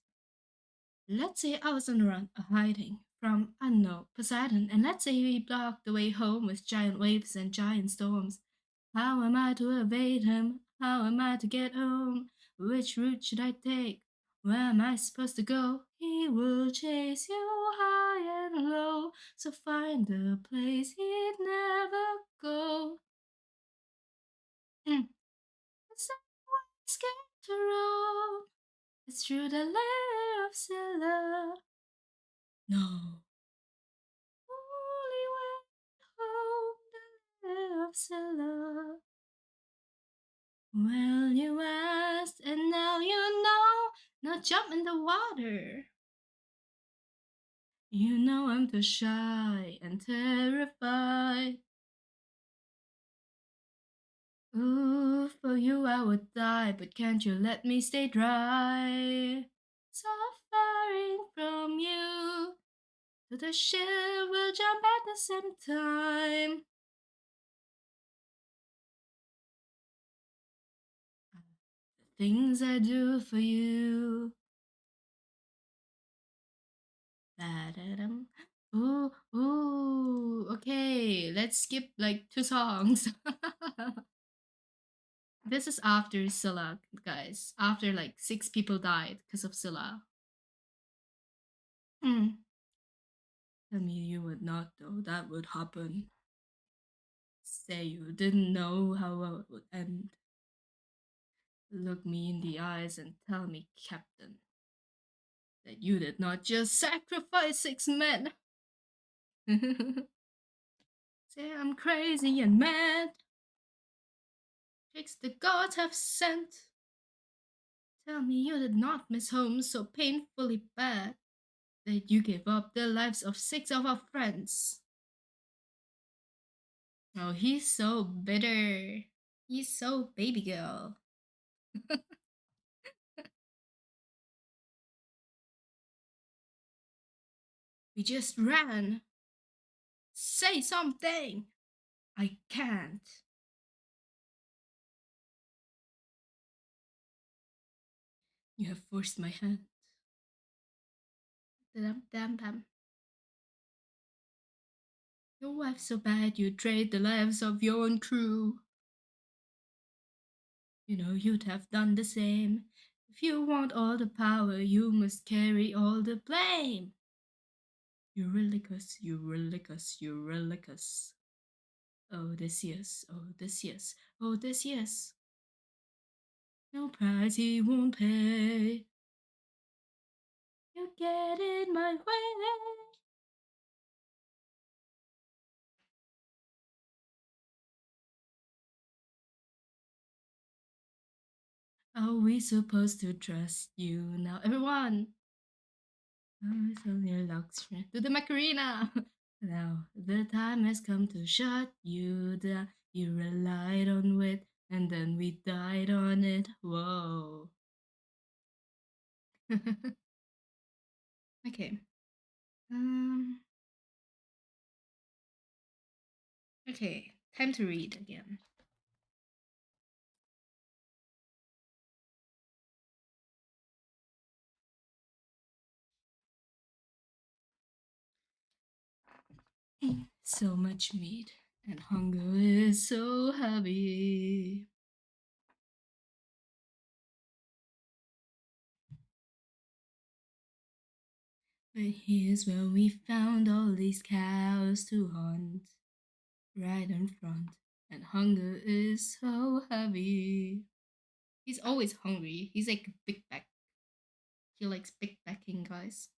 Let's say I was on the run, hiding from unknown Poseidon, and let's say he blocked the way home with giant waves and giant storms. How am I to evade him? How am I to get home? Which route should I take? Where am I supposed to go? He will chase you high and low, so find a place he'd never go. It's always scared to roam. It's through the lair of Scylla. No. Only way home, the lair of Scylla. Well, you asked, and now you know. Now jump in the water. You know I'm too shy and terrified. Ooh, for you I would die, but can't you let me stay dry? Suffering from you, The ship will jump at the same time. The things I do for you. Da-da-dum. Ooh, ooh. Okay, let's skip like 2 songs. This is after Scylla, guys. After like 6 people died because of Scylla. Hmm. Tell me you would not know that would happen. Say you didn't know how it would end. Look me in the eyes and tell me, Captain, that you did not just sacrifice 6 men. Say I'm crazy and mad. Tricks the gods have sent. Tell me you did not miss home so painfully bad that you gave up the lives of 6 of our friends. Oh, he's so bitter. He's so baby girl. We just ran. Say something. I can't. You have forced my hand. Dum. Your wife's so bad you trade the lives of your own crew. You know you'd have done the same. If you want all the power, you must carry all the blame. Eurylicus, Eurylicus, Eurylicus. Odysseus, Odysseus, Odysseus. No price he won't pay. You get in my way. Are we supposed to trust you now? Everyone! Oh, your locks to the Macarena! Now the time has come to shut you down. You relied on wit, and then we died on it. Whoa. Okay. Um. Okay. Time to read again. So much meat, and hunger is so heavy. But here's where we found all these cows to hunt, right in front, and hunger is so heavy. He's always hungry. He's like big back. He likes big backing guys.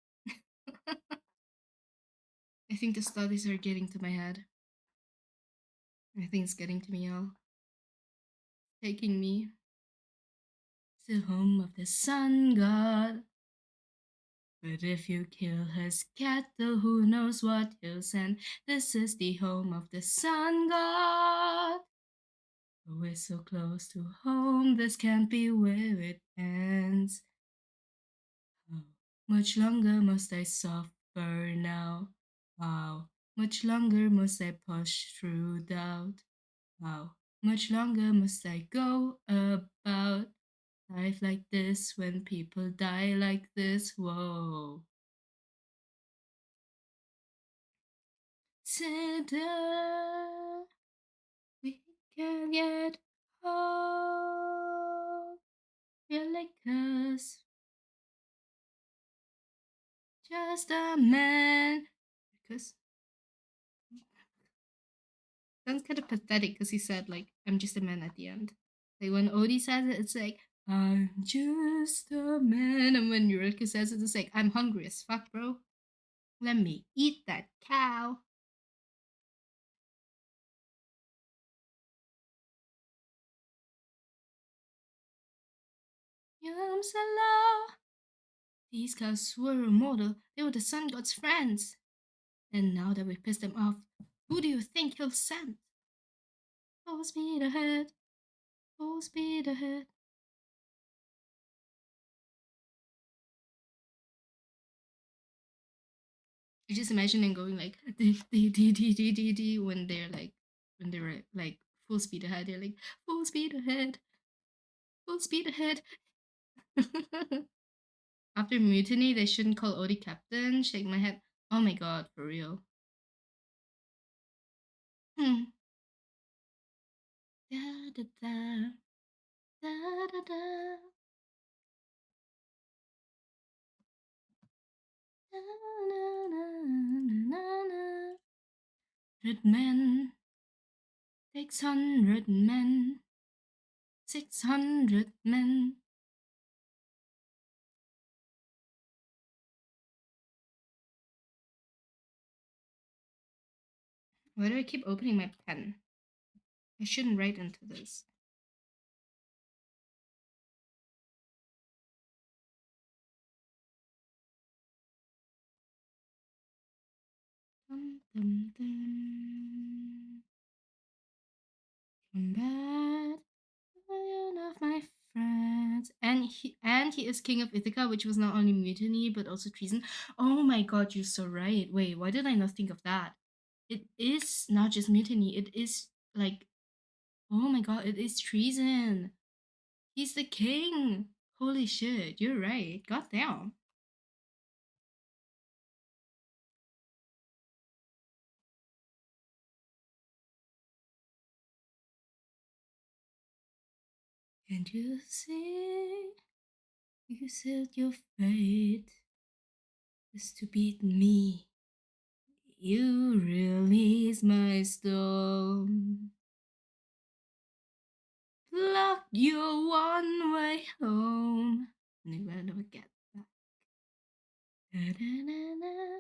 I think the studies are getting to my head. I think it's getting to me all. Taking me to the home of the sun god. But if you kill his cattle, who knows what he'll send? This is the home of the sun god. But we're so close to home, this can't be where it ends. How much longer must I suffer now? How much longer must I push through doubt? How much longer must I go about life like this when people die like this? Whoa. Santa, we can get home. You're like us, just a man. Because sounds kind of pathetic because he said like I'm just a man at the end. Like when Odie says it, it's like I'm just a man, and when Eureka says it, it's like I'm hungry as fuck, bro. Let me eat that cow. Yum low. These cows were immortal. They were the sun god's friends. And now that we pissed them off, who do you think he'll send? Full speed ahead. Full speed ahead. I just imagine them going like dee, dee, dee, dee, dee, dee, dee, when they're like full speed ahead. They're like full speed ahead, full speed ahead. After mutiny, they shouldn't call Odie captain. Shake my head. Oh my god, for real. Hmm. Da, da, da, da, da, da. Na, na, na, na, na. 100 men, 600 men, 600 men. Why do I keep opening my pen? I shouldn't write into this. Dum, dum, dum. Combat one of my friends, and he is king of Ithaca, which was not only mutiny but also treason. Oh my god, you're so right. Wait, why did I not think of that? It is not just mutiny. It is like, oh my god, it is treason. He's the king. Holy shit, you're right. God damn. Can't you see? You said your fate is to beat me. You release my storm. Block your one way home. Never get back. Da-da-da-da.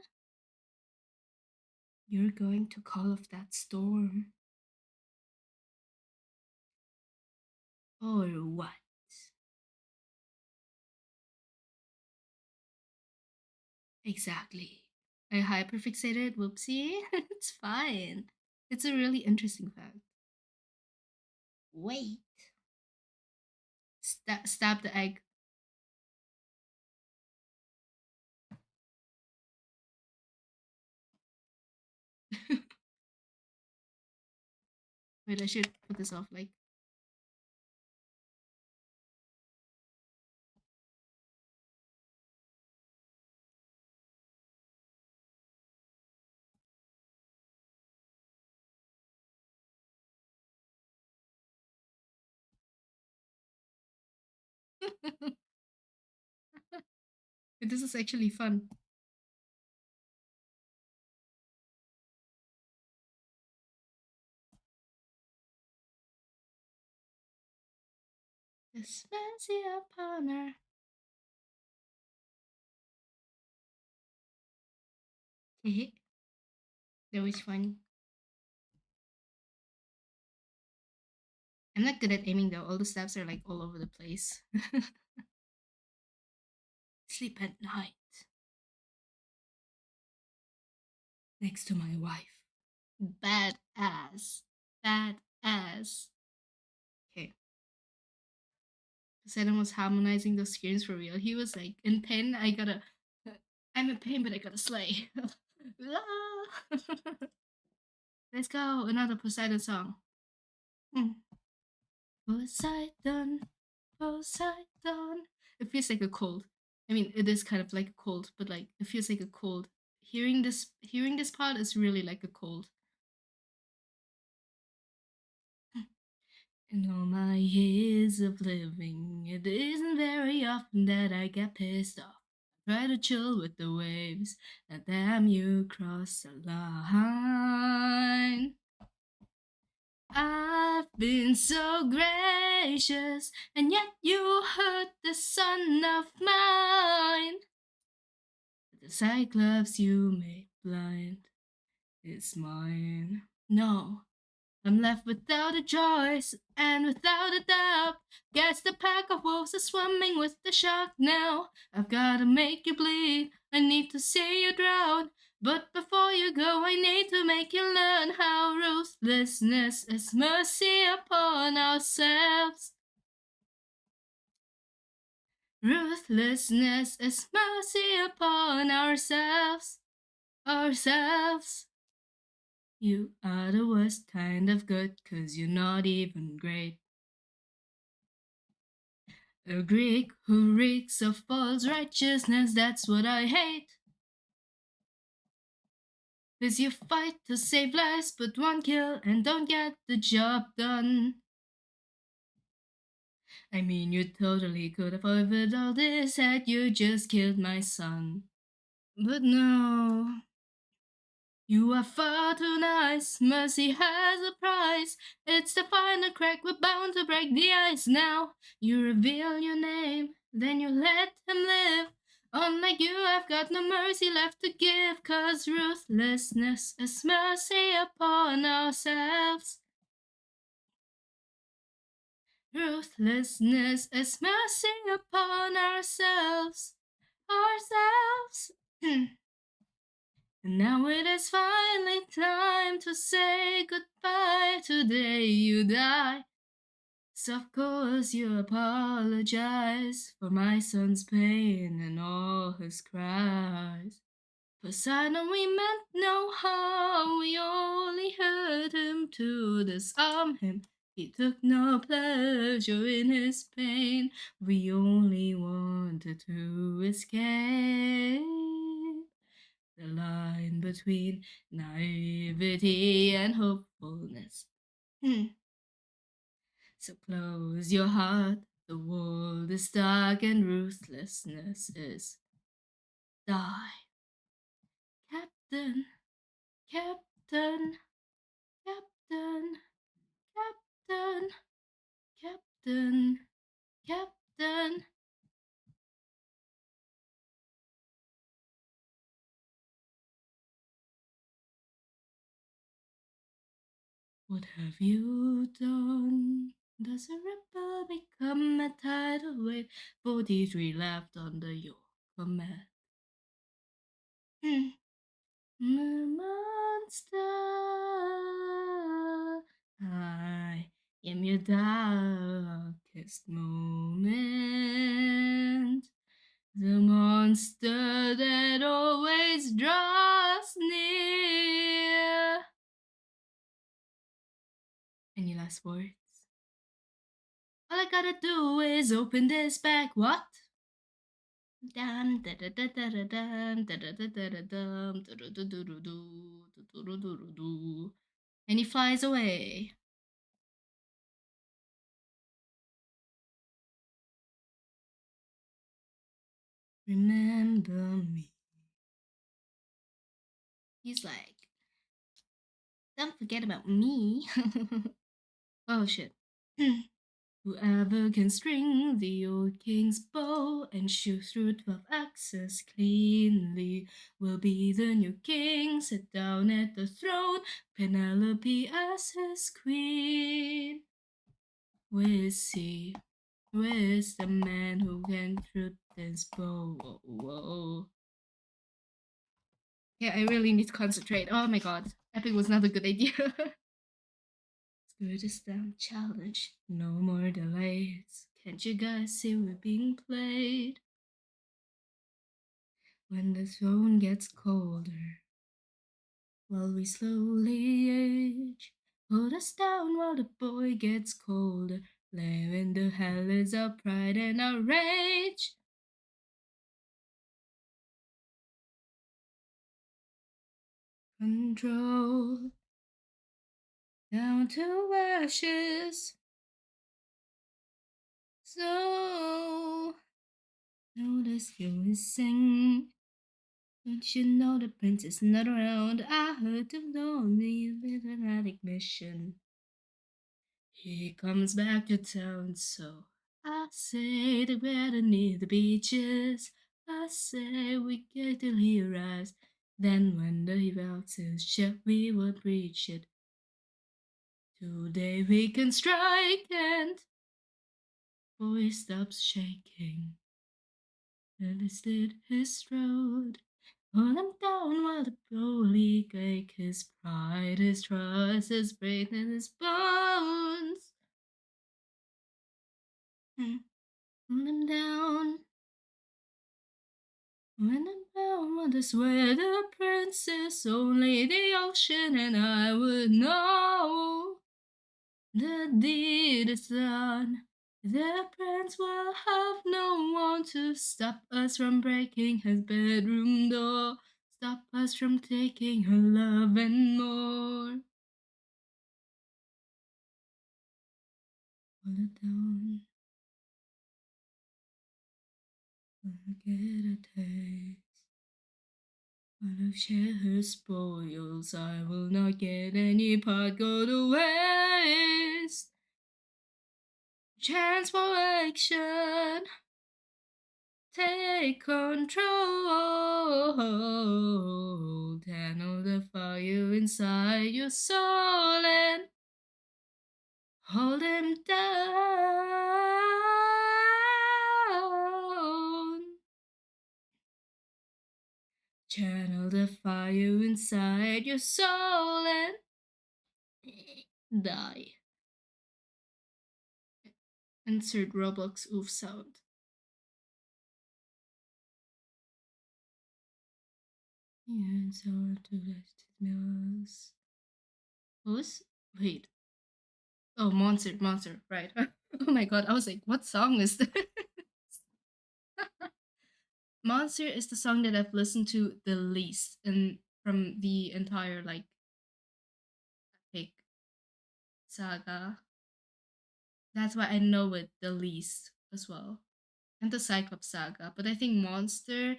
You're going to call off that storm. Or what? Exactly. I hyperfixated. Whoopsie. It's fine. It's a really interesting fact. Wait. Stab the egg. Wait, I should put this off. Like, this is actually fun. This fancy upon her. That was fun. I'm not good at aiming though. All the stabs are like all over the place. Sleep at night next to my wife. Badass. Badass. Okay. Poseidon was harmonizing those screams for real. He was like, in pain, I gotta. I'm in pain, but I gotta slay. Let's go. Another Poseidon song. Hmm. Poseidon, Poseidon. It feels like a cold. I mean, it is kind of like a cold, but like it feels like a cold. Hearing this part is really like a cold. In all my years of living, it isn't very often that I get pissed off. I try to chill with the waves, and damn, you cross the line. I've been so gracious, and yet you hurt the son of mine. The cyclops you made blind is mine. No, I'm left without a choice and without a doubt. Guess the pack of wolves are swimming with the shark now. I've gotta make you bleed. I need to see you drown. But before you go, I need to make you learn how ruthlessness is mercy upon ourselves. Ruthlessness is mercy upon ourselves. ourselves. You are the worst kind of good, 'cause you're not even great. A Greek who reeks of false righteousness, that's what I hate. 'Cause you fight to save lives, but one kill and don't get the job done. I mean, you totally could have avoided all this had you just killed my son. But no, you are far too nice. Mercy has a price. It's the final crack. We're bound to break the ice now. You reveal your name, then you let him live. Unlike you, I've got no mercy left to give. 'Cause ruthlessness is mercy upon ourselves. Ruthlessness is mercy upon ourselves. Ourselves. And now it is finally time to say goodbye. Today you die. So of course you apologize for my son's pain and all his cries. Poseidon, we meant no harm, we only hurt him to disarm him. He took no pleasure in his pain, we only wanted to escape. The line between naivety and hopefulness. So close your heart, the world is dark and ruthlessness is die. Captain, Captain, Captain, Captain, Captain, Captain. What have you done? Does a ripple become a tidal wave? 43 left under your command. Monster, I am your darkest moment. The monster that always draws near. Any last words? All I gotta do is open this bag. What? Dum da da da da da dum da da da da da dum da da da da da do. And he flies away. Remember me. He's like, don't forget about me. Oh shit. Whoever can string the old king's bow and shoot through 12 axes cleanly will be the new king. Sit down at the throne, Penelope as his queen. Where's he? Where's the man who can shoot this bow? Whoa, whoa. Yeah, I really need to concentrate. Oh my god. Epic was not a good idea. Kurdistan challenge. No more delays. Can't you guys see we're being played? When the throne gets colder, while we slowly age, hold us down while the boy gets colder. Flare into hell is our pride and our rage. Control down to ashes. So notice you missing. Don't you know the prince is not around? I heard him lonely with an attic mission. He comes back to town, so I say together near the beaches. I say we get till he arrives. Then when the belts his ship, we will breach it. Today we can strike and boy stops shaking. And he slit his throat. Hold him down while the bully ache his pride, his trust, his brain, and his bones. Hold him down. When I'm I wonder where the prince is, only the ocean, and I would know the deed is done. The prince will have no one to stop us from breaking his bedroom door, stop us from taking her love and more. All it down, get a taste. I'll share her spoils, I will not get any part, go to waste. Chance for action, take control, channel the fire inside your soul and hold him down. Channel the fire inside your soul and die. Insert Roblox oof sound. Yeah, so to the who's wait. Oh, Monster, right. Oh my god, I was like, what song is this? Monster is the song that I've listened to the least and from the entire like epic saga. That's why I know it the least as well. And the Cyclops saga. But I think Monster,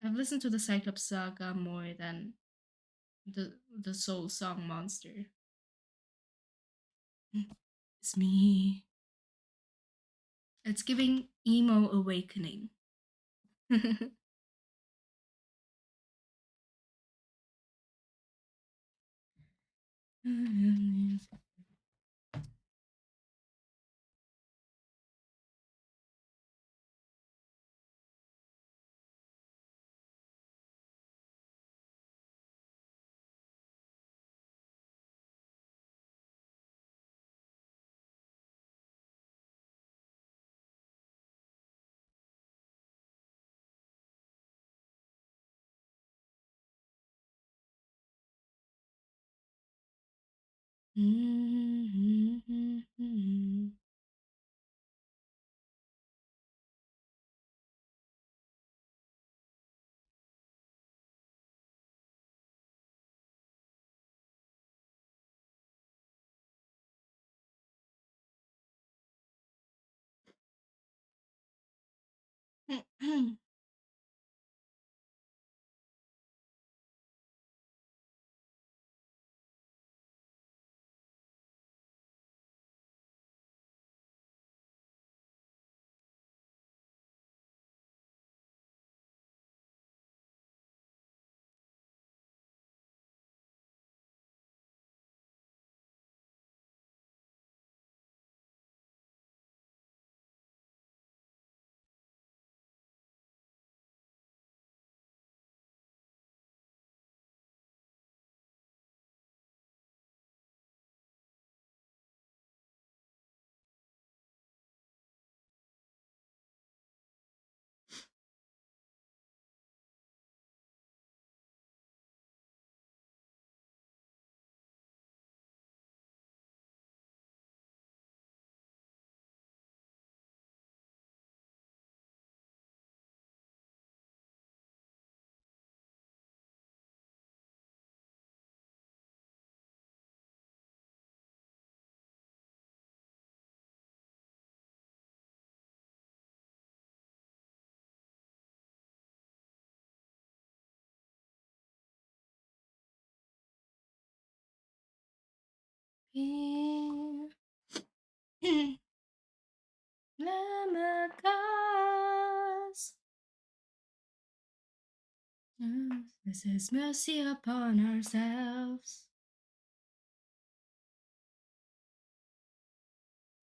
I've listened to the Cyclops saga more than the soul song Monster. It's me. It's giving emo awakening. The this is mercy upon ourselves.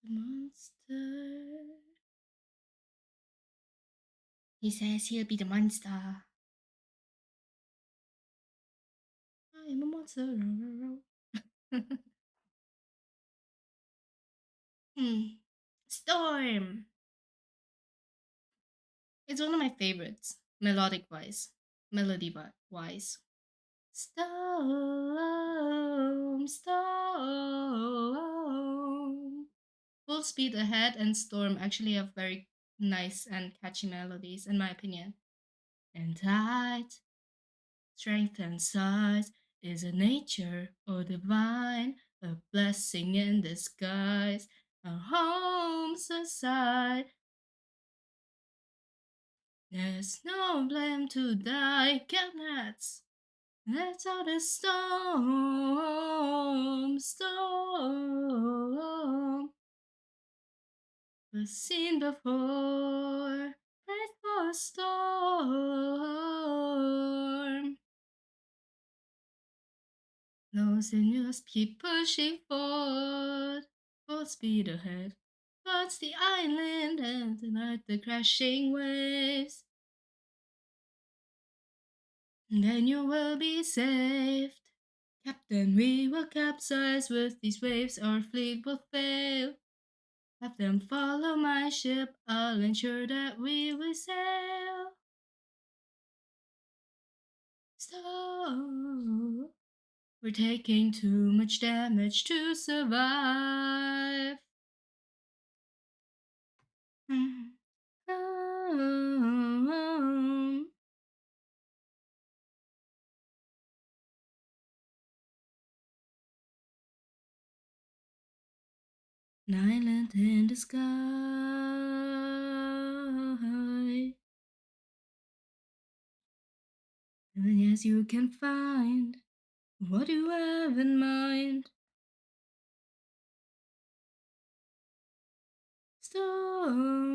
The monster. He says he'll be the monster. I am a monster. Storm. It's one of my favorites, melodic wise. melody wise. Storm, storm. Full Speed Ahead and Storm actually have very nice and catchy melodies, in my opinion. And tight, strength and size is a nature or divine, a blessing in disguise. Our home's aside, there's no blame to die. Cabinets, let's out the storm, storm. We've seen before, prayed for a storm. No signals keep pushing forward, full speed ahead. Towards the island and tonight the crashing waves. And then you will be saved. Captain, we will capsize with these waves, our fleet will fail. Have them follow my ship, I'll ensure that we will sail. Stop. We're taking too much damage to survive. Um, An island in the sky. And yes, you can find what you have in mind. Storm.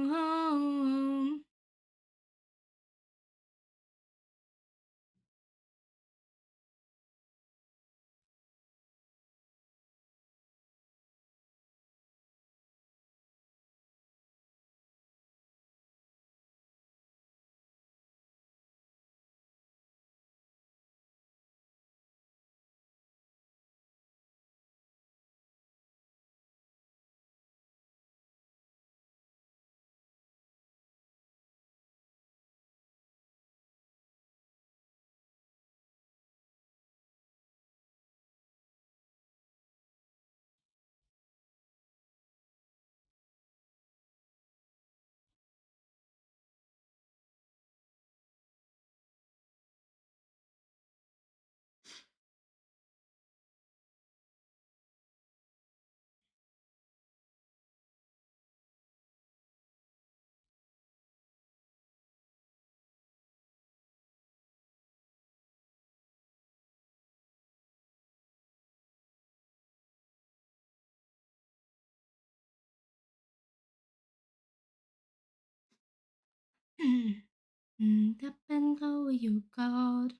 Depend how you got.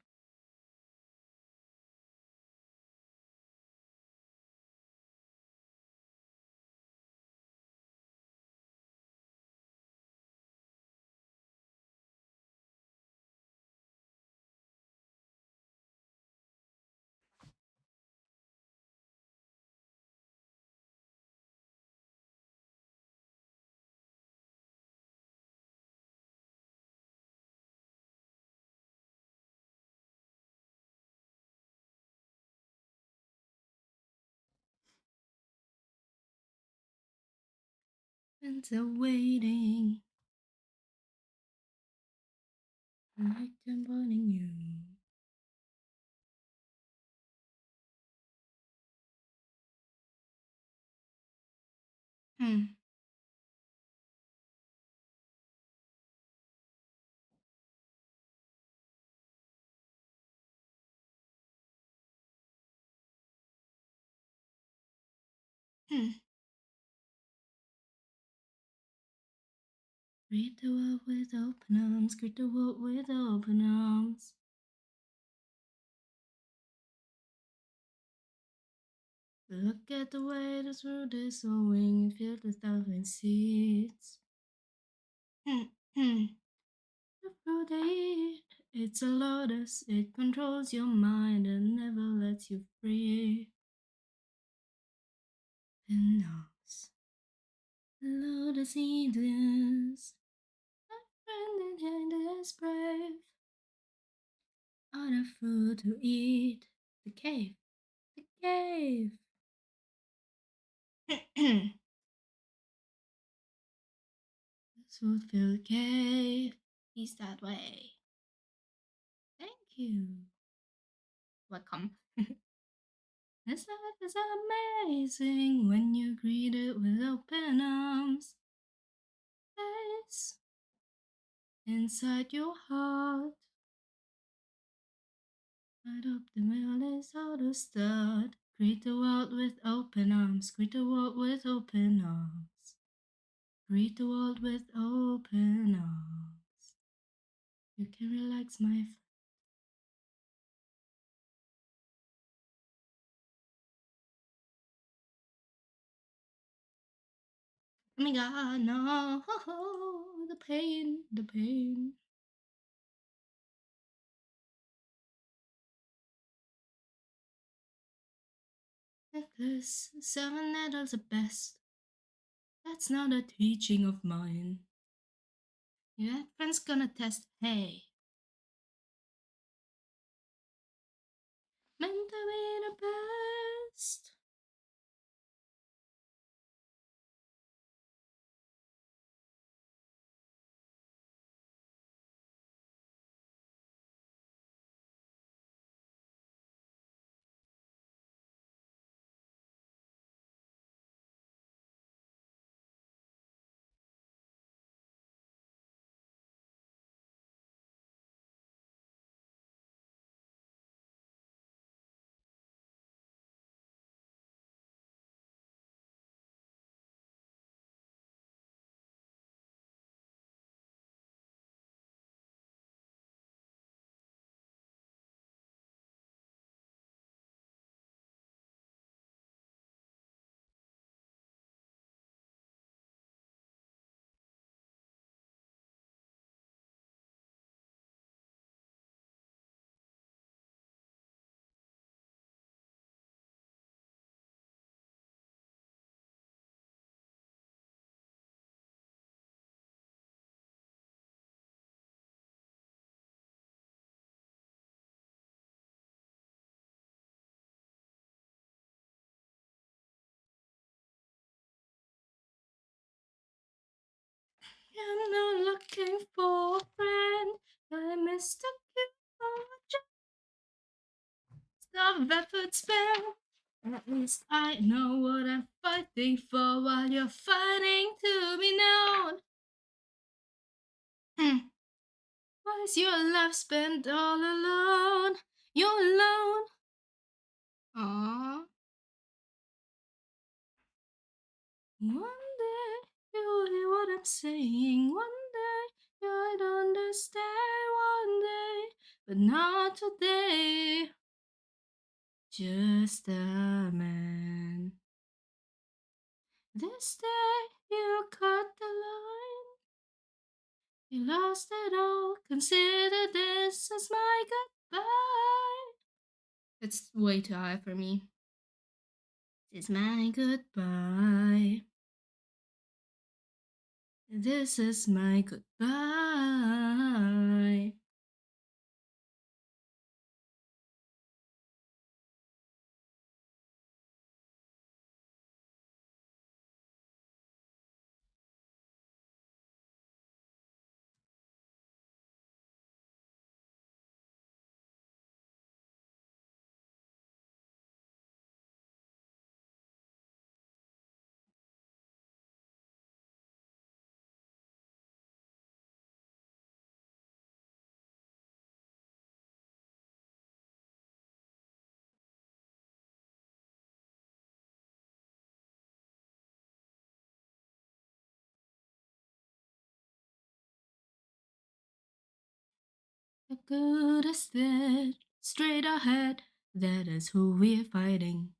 And still waiting. Like I'm wanting you. Hmm. Hmm. Greet the world with open arms. Greet the world with open arms. Look at the way this world is swinging, filled with thousand seeds. Hmm. Hmm. The fruit they eat, it's a lotus. It controls your mind and never lets you free. And knows. Lotus eaters, a friend behind is brave. Other food to eat. The cave. The cave. This would feel cave. He's that way. Thank you. Welcome. This life is amazing when you greet it with open arms. Place inside your heart. I hope the middle is how to start. Greet the world with open arms. Greet the world with open arms. Greet the world with open arms. You can relax, my friend. Oh my god, no. The pain, the pain. Necklace, 7 needles the best. That's not a teaching of mine. Your friend's gonna test, hey. Meant to be the best. I'm not looking for a friend. I mistook you for a just of effort spent. At least I know what I'm fighting for while you're fighting to be known. Why is your life spent all alone? You're alone. Aww. One day you'll hear what I'm saying. One day you'll understand. One day, but not today. Just a man. This day you cut the line. You lost it all. Consider this as my goodbye. It's way too high for me. This is my goodbye. This is my goodbye. The good is dead, straight ahead. That is who we're fighting.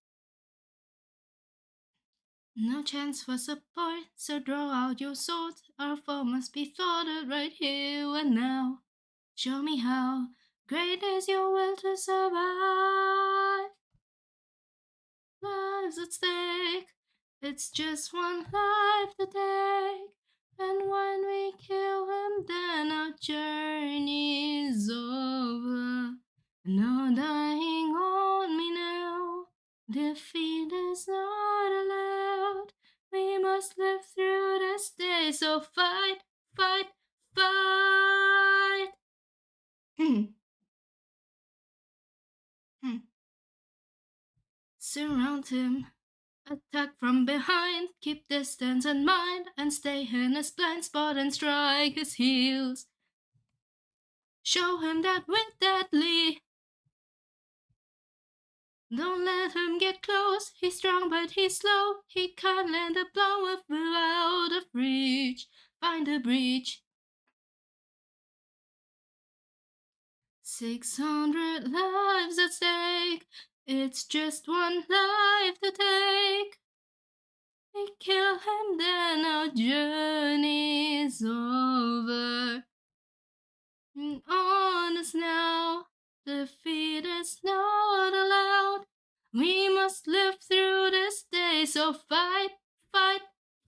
No chance for support, so draw out your swords. Our foe must be slaughtered right here and now. Show me how great is your will to survive. Lives at stake, it's just one life to take. And when we kill him, then our journey is over. No dying on me now. Defeat is not allowed. We must live through this day. So fight, fight, fight. Hmm, hmm. Surround him. Attack from behind. Keep distance in mind. And stay in his blind spot and strike his heels. Show him that we're deadly. Don't let him get close. He's strong, but he's slow. He can't land a blow if we're out of reach. Find a breach. 600 lives at stake. It's just one life to take. We kill him, then our journey's over. On us now. Defeat is not allowed. We must live through this day. So fight, fight,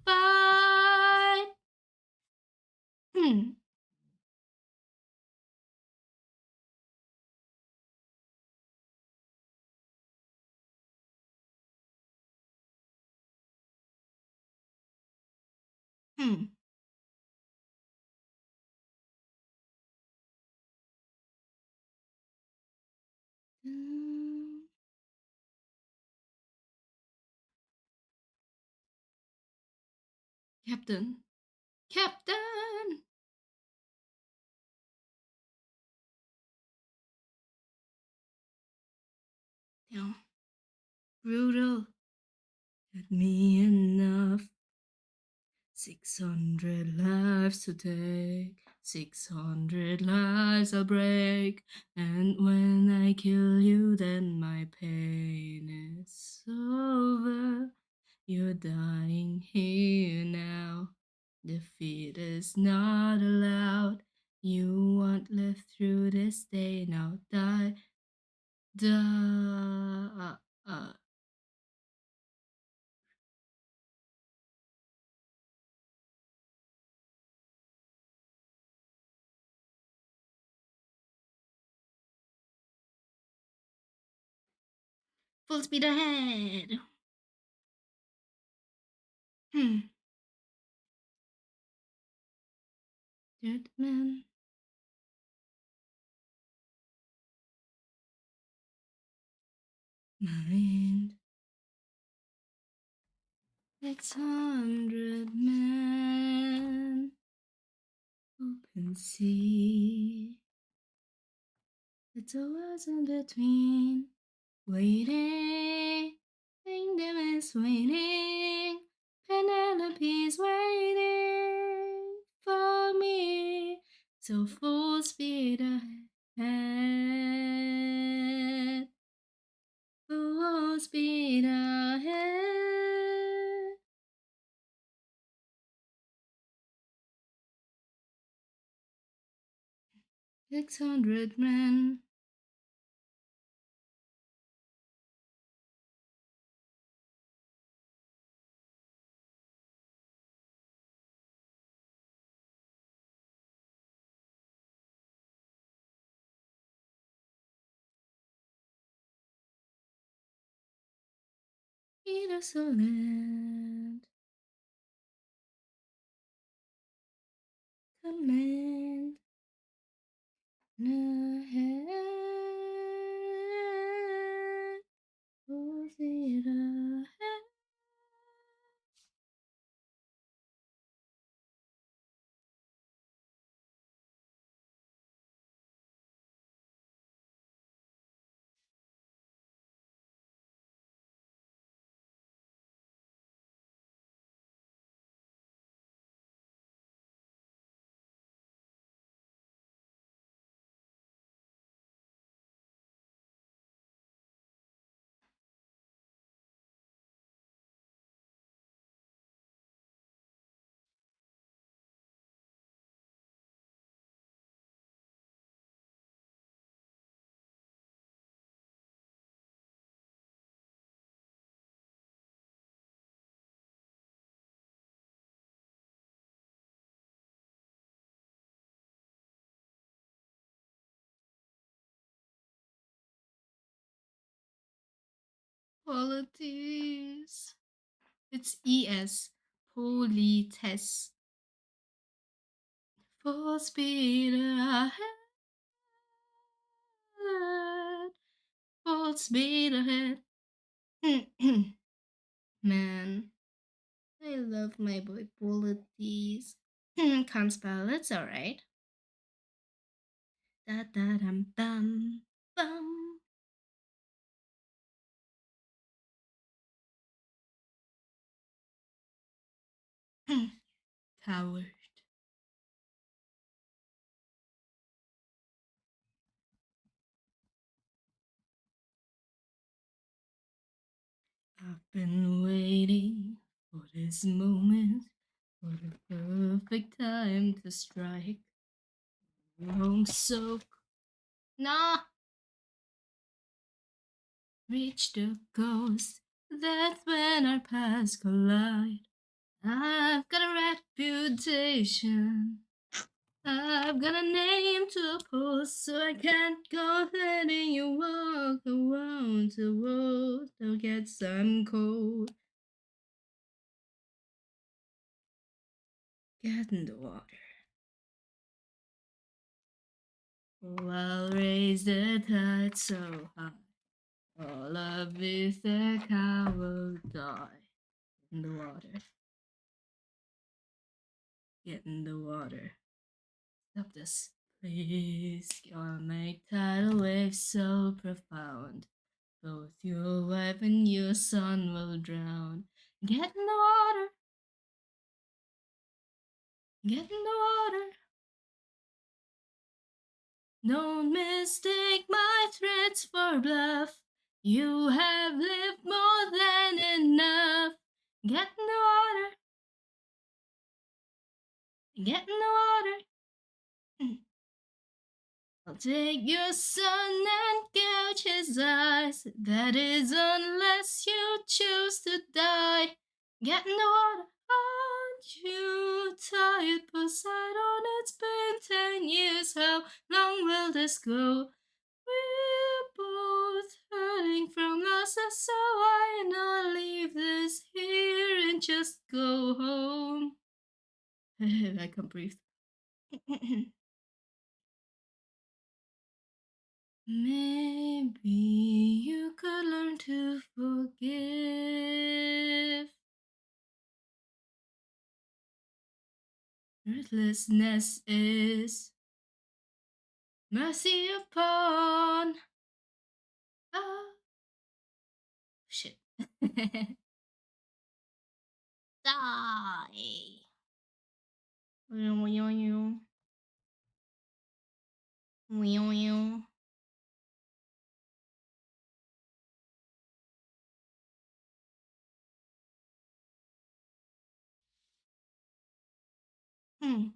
fight. Hmm. Hmm. Captain. Captain. Yeah. Brutal. Let me enough. 600 lives to take. 600 lives I'll break. And when I kill you, then my pain is over. You're dying here now. Defeat is not allowed. You won't live through this day. Now die. Die. Full speed ahead. Hmm. Dead man. Mind. 600 men. Open sea. It's a words in between. Waiting. Kingdom is waiting. Penelope's waiting for me. So full speed ahead. Full speed ahead. 600 men. Innocent command ahead. Full speed ahead. Polities. It's ES. Polites. Full speed ahead. Full speed ahead. Man, I love my boy Polities. Can't spell, it's alright. Da da dum dum bum. Coward. I've been waiting for this moment, for the perfect time to strike. Home soak. Nah, reach the coast. That's when our paths collide. I've got a reputation. I've got a name to uphold, so I can't go letting you walk around the world. Don't get some cold. Get in the water. Oh, I'll raise the tide so high. All of Ithaca will die. In the water. Get in the water. Stop this. Please, gonna make tidal waves so profound. Both your wife and your son will drown. Get in the water. Get in the water. Don't mistake my threats for bluff. You have lived more than enough. Get in the water. Get in the water. I'll take your son and gouge his eyes. That is, unless you choose to die. Get in the water, aren't you tired, Poseidon? It's been 10 years. How long will this go? We're both hurting from losses, so why not leave this here and just go home? I can't breathe. Maybe you could learn to forgive. Ruthlessness is mercy upon. Ah, shit. Die. Hmm.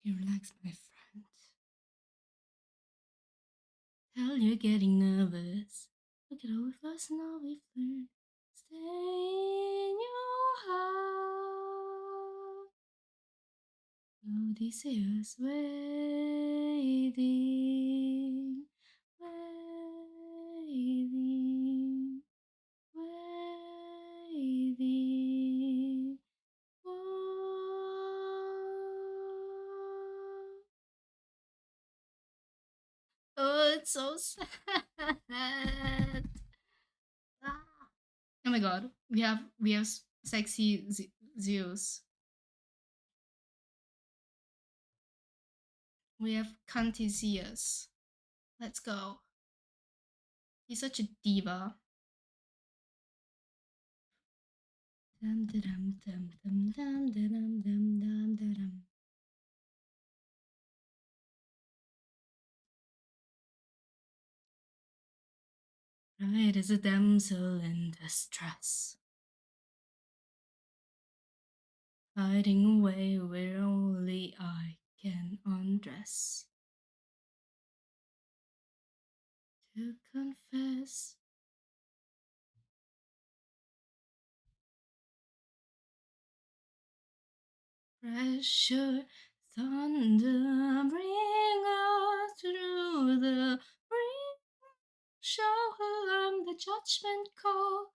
You relax, my friend. Tell you're getting nervous. Look at all we've lost and all we've learned. Stay in your heart. Odysseus waiting, waiting, waiting. Oh, it's so sad. Ah. Oh my god, we have sexy Zeus. We have Cunty Zeus. Let's go. He's such a diva. Dum dum dum dum dum dum dum dum dum. Right as a damsel in distress, hiding away where only I can undress. To confess, pressure Thunder, bring us through the rain. Show her the judgment call.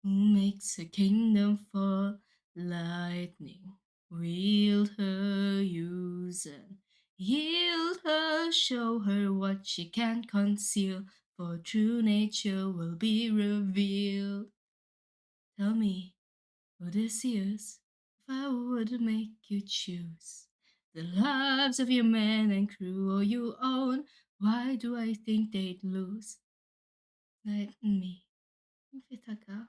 Who makes a kingdom fall? Lightning, wield her, use and yield her. Show her what she can't conceal, for true nature will be revealed. Tell me, Odysseus, if I would make you choose the lives of your men and crew or your own, why do I think they'd lose? Let me, Vithaka.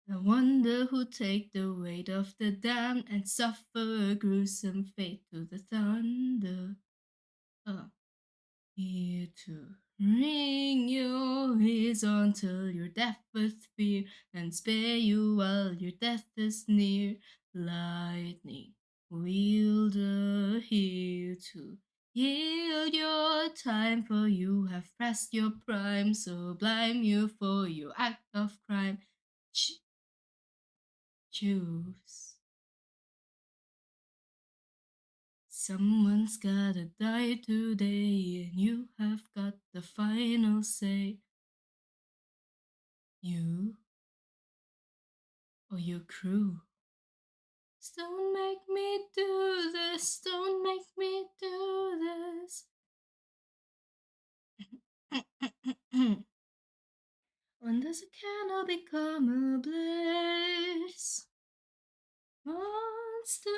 I wonder who'd take the weight of the damned and suffer a gruesome fate to the thunder. Oh. Here to ring your ears until you're deaf with fear and spare you while your death is near. Lightning wielder here to yield your time, for you have pressed your prime, so blame you for your act of crime. Choose. Someone's gotta die today, and you have got the final say. You or your crew. Don't make me do this, don't make me do this. When does a candle become a blaze? Monster.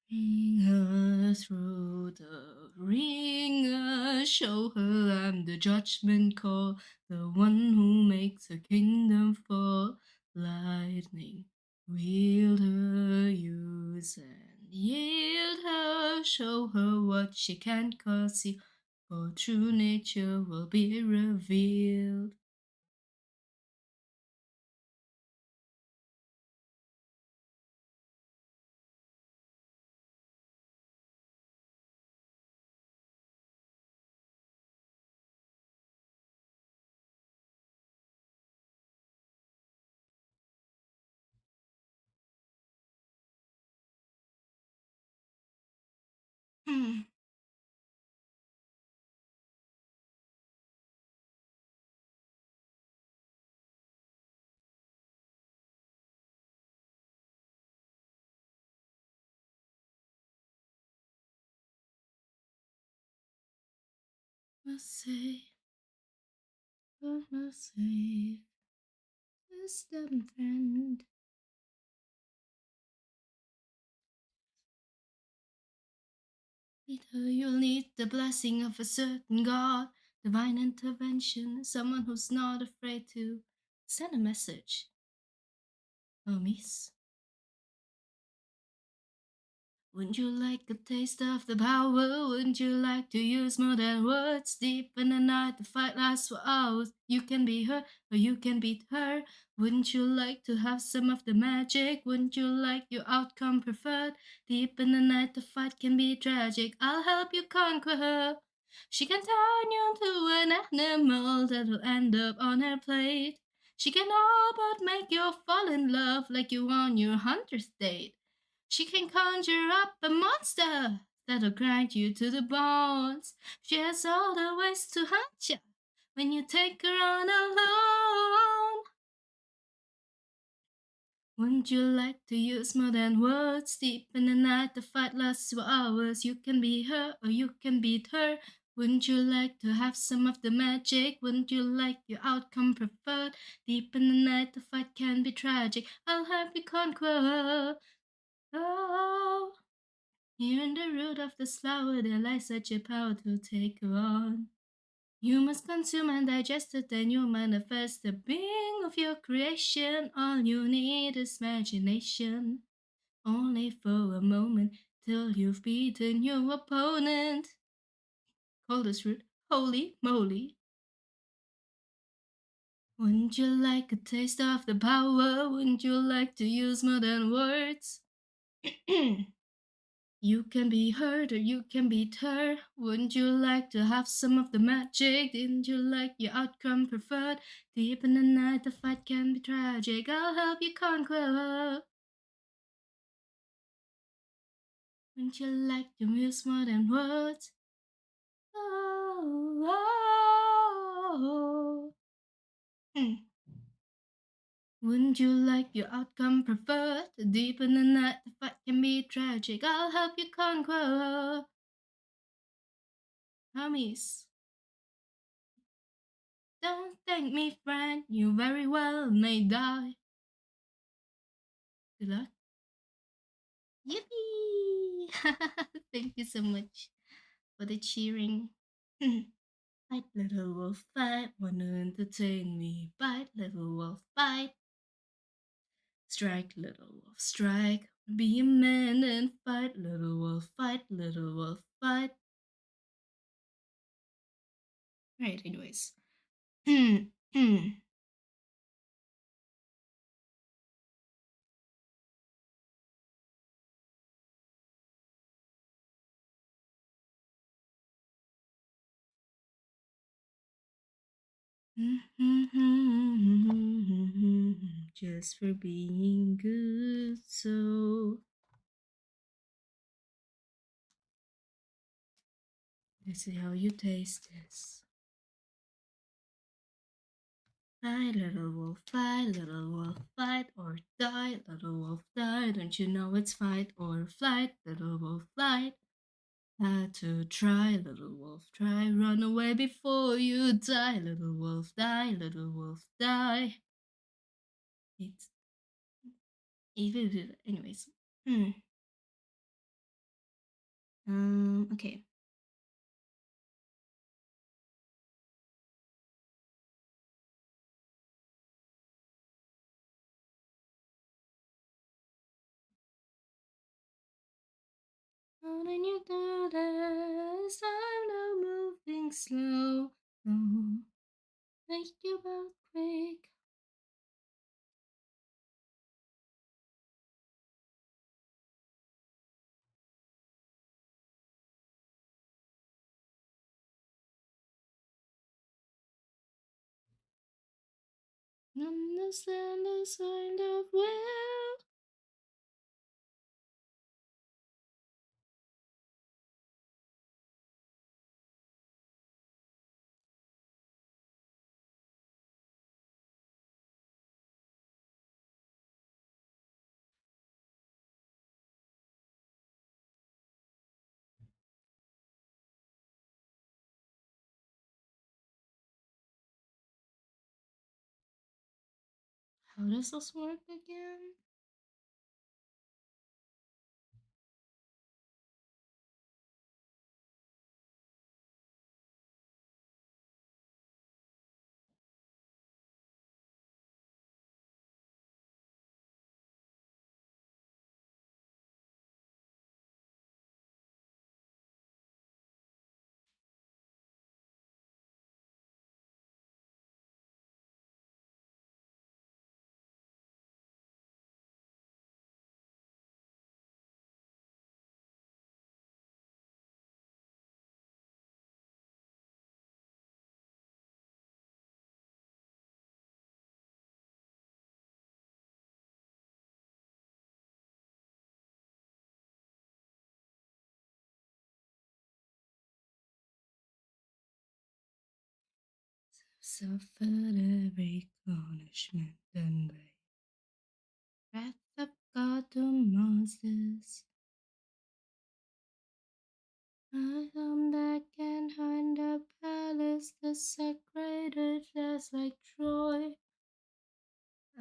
Bring her through the ringer, show her I'm the judgment call, the one who makes a kingdom fall. Lightning, wield her, use and yield her, show her what she can't conceal, for true nature will be revealed. Must say, must say, wisdom friend. Later, you'll need the blessing of a certain God, divine intervention, someone who's not afraid to send a message. Oh, miss. Wouldn't you like a taste of the power? Wouldn't you like to use more than words? Deep in the night, the fight lasts for hours. You can be her, or you can beat her. Wouldn't you like to have some of the magic? Wouldn't you like your outcome preferred? Deep in the night, the fight can be tragic. I'll help you conquer her. She can turn you into an animal that'll end up on her plate. She can all but make you fall in love like you on your hunter's date. She can conjure up a monster that'll grind you to the bones. She has all the ways to hunt you when you take her on alone. Wouldn't you like to use more than words? Deep in the night, the fight lasts for hours. You can be her or you can beat her. Wouldn't you like to have some of the magic? Wouldn't you like your outcome preferred? Deep in the night, the fight can be tragic. I'll help you conquer. Oh. Here in the root of this flower there lies such a power to take on. You must consume and digest it, then you manifest the being of your creation. All you need is imagination, only for a moment, till you've beaten your opponent. Call this root holy moly. Wouldn't you like a taste of the power? Wouldn't you like to use more than words? You can be hurt or you can beat her. Wouldn't you like to have some of the magic? Didn't you like your outcome preferred? Deep in the night, the fight can be tragic. I'll help you conquer. Wouldn't you like to use more than words? Oh, oh, oh. Hmm. Wouldn't you like your outcome preferred? Deep in the night, the fight can be tragic. I'll help you conquer. Homies, don't thank me, friend. You very well may die. Good luck. Yippee! Thank you so much for the cheering. Fight, little wolf, fight. Wanna entertain me? Bite, little wolf, bite. Strike, little wolf, strike. Be a man and fight, little wolf, fight, little wolf, fight. Right, anyways. Just for being good, so let's see how you taste this. Fight, little wolf, fight, little wolf, fight or die, little wolf, die. Don't you know it's fight or flight, little wolf, flight? Had to try, little wolf, try, run away before you die, little wolf, die, little wolf, die. It's even, anyways. Okay. How did you do this? I'm now moving slow. Oh, make you both quick. Understand this kind of will. How does this work again? Suffered every punishment and by wrath of God to monsters. I come back and find a palace desecrated just like Troy.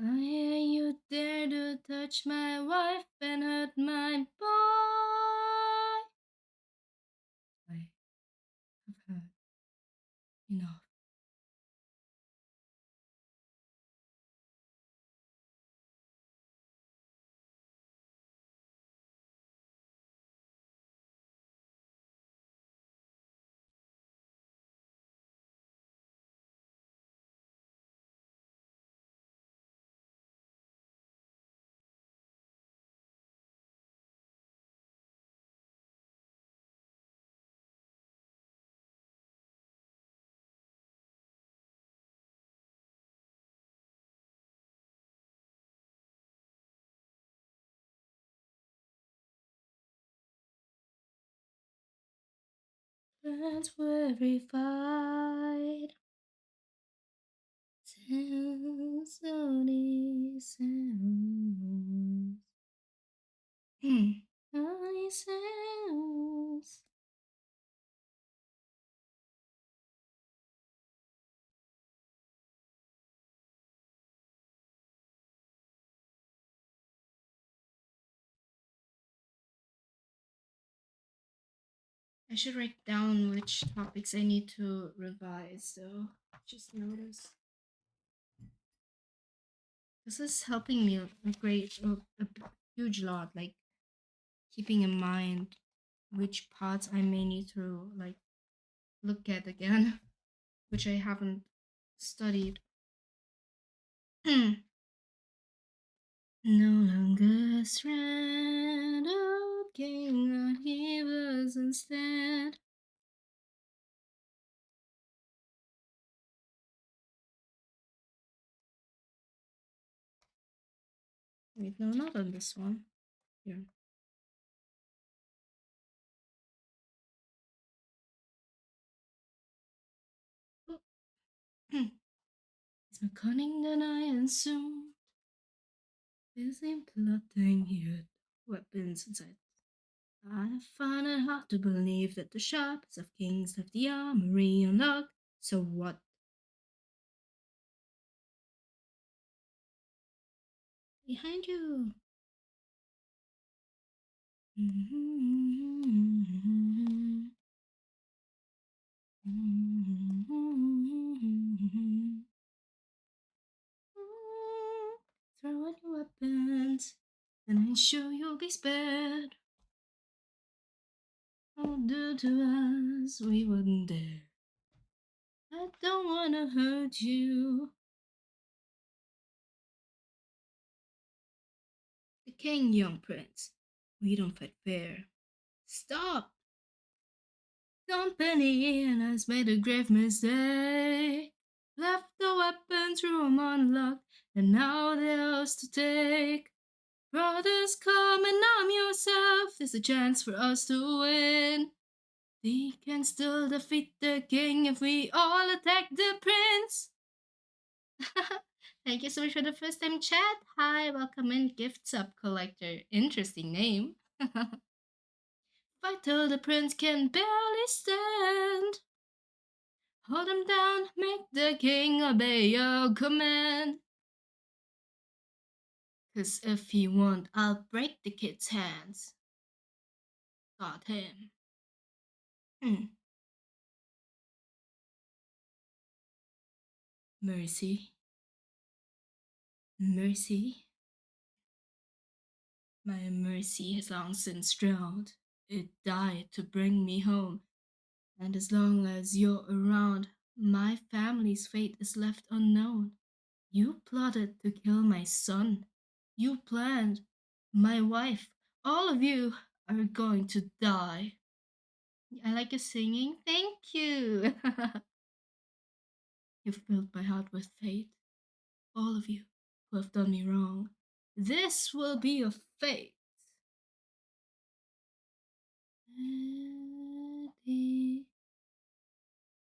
I hear you dare to touch my wife and hurt my boy. enough. Plans for every fight. Sounds only sounds. Only sounds. I should write down which topics I need to revise, though. Just notice. This is helping me a huge lot, like keeping in mind which parts I may need to like look at again, which I haven't studied. No longer stranded, king on he was instead. Wait, no, not on this one. Here. Oh. It's more cunning than I assumed. Busy plotting here. Weapons inside. I find it hard to believe that the sharpest of kings have the armory unlocked. So what? Behind you. Throw out your weapons, and I'm sure you'll be spared. Oh, do to us, we wouldn't dare. I don't wanna hurt you. The king, young prince. We don't fight fair. Stop! Company and has made a grave mistake. Left the weapons room unlocked, and now they're ours to take. Brothers, come and arm yourself. There's a chance for us to win. We can still defeat the king if we all attack the prince. Thank you so much for the first time chat. Hi, welcome in, Gift Sub Collector. Interesting name. Fight till the prince can barely stand. Hold him down, make the king obey your command. 'Cause if he won't, I'll break the kid's hands. Got him. Mercy. Mercy. My mercy has long since drowned. It died to bring me home. And as long as you're around, my family's fate is left unknown. You plotted to kill my son. You planned. My wife. All of you are going to die. I like your singing. Thank you. You filled my heart with fate. All of you who have done me wrong. This will be your fate. Ready,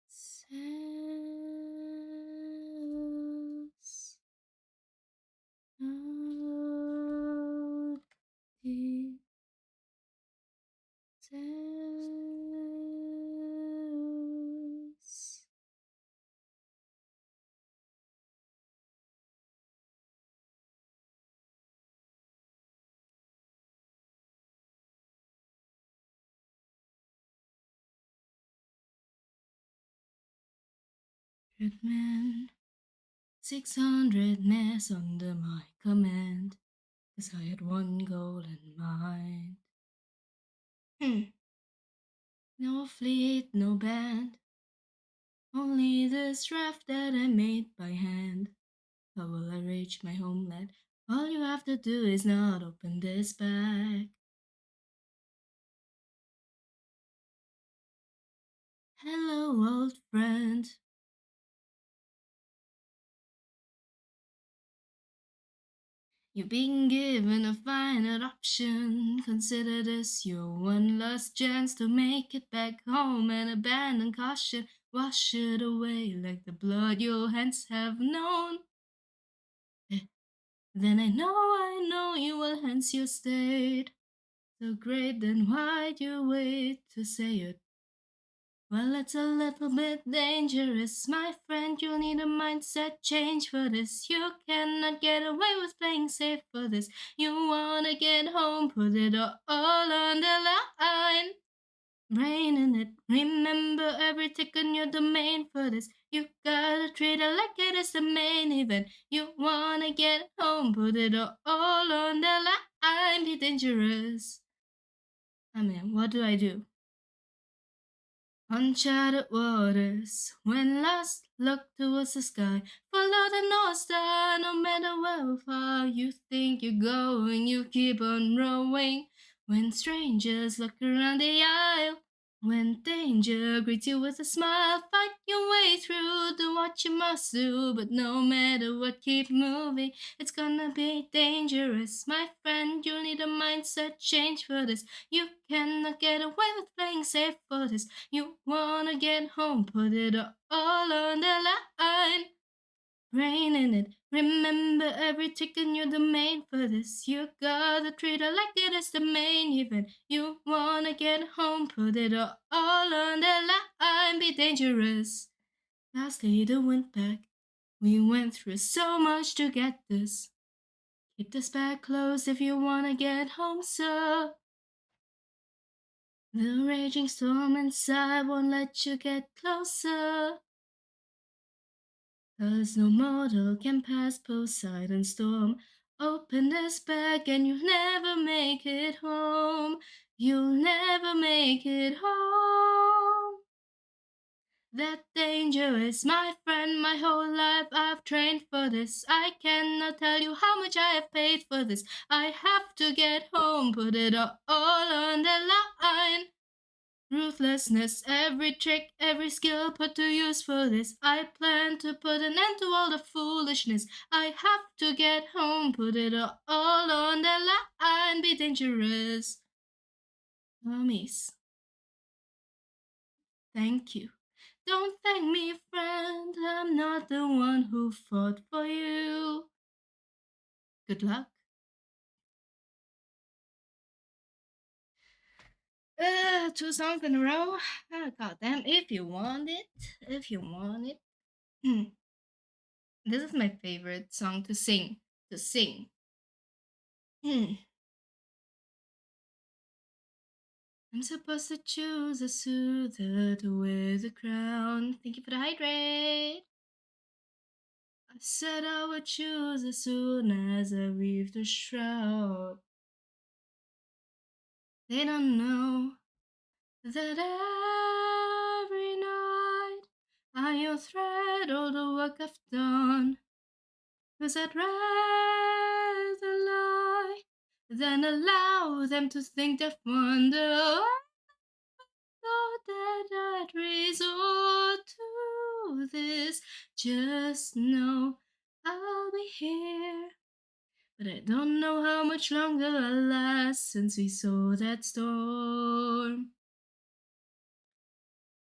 cells, naughty cells. Men, 600 mass under my command, 'cause I had one goal in mind. No fleet, no band, only this raft that I made by hand. How will I reach my homeland? All you have to do is not open this bag. Hello, old friend. You've been given a final option. Consider this your one last chance to make it back home and abandon caution. Wash it away like the blood your hands have known. Then I know you will hence your state. So great, then why'd you wait to say it? Well, it's a little bit dangerous, my friend. You'll need a mindset change for this. You cannot get away with playing safe for this. You wanna get home, put it all on the line. Brain in it, remember every tick on your domain for this. You gotta treat it like it is the main event. You wanna get home, put it all on the line. Be dangerous. I mean, what do I do? Uncharted waters, when lost, look towards the sky. Follow the North Star, no matter where far you think you're going, you keep on rowing. When strangers look around the aisle, when danger greets you with a smile, fight your way through, do what you must do, but no matter what, keep moving. It's gonna be dangerous, my friend. You'll need a mindset change for this. You cannot get away with playing safe for this. You wanna get home, put it all on the line. Brain in it, remember every tick in your domain for this. You gotta treat it like it is the main event. You wanna get home, put it all on the line. Be dangerous. Lastly, the wind back. We went through so much to get this. Keep this bag closed if you wanna get home, sir. The raging storm inside won't let you get closer. 'Cause no mortal can pass Poseidon's storm. Open this bag and you'll never make it home. You'll never make it home. That danger is my friend. My whole life I've trained for this. I cannot tell you how much I have paid for this. I have to get home, put it all on the line. Ruthlessness, every trick, every skill put to use for this. I plan to put an end to all the foolishness. I have to get home, put it all on the line, be dangerous. Miss, thank you. Don't thank me, friend. I'm not the one who fought for you. Good luck. Two songs in a row. God damn, if you want it, if you want it. This is my favorite song to sing. To sing. I'm supposed to choose a soother to wear the crown. Thank you for the hydrate. I said I would choose as soon as I weave the shroud. They don't know that every night I will thread all the work I've done. 'Cause I'd rather lie than allow them to think they've won. I thought that I'd resort to this. Just know I'll be here. But I don't know how much longer I'll last since we saw that storm.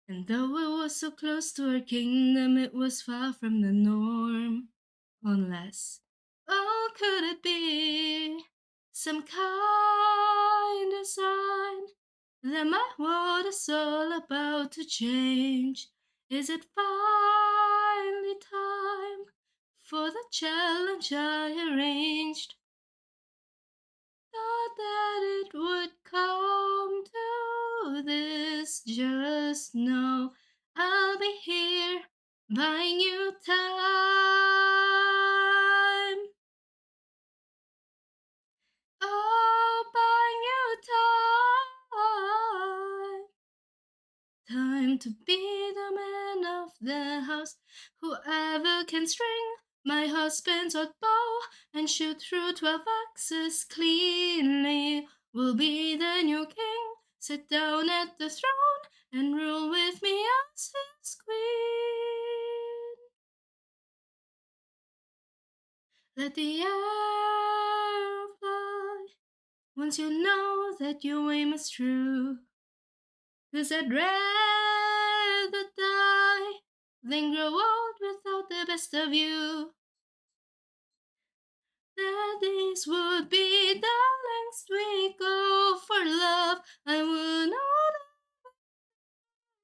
And though it was so close to our kingdom, it was far from the norm. Unless, oh, could it be some kind of sign that my world is all about to change? Is it finally time for the challenge I arranged? Thought that it would come to this. Just know I'll be here buying you time. Oh, buying you time to be the man of the house. Whoever can string my husband's odd bow and shoot through 12 axes cleanly will be the new king. Sit down at the throne and rule with me as his queen. Let the arrow fly once you know that your aim is true. 'Cause I'd rather die than grow old without the best of you. That this would be the lengths we go for love. I would not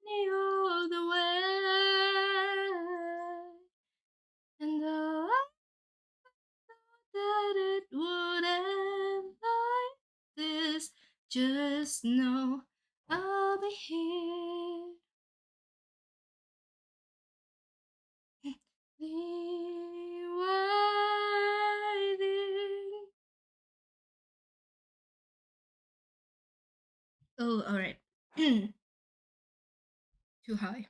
any other way. And though I thought that it would end like this, just know I'll be here. Waiting. Oh, all right. Too high.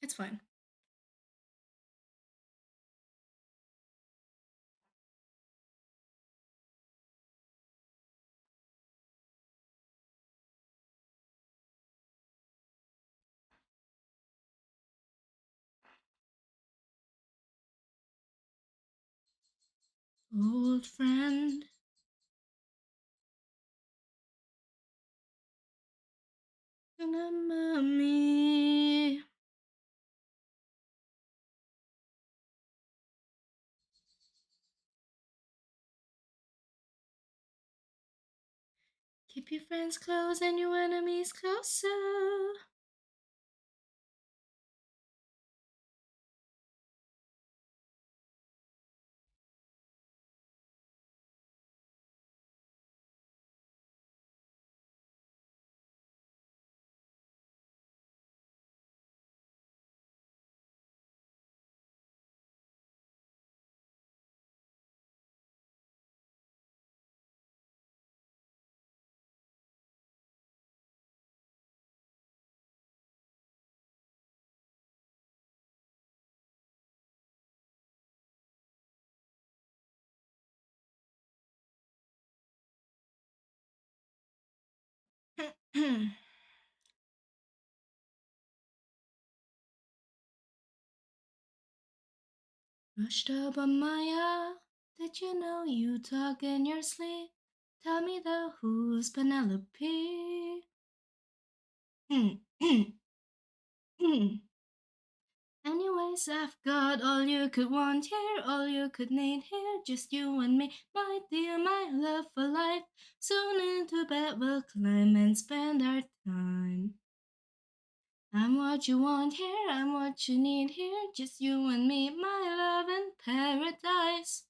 It's fine. Old friend, remember me. Keep your friends close and your enemies closer. Rushed up on Maya. Did you know you talk in your sleep? Tell me though, who's Penelope? Anyways, I've got all you could want here, all you could need here, just you and me, my dear, my love for life. Soon into bed we'll climb and spend our time. I'm what you want here, I'm what you need here, just you and me, my love in paradise.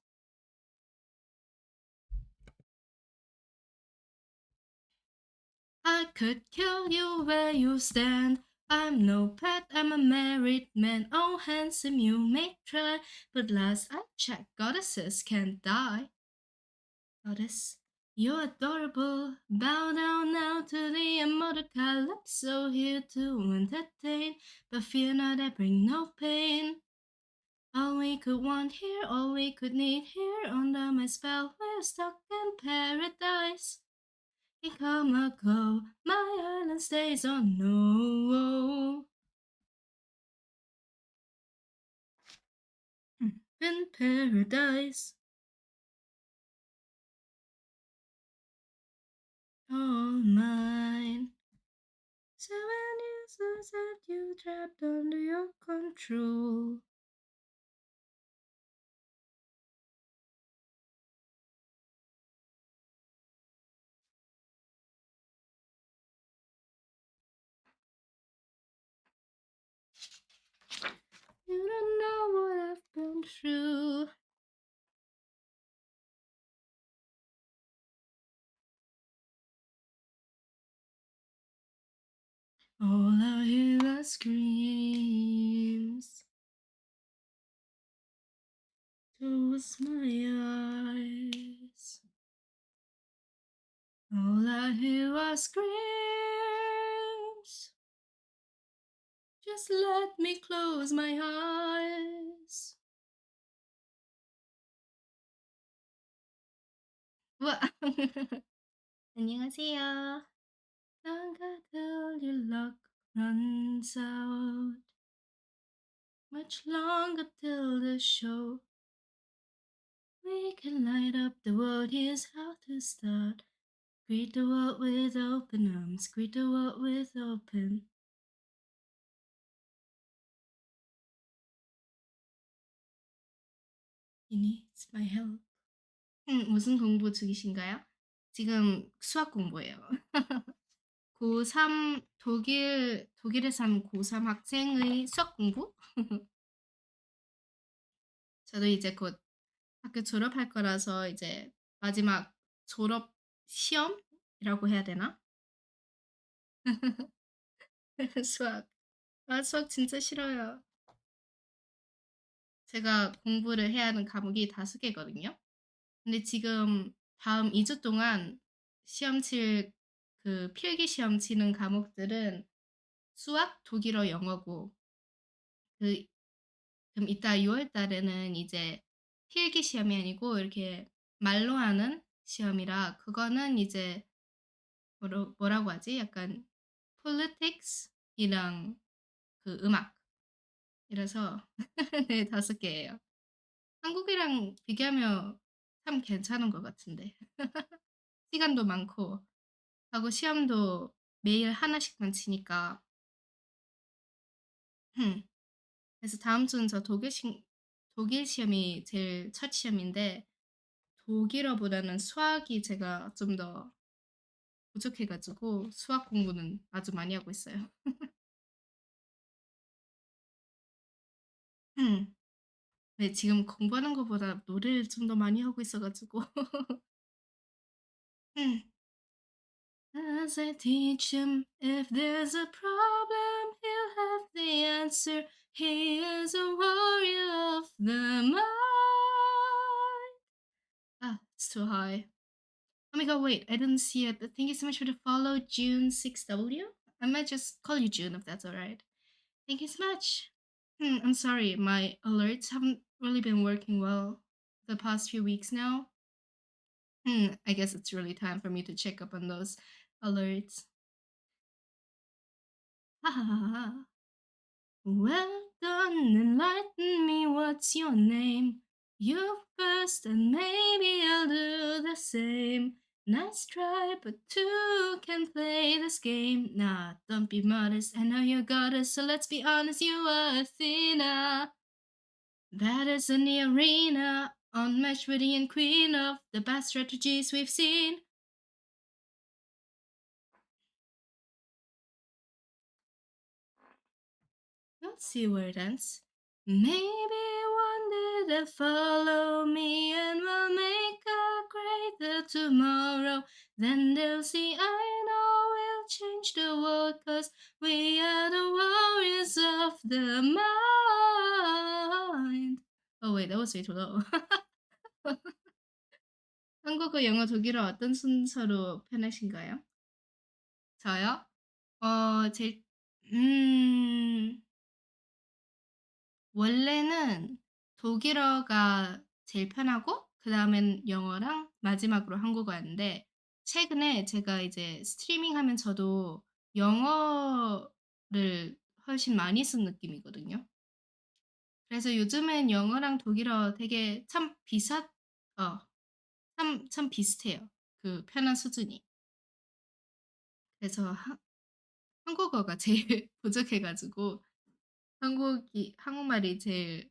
I could kill you where you stand. I'm no pet, I'm a married man. Oh, handsome, you may try, but last I checked, goddesses can't die. Goddess, you're adorable. Bow down now to the immortal Calypso, here to entertain. But fear not, I bring no pain. All we could want here, all we could need here, under my spell, we're stuck in paradise. In come or go, my island stays on no. In paradise, all mine. 7 years I set you trapped under your control. You don't know what I've been through. All I hear is scream. Close my eyes. All I hear was screams. Just let me close my eyes. 와. 안녕하세요. Till your luck runs out. Much longer till the show. We can light up the world. Here's how to start. Greet the world with open arms. Greet the world with open. He needs my help. 무슨 공부 중이신가요? 지금 수학 공부예요. 고3 독일에서 하는 고3 학생의 수학 공부? 저도 이제 곧 학교 졸업할 거라서 이제 마지막 졸업 시험이라고 해야 되나? 수학. 아, 수학 진짜 싫어요. 제가 공부를 해야 하는 과목이 5개거든요. 근데 지금 다음 2주 동안 시험 칠 그 필기 시험 치는 과목들은 수학, 독일어, 영어고 그 그럼 이따 6월 달에는 이제 필기 시험이 아니고 이렇게 말로 하는 시험이라 그거는 이제 뭐라고 하지? 약간 politics이랑 그 음악 이라서 네, 5개예요. 한국이랑 비교하면 참 괜찮은 것 같은데. 시간도 많고 하고 시험도 매일 하나씩만 치니까. 그래서 다음 주는 저 독일 시험이 제일 첫 시험인데 독일어보다는 수학이 제가 좀 더 부족해가지고 수학 공부는 아주 많이 하고 있어요. 네, 지금 공부하는 것보다 노래를 좀 더 많이 하고 있어가지고. As I teach him, if there's a problem, he'll have the answer. He is a warrior of the mind. Ah, it's too high. Oh my god, wait, I didn't see it. Thank you so much for the follow, June6W. I might just call you June if that's alright. Thank you so much. I'm sorry, my alerts haven't really been working well the past few weeks now. I guess it's really time for me to check up on those alerts. Ha ha ha ha. Well done, enlighten me, what's your name? You first, and maybe I'll do the same. Nice try, but two can play this game. Nah, don't be modest, I know you got it, so let's be honest, you are Athena. That is in the arena, unmatched with the queen of the best strategies we've seen. We'll see where it ends. Maybe one day they'll follow me and we'll make a greater tomorrow. Then they'll see I know we'll change the world, 'cause we are the warriors of the mind. Oh wait, that was way too low. 한국어, 영어, 독일어 어떤 순서로 편하신가요? 저요? 제일 원래는 독일어가 제일 편하고 그다음엔 영어랑 마지막으로 한국어였는데 최근에 제가 이제 스트리밍하면 저도 영어를 훨씬 많이 쓴 느낌이거든요. 그래서 요즘엔 영어랑 독일어 되게 참 참 비슷해요. 그 편한 수준이. 그래서 한국어가 제일 부족해가지고 한국말이 제일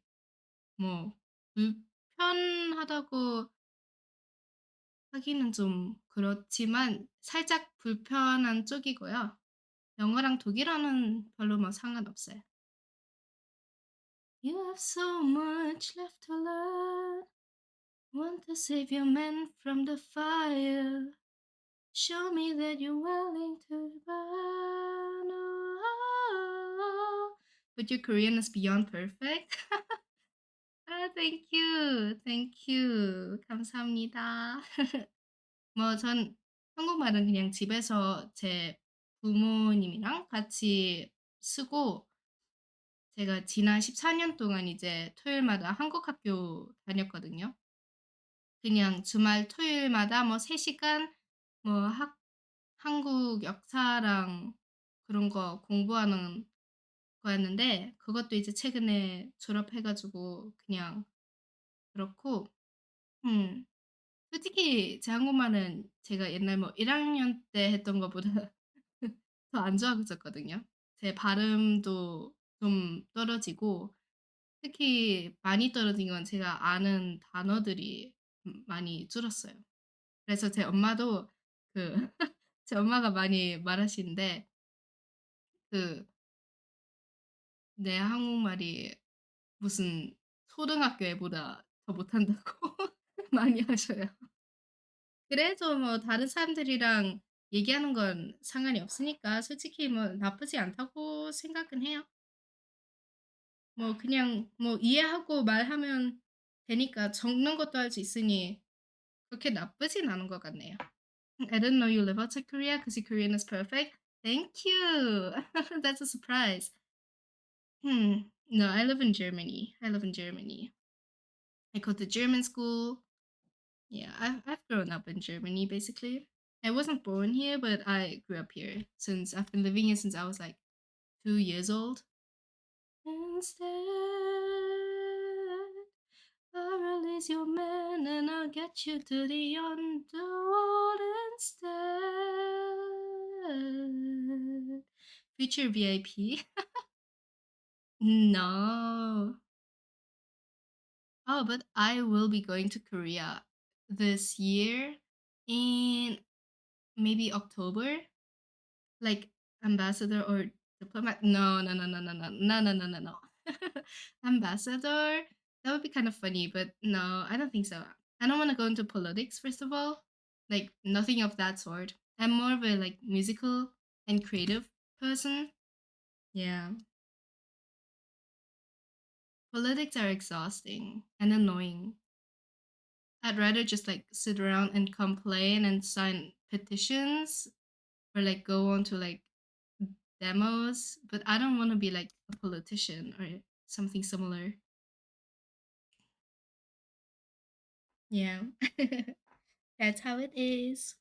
뭐 불편하다고 하기는 좀 그렇지만 살짝 불편한 쪽이고요. 영어랑 독일어는 별로 뭐 상관없어요. You have so much left to learn. Want to save your men from the fire. Show me that you're willing to burn. Oh, but your Korean is beyond perfect. Thank you. Thank you. 감사합니다. 전 한국말은 그냥 집에서 제 부모님이랑 같이 쓰고 제가 지난 14년 동안 이제 토요일마다 한국 학교 다녔거든요. 그냥 주말 토요일마다 뭐 3 시간 뭐 학 한국 역사랑 그런 거 공부하는 거였는데 그것도 이제 최근에 졸업해 가지고 그냥 그렇고 음 솔직히 제 한국말은 제가 옛날 뭐 1 학년 때 했던 것보다 더 안 좋아졌거든요. 제 발음도 좀 떨어지고 특히 많이 떨어진 건 제가 아는 단어들이 많이 줄었어요. 그래서 제 엄마도 그 제 엄마가 많이 말하시는데 그 "내 한국말이 무슨 초등학교 애보다 더 못한다."고 많이 하셔요. 그래도 뭐 다른 사람들이랑 얘기하는 건 상관이 없으니까 솔직히 뭐 나쁘지 않다고 생각은 해요. 뭐 그냥 뭐 이해하고 말하면 되니까 적는 것도 할 수 있으니 그렇게 나쁘진 않은 것 같네요. I didn't know you live outside Korea because your Korean is perfect. Thank you. That's a surprise. No, I live in Germany. I live in Germany. I go to German school. Yeah, I've grown up in Germany basically. I wasn't born here, but I grew up here since I've been living here since I was like 2 years old. Instead, I'll release your man and I'll get you to the underworld instead. Future VIP? No. Oh, but I will be going to Korea this year in maybe October, like ambassador or diplomat. No, no, no, no, no, no, no, no, no, no, no. Ambassador. That would be kind of funny, but no, I don't think so. I don't want to go into politics, first of all. Like nothing of that sort. I'm more of a like musical and creative person. Yeah. Politics are exhausting and annoying. I'd rather just like sit around and complain and sign petitions or like go on to like demos, but I don't want to be like a politician or something similar. Yeah. That's how it is.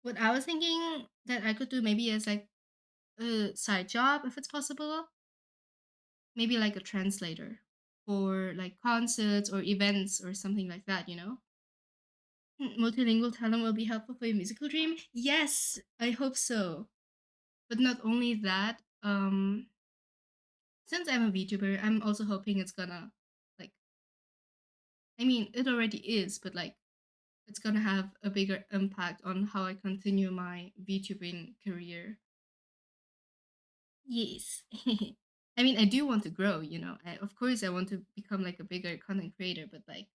What I was thinking that I could do maybe as like a side job if it's possible, maybe like a translator for like concerts or events or something like that, you know? Multilingual talent will be helpful for your musical dream. Yes, I hope so. But not only that, since I'm a VTuber, I'm also hoping it's gonna like I mean it already is, but like it's gonna have a bigger impact on how I continue my VTubing career. Yes. I mean I do want to grow, you know. Of course I want to become like a bigger content creator, but like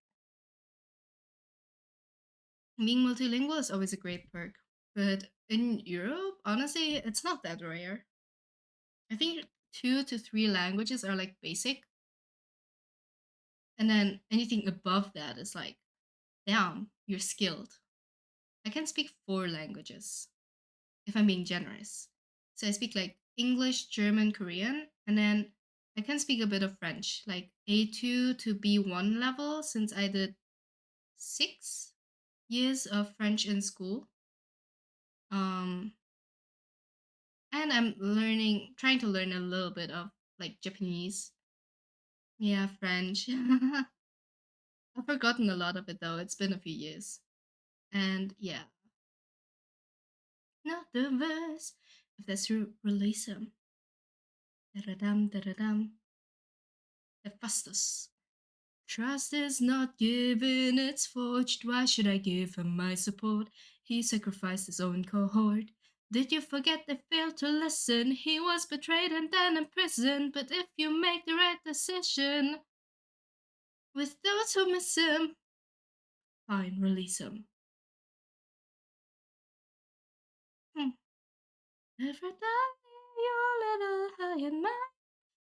being multilingual is always a great perk. But in Europe, honestly, it's not that rare. I think 2 to 3 languages are like basic, and then anything above that is like, damn, you're skilled. I can speak 4 languages if I'm being generous. So I speak like English, German, Korean, and then I can speak a bit of French, like A2 to B1 level, since I did 6 years of French in school. Um, and I'm trying to learn a little bit of like Japanese. Yeah, French. I've forgotten a lot of it though. It's been a few years. And yeah, not the verse. If that's true, release them. Da-da-dum, da-da-dum. Hephaestus. Trust is not given, it's forged. Why should I give him my support? He sacrificed his own cohort. Did you forget they failed to listen? He was betrayed and then imprisoned. But if you make the right decision with those who miss him, fine, release him. Hmm. Every day you're a little high and mighty.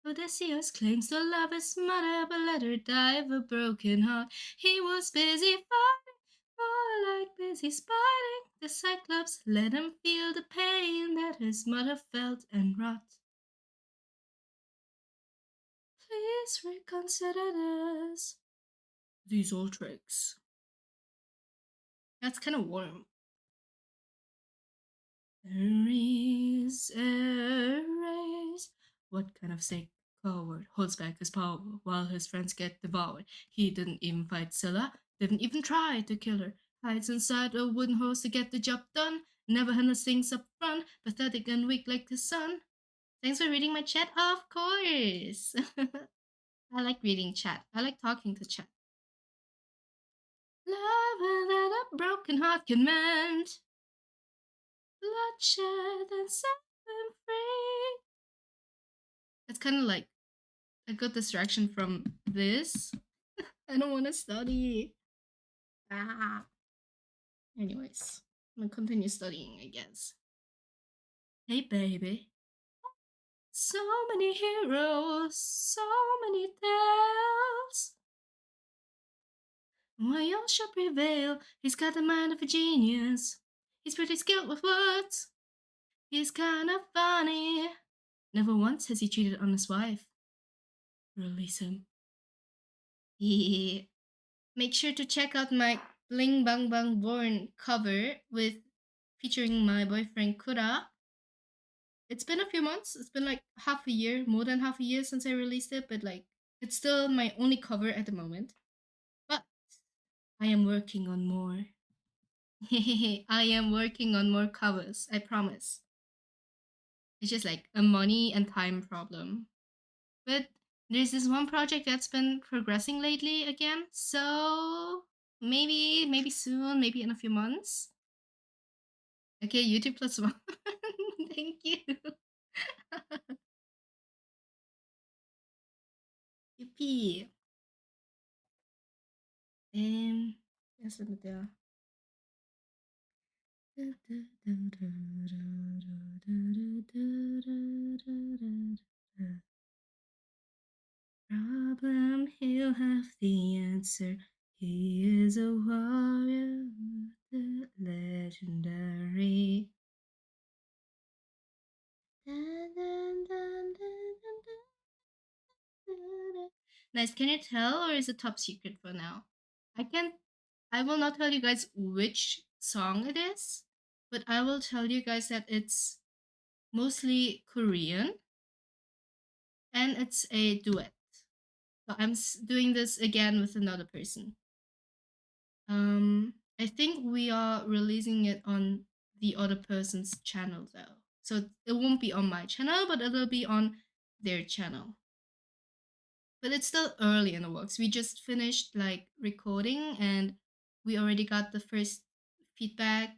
Odysseus claims to love his mother, but let her die of a broken heart. He was busy fighting, more like busy spiting. The Cyclops let him feel the pain that his mother felt and wrought. Please reconsider this. These old tricks. That's kind of warm. Erase, erase. What kind of sick coward holds back his power while his friends get devoured? He didn't even fight Scylla, didn't even try to kill her. Hides inside a wooden horse to get the job done. Never handles things up front, pathetic and weak like the sun. Thanks for reading my chat, of course. I like reading chat. I like talking to chat. Love that a broken heart can mend. Bloodshed and set them free. It's kind of like a good distraction from this. I don't want to study. Ah. Anyways, I'm gonna continue studying, I guess. Hey, baby. So many heroes, so many tales. Why all shall prevail. He's got the mind of a genius. He's pretty skilled with words. He's kind of funny. Never once has he cheated on his wife. Release him. Yeah. Make sure to check out my Bling Bang Bang Born cover with featuring my boyfriend Kura. It's been a few months. It's been like half a year, more than half a year since I released it, but like it's still my only cover at the moment. But I am working on more. I am working on more covers, I promise. It's just like a money and time problem. But there's this one project that's been progressing lately again, so maybe soon, maybe in a few months. Okay, YouTube plus one. Thank you. Yippee. Yes, the problem, he'll have the answer. He is a warrior, the legendary. Nice. Can you tell, or is it top secret for now? I can. I will not tell you guys which song it is, but I will tell you guys that it's mostly Korean, and it's a duet. So I'm doing this again with another person. I think we are releasing it on the other person's channel though, so it won't be on my channel, but it'll be on their channel. But it's still early in the works. We just finished like recording, and we already got the first feedback.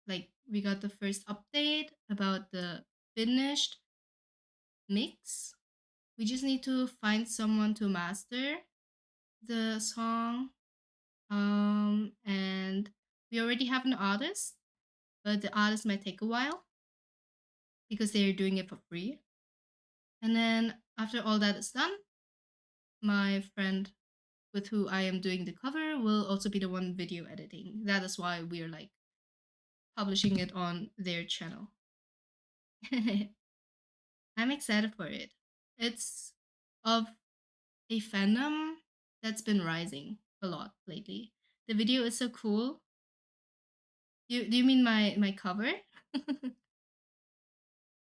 Like we got the first update about the finished mix. We just need to find someone to master the song. And we already have an artist, but the artist might take a while because they're doing it for free. And then after all that is done, my friend with who I am doing the cover will also be the one video editing. That is why we're like publishing it on their channel. I'm excited for it. It's of a fandom that's been rising a lot lately. The video is so cool. Do you mean my cover?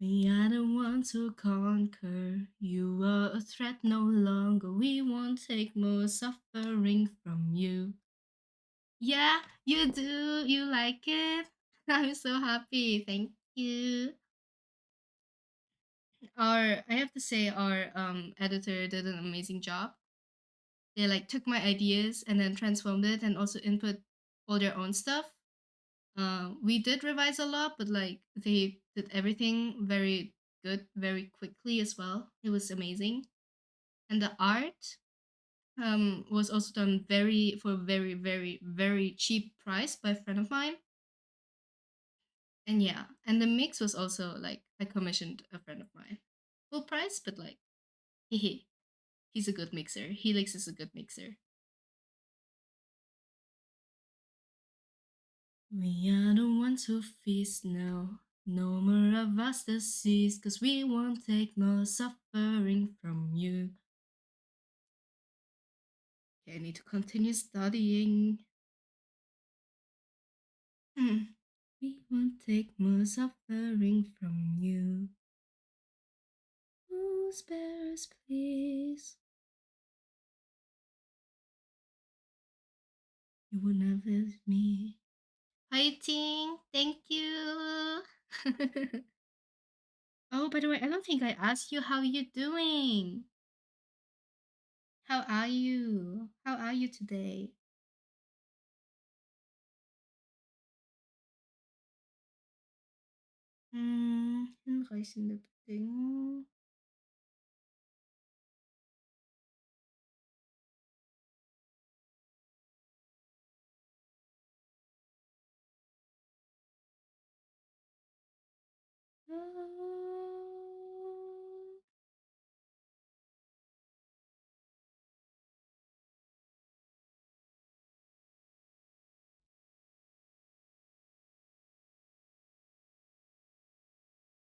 We are the ones who conquer. You are a threat no longer. We won't take more suffering from you. Yeah, you do. You like it? I'm so happy. Thank you. I have to say, our editor did an amazing job. They like took my ideas and then transformed it and also input all their own stuff. We did revise a lot, but like they did everything very good, very quickly as well. It was amazing, and the art was also done for very cheap price by a friend of mine. And yeah, and the mix was also like I commissioned a friend of mine, full price, but like Hehe. He's a good mixer. Helix is a good mixer. We are the ones who feast now. No more of us disease, cause we won't take more suffering from you. Okay, I need to continue studying. We won't take more suffering from you. Oh, spare us, please. You would never leave me. Fighting, thank you. Oh, by the way, I don't think I asked you how you doing. How are you? How are you today? Hinreichende Bedingungen.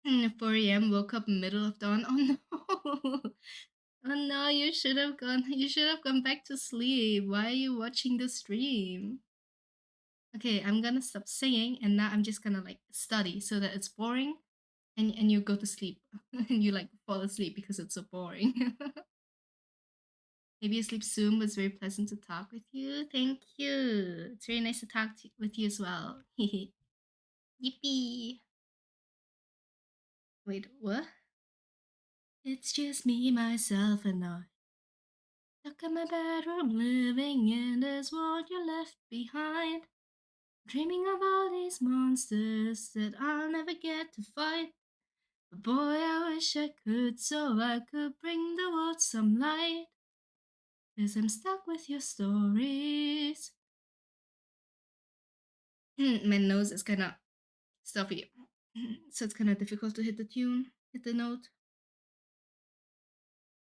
Ah, 4 a.m. woke up middle of dawn. Oh no. Oh no, you should have gone. You should have gone back to sleep. Why are you watching the stream? Okay, I'm gonna stop singing and now I'm just gonna like study so that it's boring and you go to sleep and you like fall asleep because it's so boring. Maybe you sleep soon, but it's very pleasant to talk with you. Thank you. It's very nice to talk with you as well. Yippee. Wait, what? It's just me, myself, and I. Stuck in my bedroom, living in this world you left behind. Dreaming of all these monsters that I'll never get to fight. But boy, I wish I could, so I could bring the world some light. 'Cause I'm stuck with your stories. My nose is kinda stuffy, so it's kinda difficult to hit the tune, hit the note.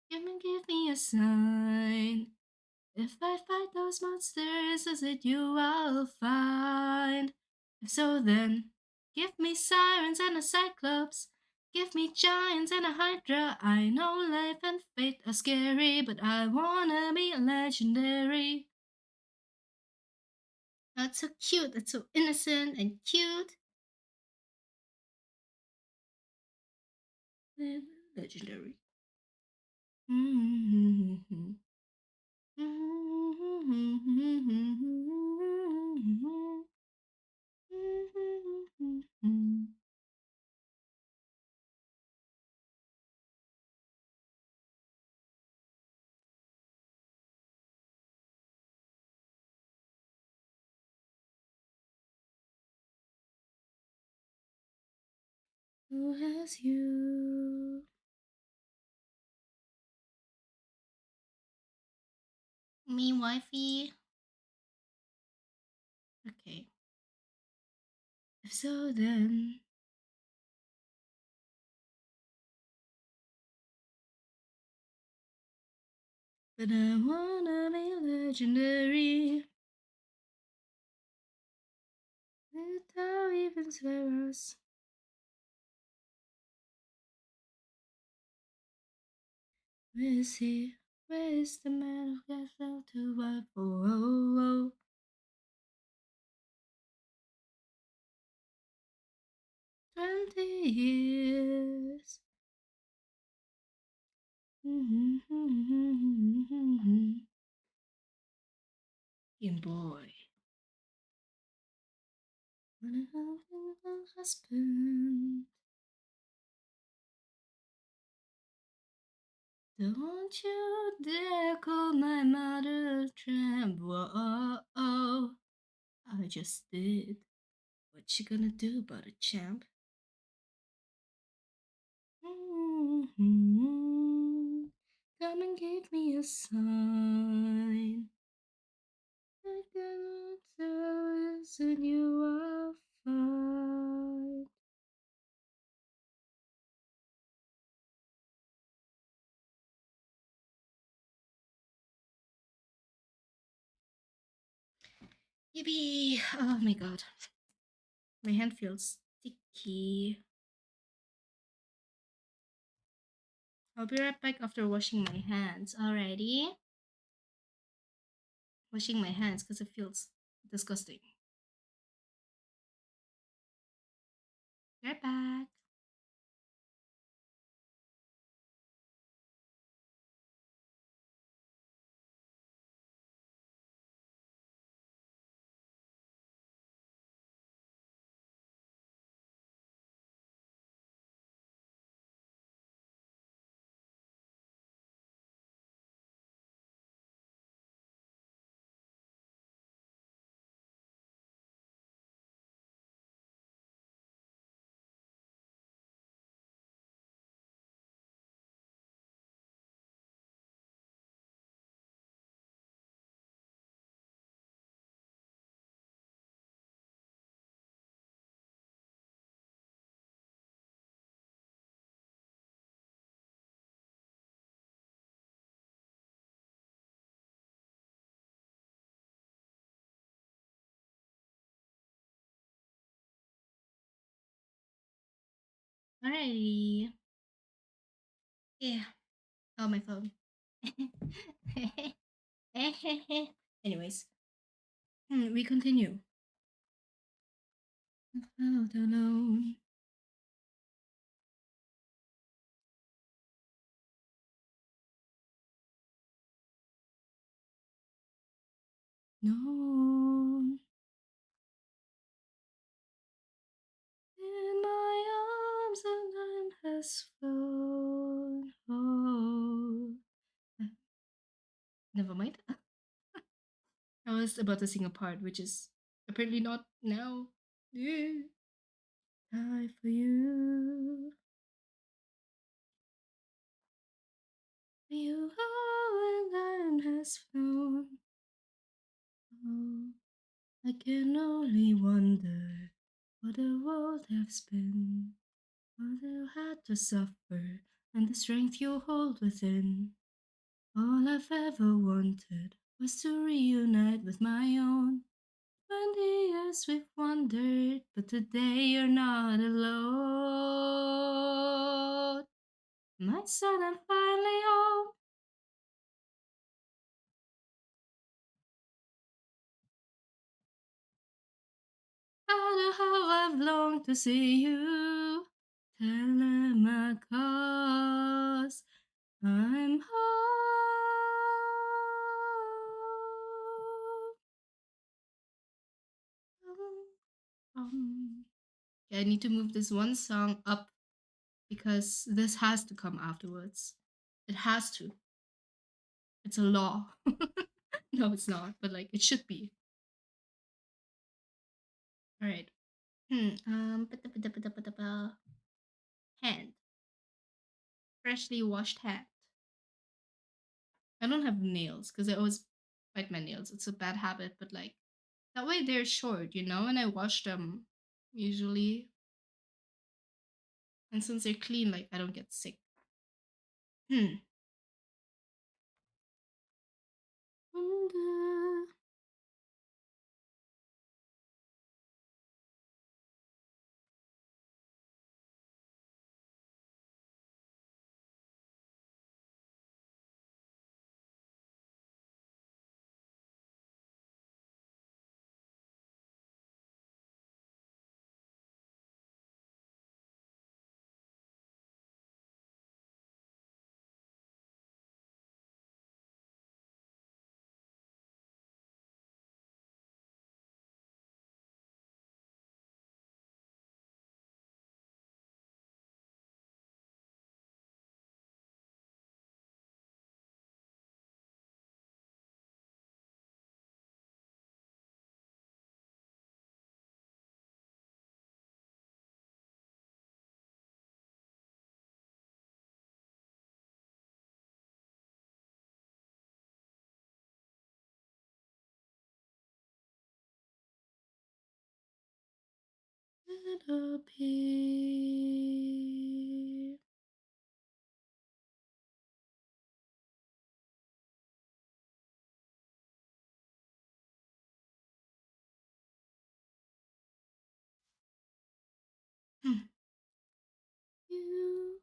Give me a sign. If I fight those monsters, is it you I'll find? If so, then give me sirens and a cyclops. Give me giants and a hydra. I know life and fate are scary, but I wanna be legendary. That's so cute. That's so innocent and cute. Legendary. Who has you? Me, wifey. Okay. If so, then. But I wanna be legendary. Without even swears. Where is he? Where is the man who gets fell to wife? Oh, oh, oh. 20 years. Game boy. When I have a husband. Don't you dare call my mother a tramp. Whoa, oh, I just did. What you gonna do about a champ? Come and give me a sign. I cannot tell you soon you are fine. Maybe. Oh my god. My hand feels sticky. I'll be right back after washing my hands. Alrighty. Washing my hands because it feels disgusting. Right back. Alrighty. Yeah. Oh, my phone. Anyways, we continue. Out alone. No. In my arms, and time has flown. Oh. Uh, Never mind. I was about to sing a part, which is apparently not now. Yeah. Die for you. You oh, and time has flown. Oh, I can only wonder what the world has been. What you had to suffer, and the strength you hold within. All I've ever wanted was to reunite with my own. 20 years we've wandered, but today you're not alone. My son, I'm finally home. Oh, how I've longed to see you. Telemachus, I'm home. Yeah, I need to move this one song up because this has to come afterwards. It has to. It's a law. No, it's not, but like it should be. All right. Hand. Freshly washed hand. I don't have nails because I always bite my nails. It's a bad habit, but like that way they're short, and I wash them usually. And since they're clean, like I don't get sick. Hmm. Wonder. Little appear. Hmm. You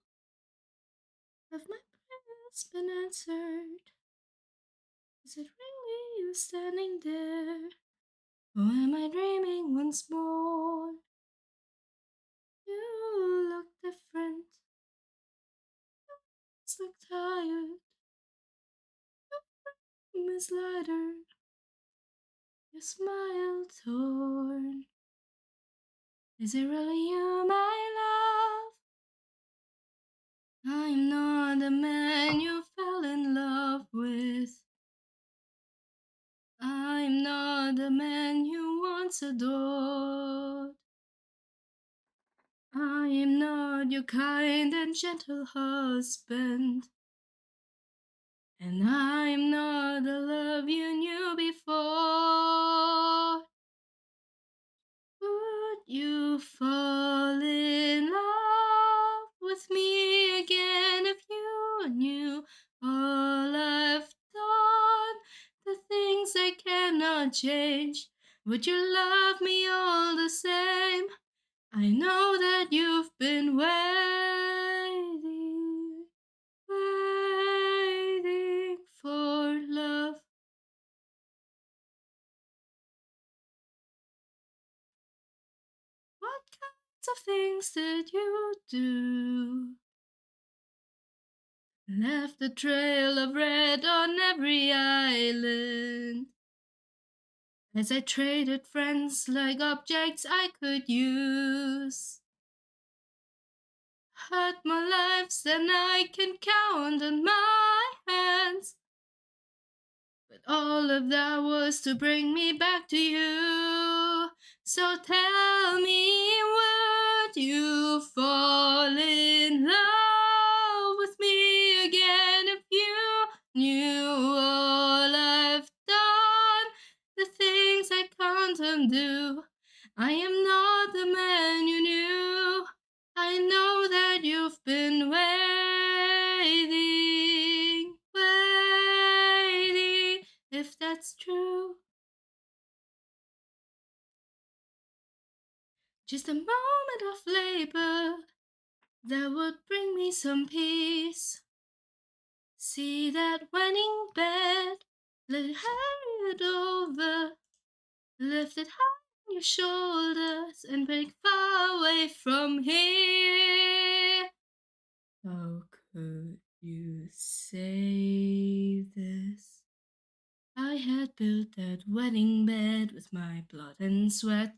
have my prayers been answered? Is it really you standing there? Or am I dreaming once more? You look different, just look tired. Miss Lighter, your smile torn. Is it really you, my love? I'm not the man you fell in love with. I'm not the man you once adored. I am not your kind and gentle husband. And I'm not the love you knew before. Would you fall in love with me again if you knew all I've done? The things I cannot change. Would you love me all the same? I know that you've been waiting for love. What kinds of things did you do? Left a trail of red on every island. As I traded friends like objects I could use. Hurt more lives than I can count on my hands. But all of that was to bring me back to you. So tell me, would you fall in love with me again if you knew all I've done? The things I can't undo. I am not the man you knew. I know that you've been waiting, if that's true. Just a moment of labor that would bring me some peace. See that wedding bed, let it hurry it over, lift it high on your shoulders and break far away from here. How could you say this? I had built that wedding bed with my blood and sweat,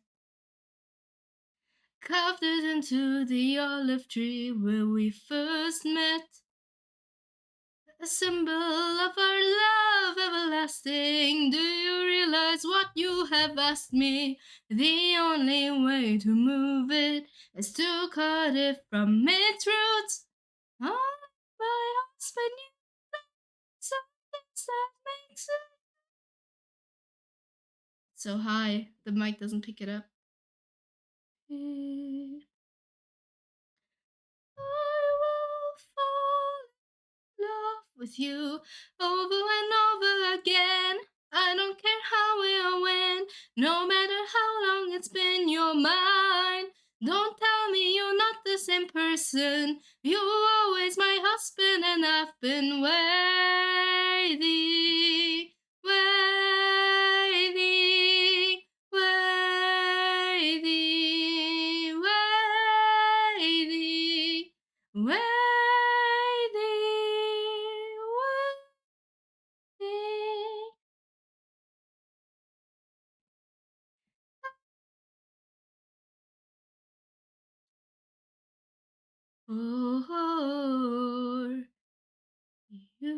carved it into the olive tree where we first met. A symbol of our love everlasting. Do you realize what you have asked me? The only way to move it is to cut it from its roots. Oh, my husband, you know some things that makes it so high the mic doesn't pick it up. I will fall in love with you over and over again. I don't care how or when, no matter how long it's been, you're mine. Don't tell me you're not the same person. You were always my husband, and I've been waiting, waiting, waiting, waiting, waiting. For you.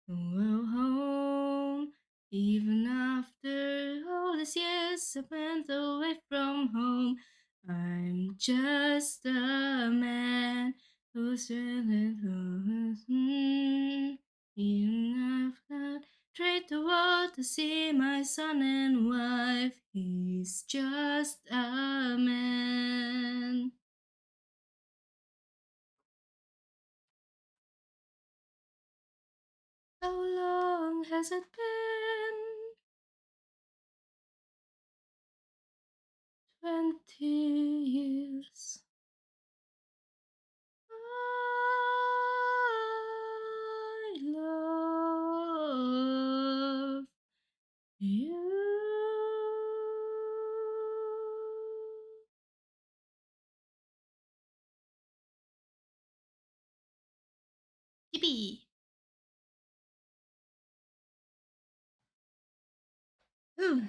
Well, home, even after all these years spent away from home, I'm just a man who's really even if I trade the world to see my son and wife, he's just a man. How long has it been? tears. I love you. Yippee! Ooh.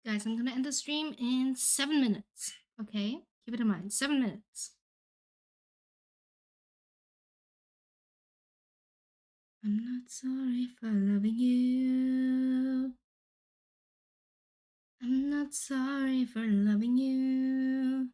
Guys, I'm gonna end the stream in 7 minutes. Okay? Keep it in mind. 7 minutes. I'm not sorry for loving you. I'm not sorry for loving you.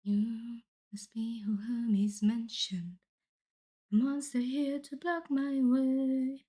You must be who Hermes mentioned. A monster here to block my way.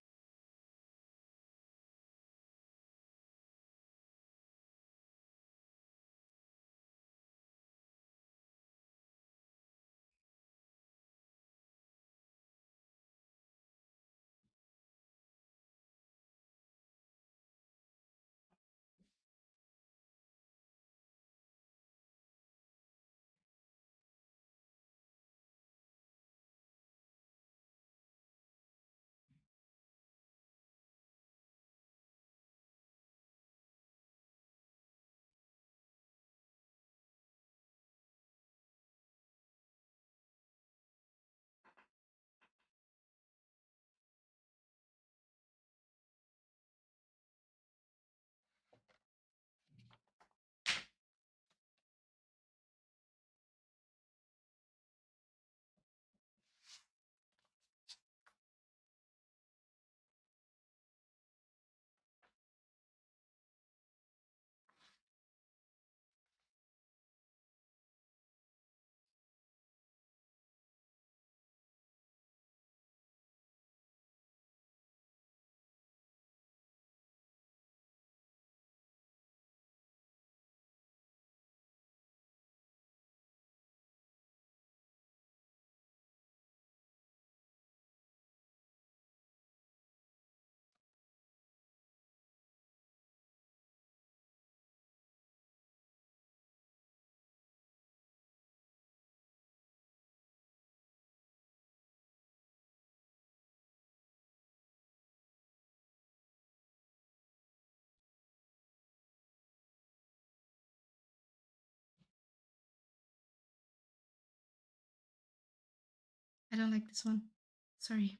I don't like this one. Sorry.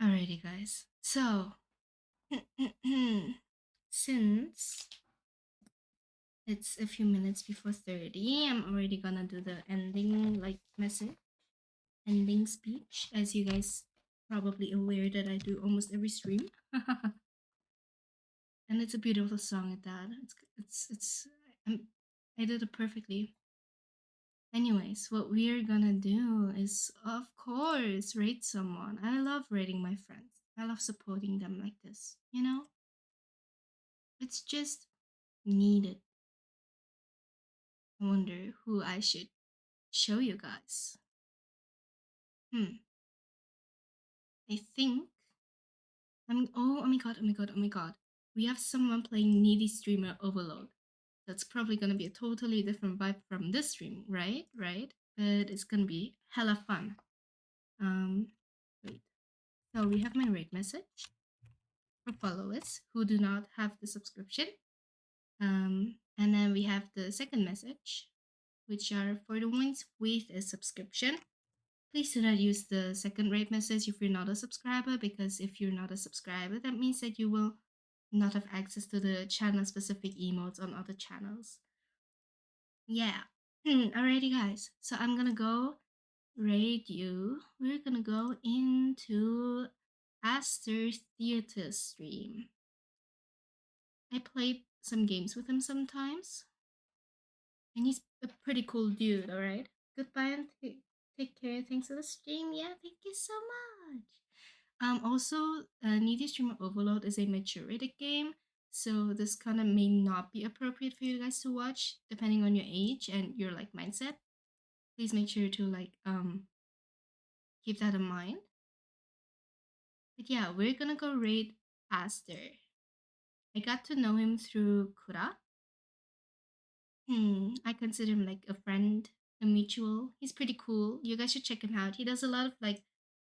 Alrighty, guys. So, since it's a few minutes before 30, I'm already gonna do the ending like message, ending speech. As you guys probably aware that I do almost every stream. And it's a beautiful song at that. Um, I did it perfectly. Anyways, what we're gonna do is, of course, rate someone. I love rating my friends. I love supporting them like this. You know, it's just needed. I wonder who I should show you guys. Hmm. I think oh my god, oh my god, oh my god. We have someone playing Needy Streamer Overload. That's probably gonna be a totally different vibe from this stream, right? Right? But it's gonna be hella fun. Wait. So we have my rate message for followers who do not have the subscription. And then we have the second message, which are for the ones with a subscription. Please do not use the second rate message if you're not a subscriber, because if you're not a subscriber, that means that you will not have access to the channel specific emotes on other channels. Yeah. Alrighty, guys. So I'm gonna go rate you. We're gonna go into Aster's theater stream. I played some games with him sometimes, and he's a pretty cool dude. Alright. Goodbye and take care. Thanks for the stream. Yeah, thank you so much. Also, Needy Streamer Overload is a mature rated game, so this kind of may not be appropriate for you guys to watch, depending on your age and your like mindset. Please make sure to like keep that in mind. But yeah, we're gonna go rate Aster. I got to know him through Kura. I consider him like a friend, a mutual. He's pretty cool. You guys should check him out. He does a lot of like,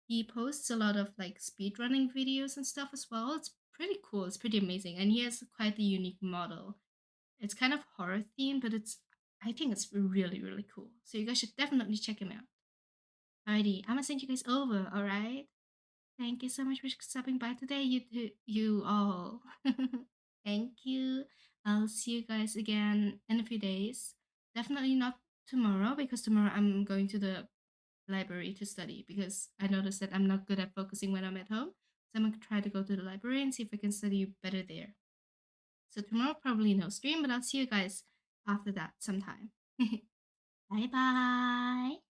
he posts a lot of like speedrunning videos and stuff as well. It's pretty cool. It's pretty amazing. And he has quite a unique model. It's kind of horror themed, but I think it's really, really cool. So you guys should definitely check him out. Alrighty, I'm gonna send you guys over, alright? Thank you so much for stopping by today, you all. Thank you. I'll see you guys again in a few days. Definitely not tomorrow, because tomorrow I'm going to the library to study, because I noticed that I'm not good at focusing when I'm at home. So I'm gonna try to go to the library and see if I can study better there. So tomorrow probably no stream, but I'll see you guys after that sometime. Bye bye.